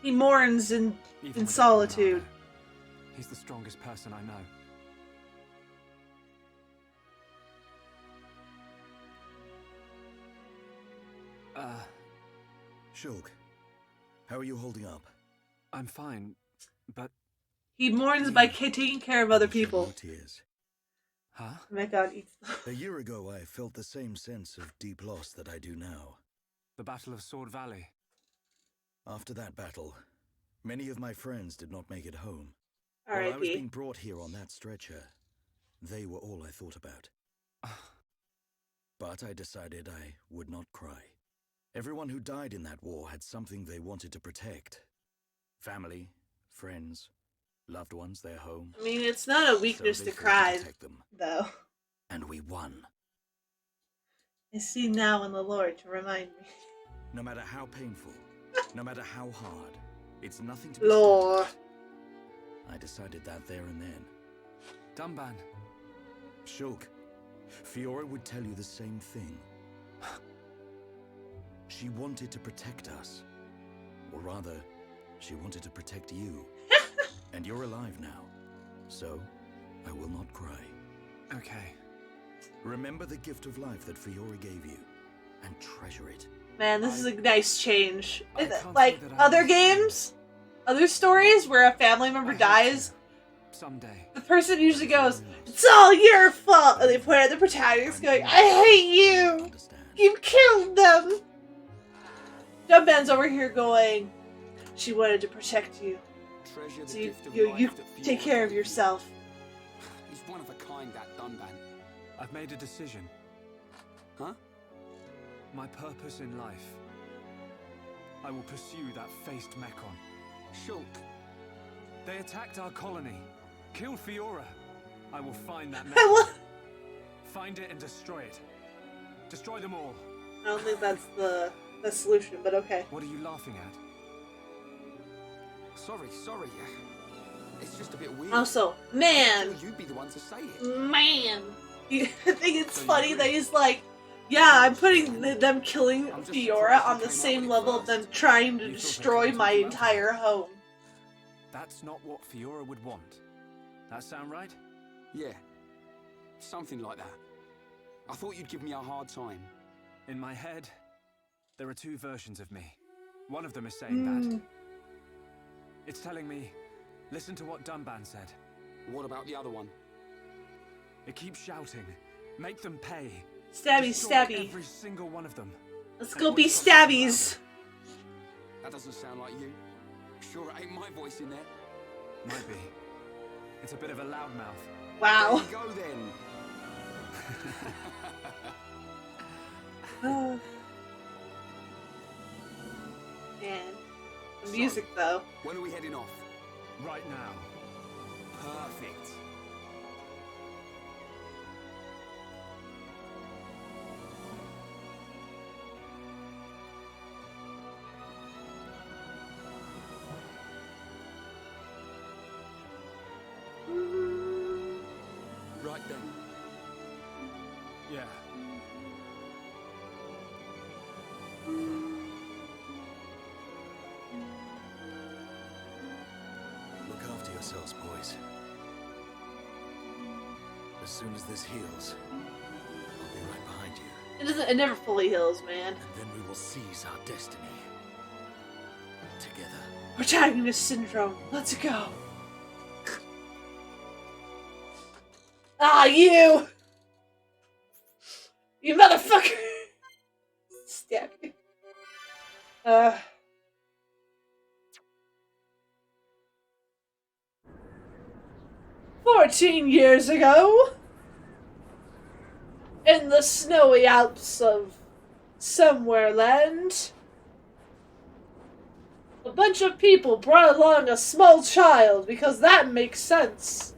He mourns Even in without solitude. Leonardo, he's the strongest person I know. Shulk, how are you holding up? I'm fine, but... He mourns by taking care of other people. No tears. Huh? Oh my god, eats A year ago, I felt the same sense of deep loss that I do now. The Battle of Sword Valley. After that battle, many of my friends did not make it home. While I was R.I.P. being brought here on that stretcher, they were all I thought about. But I decided I would not cry. Everyone who died in that war had something they wanted to protect. Family, friends, loved ones, their home. I mean, it's not a weakness So to they fought cry, protect them. though. And we won. I see now in the Lord to remind me. No matter how painful, no matter how hard, it's nothing to be Lord. scared of. I decided that there and then. Dunban. Shulk, Fiora would tell you the same thing. She wanted to protect us. Or rather, she wanted to protect you. And you're alive now. So, I will not cry. Okay. Remember the gift of life that Fiora gave you, and treasure it. Man, this is a nice change. I can't Like, say that I other understand games, other stories where a family member I hope dies, so. Someday. the person usually goes, "It's all your fault," and they point at the protagonist going, "I hate you! Understand? You killed them!" Dunban's over here going, "She wanted to protect you, Treasure the so gift of you life that Fiora take care of gave you. yourself." He's one of a kind, that Dunban. I've made a decision. Huh? My purpose in life. I will pursue that faced Mekon. Shulk. They attacked our colony. Killed Fiora. I will find that I Mekon. Find it and destroy it. Destroy them all. don't think that's the solution, but okay. What are you laughing at? Sorry. It's just a bit weird. Also, man, You'd be the one to say it. man. I think it's So you funny agree? that he's like, yeah, I'm putting them killing I'm just Fiora surprised on you the came same out with it level of them first. trying to You thought I destroy couldn't my talk you out of entire it. home. That's not what Fiora would want. That sound right? Yeah. Something like that. I thought you'd give me a hard time. In my head, there are two versions of me. One of them is saying that. It's telling me, listen to what Dunban said. What about the other one? It keeps shouting, make them pay. Stabby, Destroy stabby. every single one of them. Let's And go it be won't stop them stabbies. That doesn't sound like you. Sure it ain't my voice in there. louder. Might be. It's a bit of a loudmouth. Wow. There you go then. Man. The music, though. When are we heading off? Right now. Perfect. Right then. Yeah. Look after yourselves, boys. As soon as this heals, I'll be right behind you. It never fully heals, man. And then we will seize our destiny. Together. Protagonist syndrome. Let's go. Ah, you! You motherfucker! Stab you. 14 years ago, in the snowy Alps of somewhere land, a bunch of people brought along a small child because that makes sense.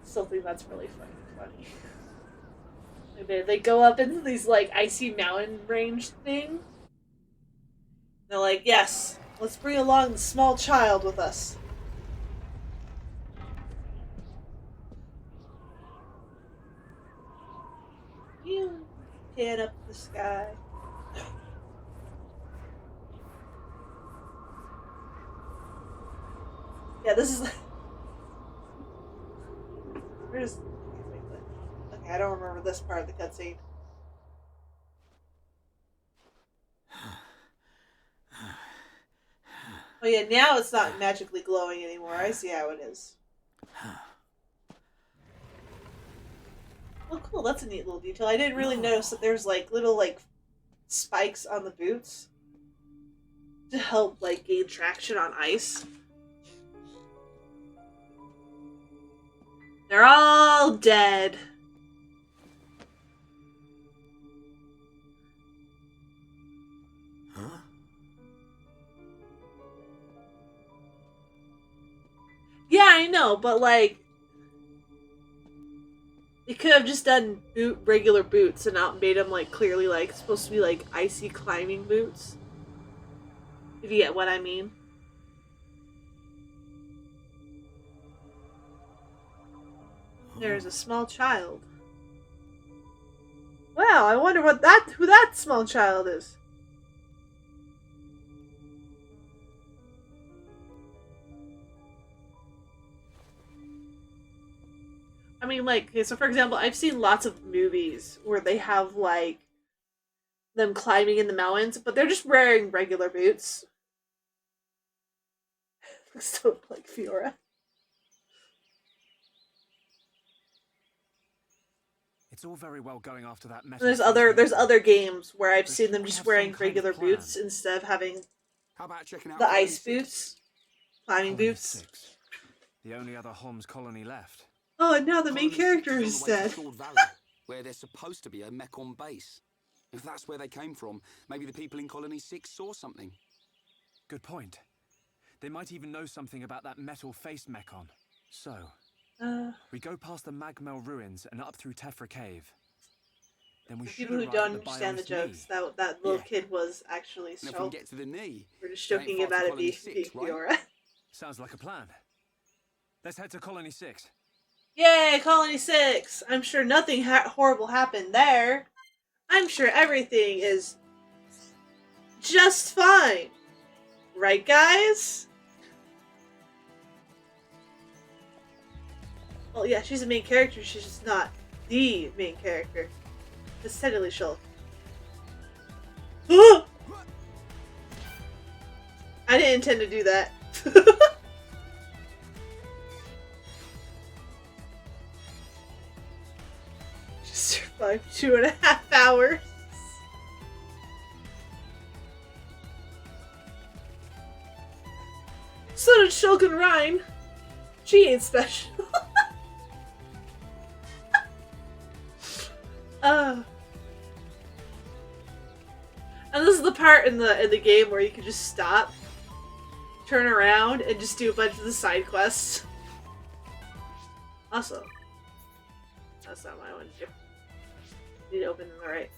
Still think that's really funny. They go up into these like icy mountain range thing. They're like, yes, let's bring along the small child with us. You head up the sky. Yeah, this is. Where's. Okay, I don't remember this part of the cutscene. Oh yeah, now it's not magically glowing anymore. I see how it is. Oh cool, that's a neat little detail. I didn't really notice that there's like little like spikes on the boots to help like gain traction on ice. They're all dead. Huh? Yeah, I know, but like, they could have just done regular boots and not made them like clearly like supposed to be like icy climbing boots. If you get what I mean. There's a small child. Wow, I wonder who that small child is. I mean, like, okay, so for example, I've seen lots of movies where they have, like, them climbing in the mountains, but they're just wearing regular boots. So, like, Fiora. It's all very well going after that metal. There's other games where I've seen them just wearing regular boots instead of having How about checking out the Colony ice 6? boots, climbing Colony boots. 6. The only other Homs colony left. Oh, and now the main Colony 6 character is is on the way dead. to Sword Valley, where there's supposed to be a Mechon base. If that's where they came from, maybe the people in Colony 6 saw something. Good point. They might even know something about that metal-faced Mechon. So, we go past the Magmel ruins and up through Tefra Cave. Then we For should people who arrive don't at the understand the Bios jokes, knee. that little Yeah. kid was actually And if we so. can get to the knee, We're just it ain't joking far about to it Colony being 6, right? Fiora. Sounds like a plan. Let's head to Colony 6. Yay, Colony 6! I'm sure nothing horrible happened there. I'm sure everything is just fine. Right, guys? Well, yeah, she's the main character. She's just not the main character. It's technically Shulk. I didn't intend to do that. Just survived 2.5 hours. So did Shulk and Rhyne. She ain't special. And this is the part in the game where you can just stop, turn around, and just do a bunch of the side quests. Also, that's not what I want to do. Need to open in the right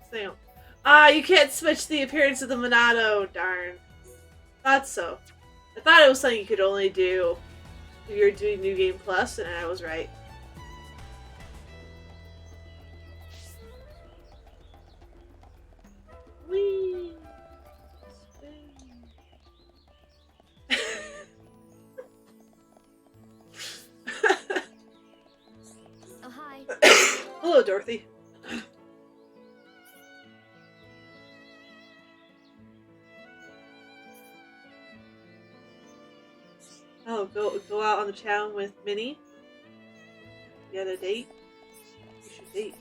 thing. Ah, you can't switch the appearance of the Monado. Darn. Thought so. I thought it was something you could only do if you're doing New Game Plus, and I was right. Whee! Oh, hi. Hello, Dorothy. Oh, go out on the town with Minnie. You had a date? You should date.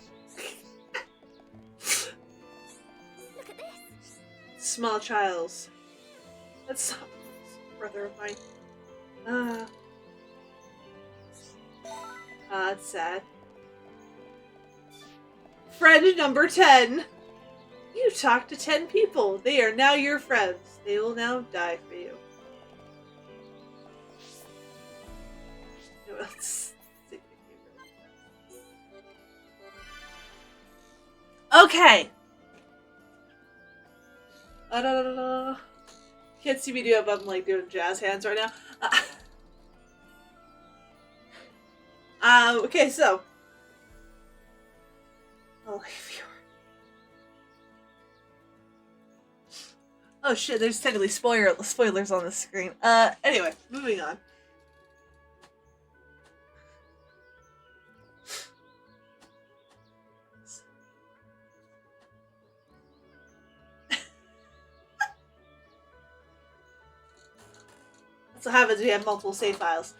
Look at this. Small Childs. That's brother of mine. That's sad. Friend number 10. You talked to 10 people. They are now your friends. They will now die for you. Okay. Can't see me do it, but I'm like doing jazz hands right now. Okay, so. Oh, oh shit, there's technically spoilers on the screen. Anyway, moving on. That's what happens when you have multiple save files.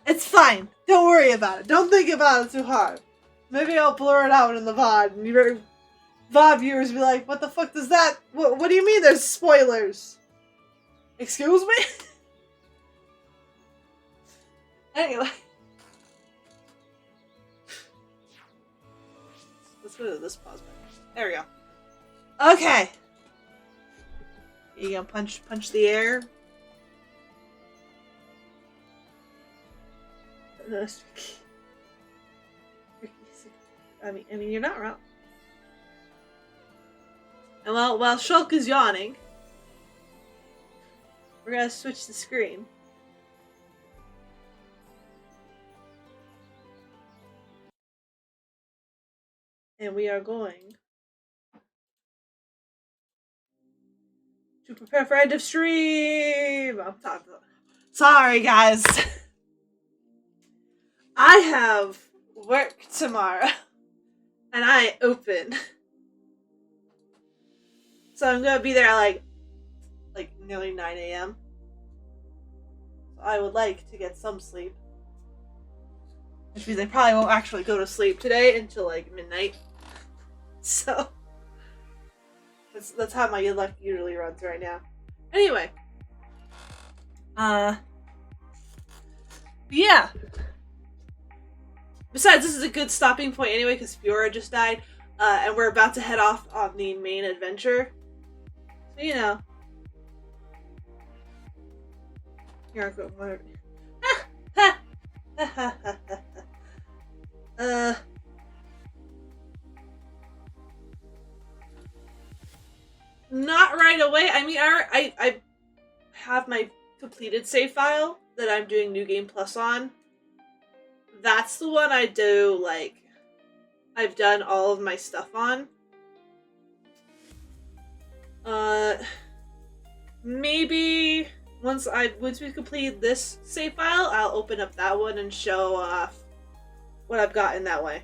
It's fine. Don't worry about it. Don't think about it too hard. Maybe I'll blur it out in the VOD, and your VOD viewers be like, what the fuck does that... What do you mean there's spoilers? Excuse me? Anyway. Let's go to this pause button. There we go. Okay. You gonna punch the air? I mean, you're not wrong. And while Shulk is yawning, we're gonna switch the screen. And we are going to prepare for end of stream. Sorry, guys. I have work tomorrow, and I open. So I'm gonna be there at like nearly 9 a.m. So I would like to get some sleep. Which means I probably won't actually go to sleep today until like midnight. So that's how my luck usually runs right now. Anyway. Yeah. Besides, this is a good stopping point anyway because Fiora just died. And we're about to head off on the main adventure. So, you know. Here I go. Not right away. I mean, I have my completed save file that I'm doing New Game Plus on. That's the one I do, like, I've done all of my stuff on. Maybe once we complete this save file, I'll open up that one and show off what I've got in that way.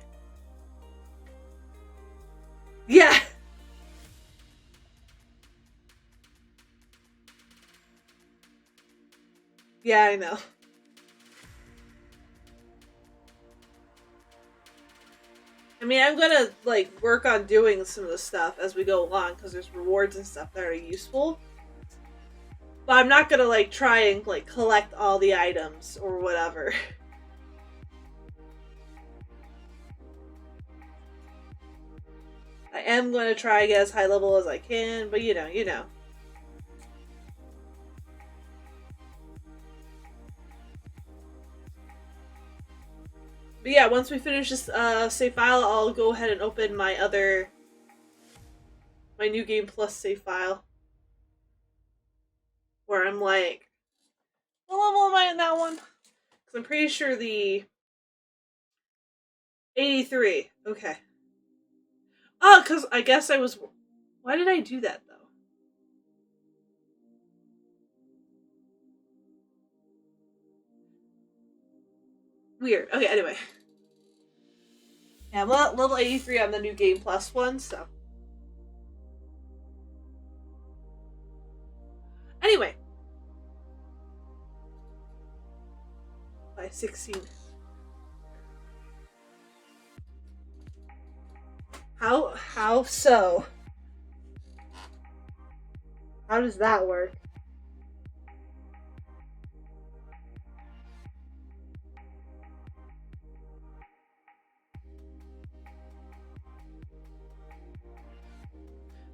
Yeah. Yeah, I know. I mean, I'm gonna, like, work on doing some of the stuff as we go along, because there's rewards and stuff that are useful. But I'm not gonna, like, try and, like, collect all the items or whatever. I am gonna try to get as high level as I can, but you know. But yeah, once we finish this save file, I'll go ahead and open my New Game Plus save file. Where I'm like, what level am I in that one? Because I'm pretty sure the 83. Okay. Oh, because I guess I was... Why did I do that, though? Weird. Okay, anyway. Yeah, well, level 83 on the New Game Plus one, so. Anyway. By 16. How so? How does that work?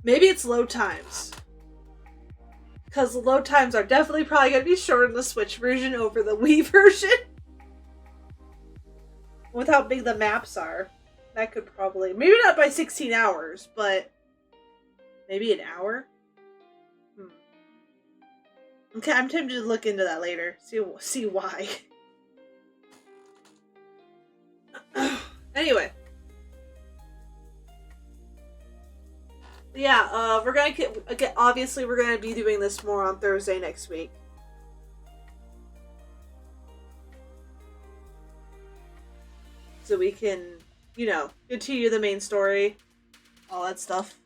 Maybe it's load times. Because the load times are definitely probably going to be shorter in the Switch version over the Wii version. With how big the maps are. That could probably... Maybe not by 16 hours, but... Maybe an hour? Okay, I'm tempted to look into that later. See why. Anyway. Yeah, we're gonna get obviously we're gonna be doing this more on Thursday next week. So we can, you know, continue the main story. All that stuff.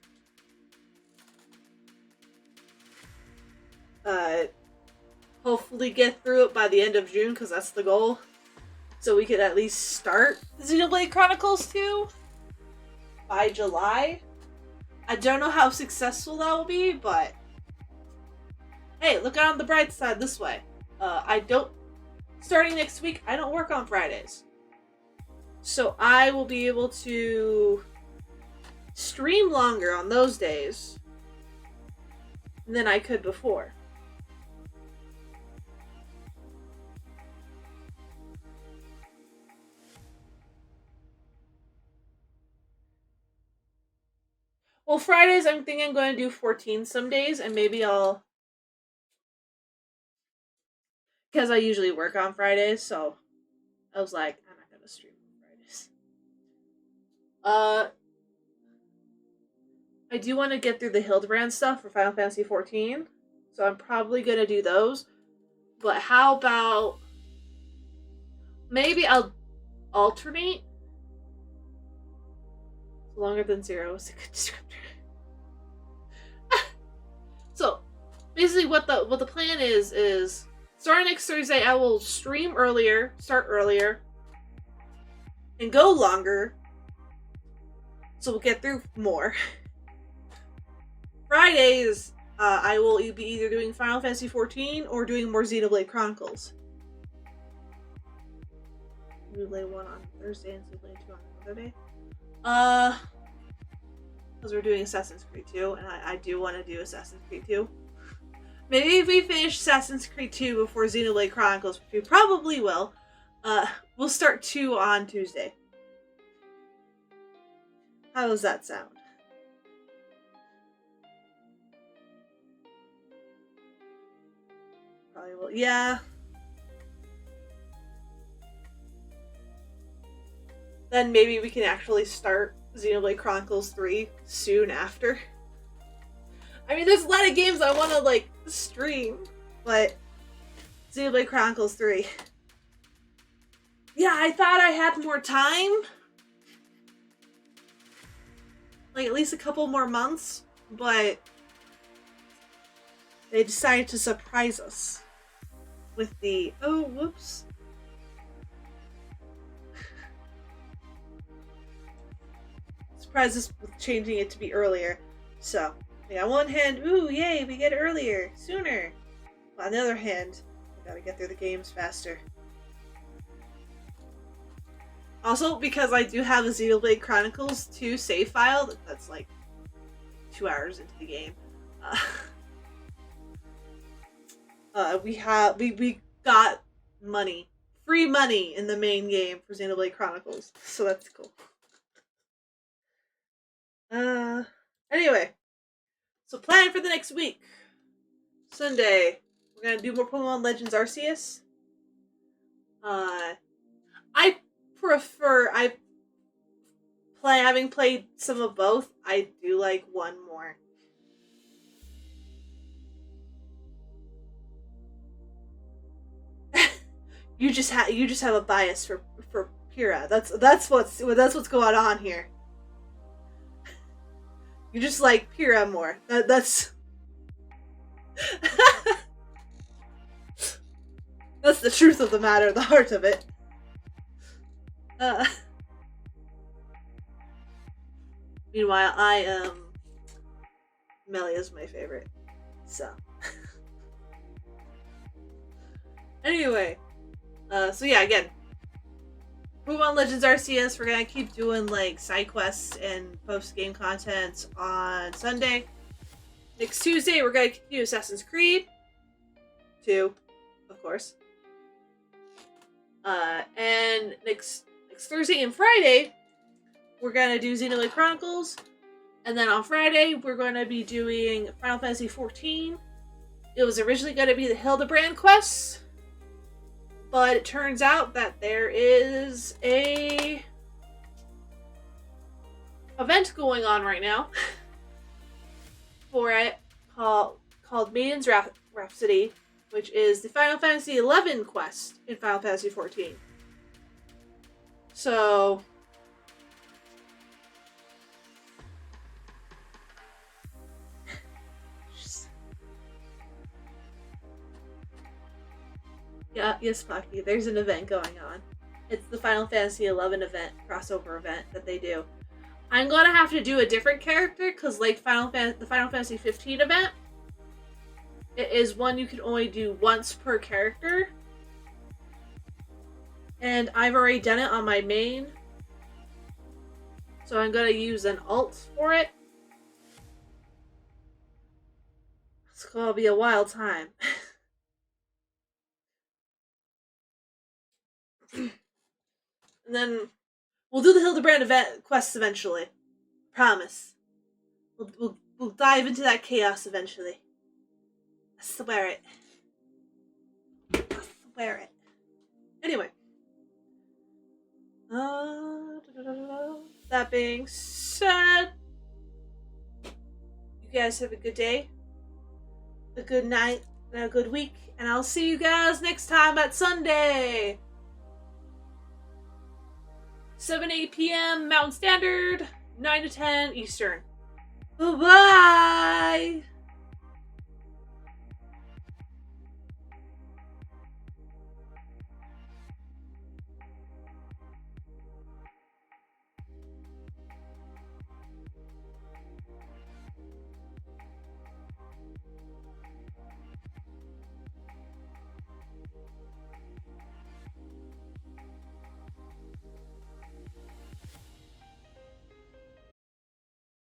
Hopefully get through it by the end of June, because that's the goal. So we could at least start Xenoblade Chronicles 2 by July. I don't know how successful that will be, but hey, look on the bright side this way. Starting next week, I don't work on Fridays. So I will be able to stream longer on those days than I could before. Well, Fridays, I'm thinking I'm going to do 14 some days, and maybe I'll... Because I usually work on Fridays, so I was like, I'm not going to stream on Fridays. I do want to get through the Hildebrand stuff for Final Fantasy XIV, so I'm probably going to do those. But how about... Maybe I'll alternate? Longer than 0 is a good descriptor. So, basically what the plan is starting next Thursday I will stream earlier, start earlier, and go longer. So we'll get through more. Fridays, I will be either doing Final Fantasy XIV or doing more Xenoblade Chronicles. Xenoblade 1 on Thursday and Xenoblade 2 on another day. Because we're doing Assassin's Creed 2, and I do want to do Assassin's Creed 2. Maybe if we finish Assassin's Creed 2 before Xenoblade Chronicles, which we probably will, we'll start 2 on Tuesday. How does that sound? Probably will. Yeah. Then maybe we can actually start Xenoblade Chronicles 3 soon after. I mean, there's a lot of games I want to, like, stream, but Xenoblade Chronicles 3. Yeah, I thought I had more time. Like, at least a couple more months, but they decided to surprise us with the, oh, whoops. Surprise us with changing it to be earlier. So, on one hand, ooh, yay, we get earlier, sooner. But on the other hand, we gotta get through the games faster. Also, because I do have a Xenoblade Chronicles 2 save file, that's like 2 hours into the game. We got money, free money in the main game for Xenoblade Chronicles, so that's cool. Anyway, so plan for the next week. Sunday, we're gonna do more Pokemon Legends Arceus. Having played some of both, I do like one more. You just have a bias for Pyrrha. That's what's going on here. You just like Pyrrha more. That's that's the truth of the matter, the heart of it. Meanwhile, Melia's my favorite. So. Anyway. So yeah, again. Pokemon Legends Arceus, we're gonna keep doing like side quests and post-game content on Sunday. Next Tuesday, we're gonna continue Assassin's Creed 2, of course. And next Thursday and Friday, we're gonna do Xenoblade Chronicles. And then on Friday, we're gonna be doing Final Fantasy XIV. It was originally gonna be the Hildebrand quests. But it turns out that there is a event going on right now for it called Maiden's Rhapsody, which is the Final Fantasy XI quest in Final Fantasy XIV. So yeah, yes, Pocky, there's an event going on. It's the Final Fantasy XI event, crossover event that they do. I'm gonna have to do a different character, because like the Final Fantasy 15 event, it is one you can only do once per character. And I've already done it on my main. So I'm gonna use an alt for it. It's gonna be a wild time. And then we'll do the Hildebrand event quests eventually. Promise. We'll dive into that chaos eventually. I swear it. I swear it. Anyway. That being said, you guys have a good day, a good night, and a good week, and I'll see you guys next time at Sunday. 7-8 p.m. Mountain Standard, 9 to 10 Eastern. Bye-bye!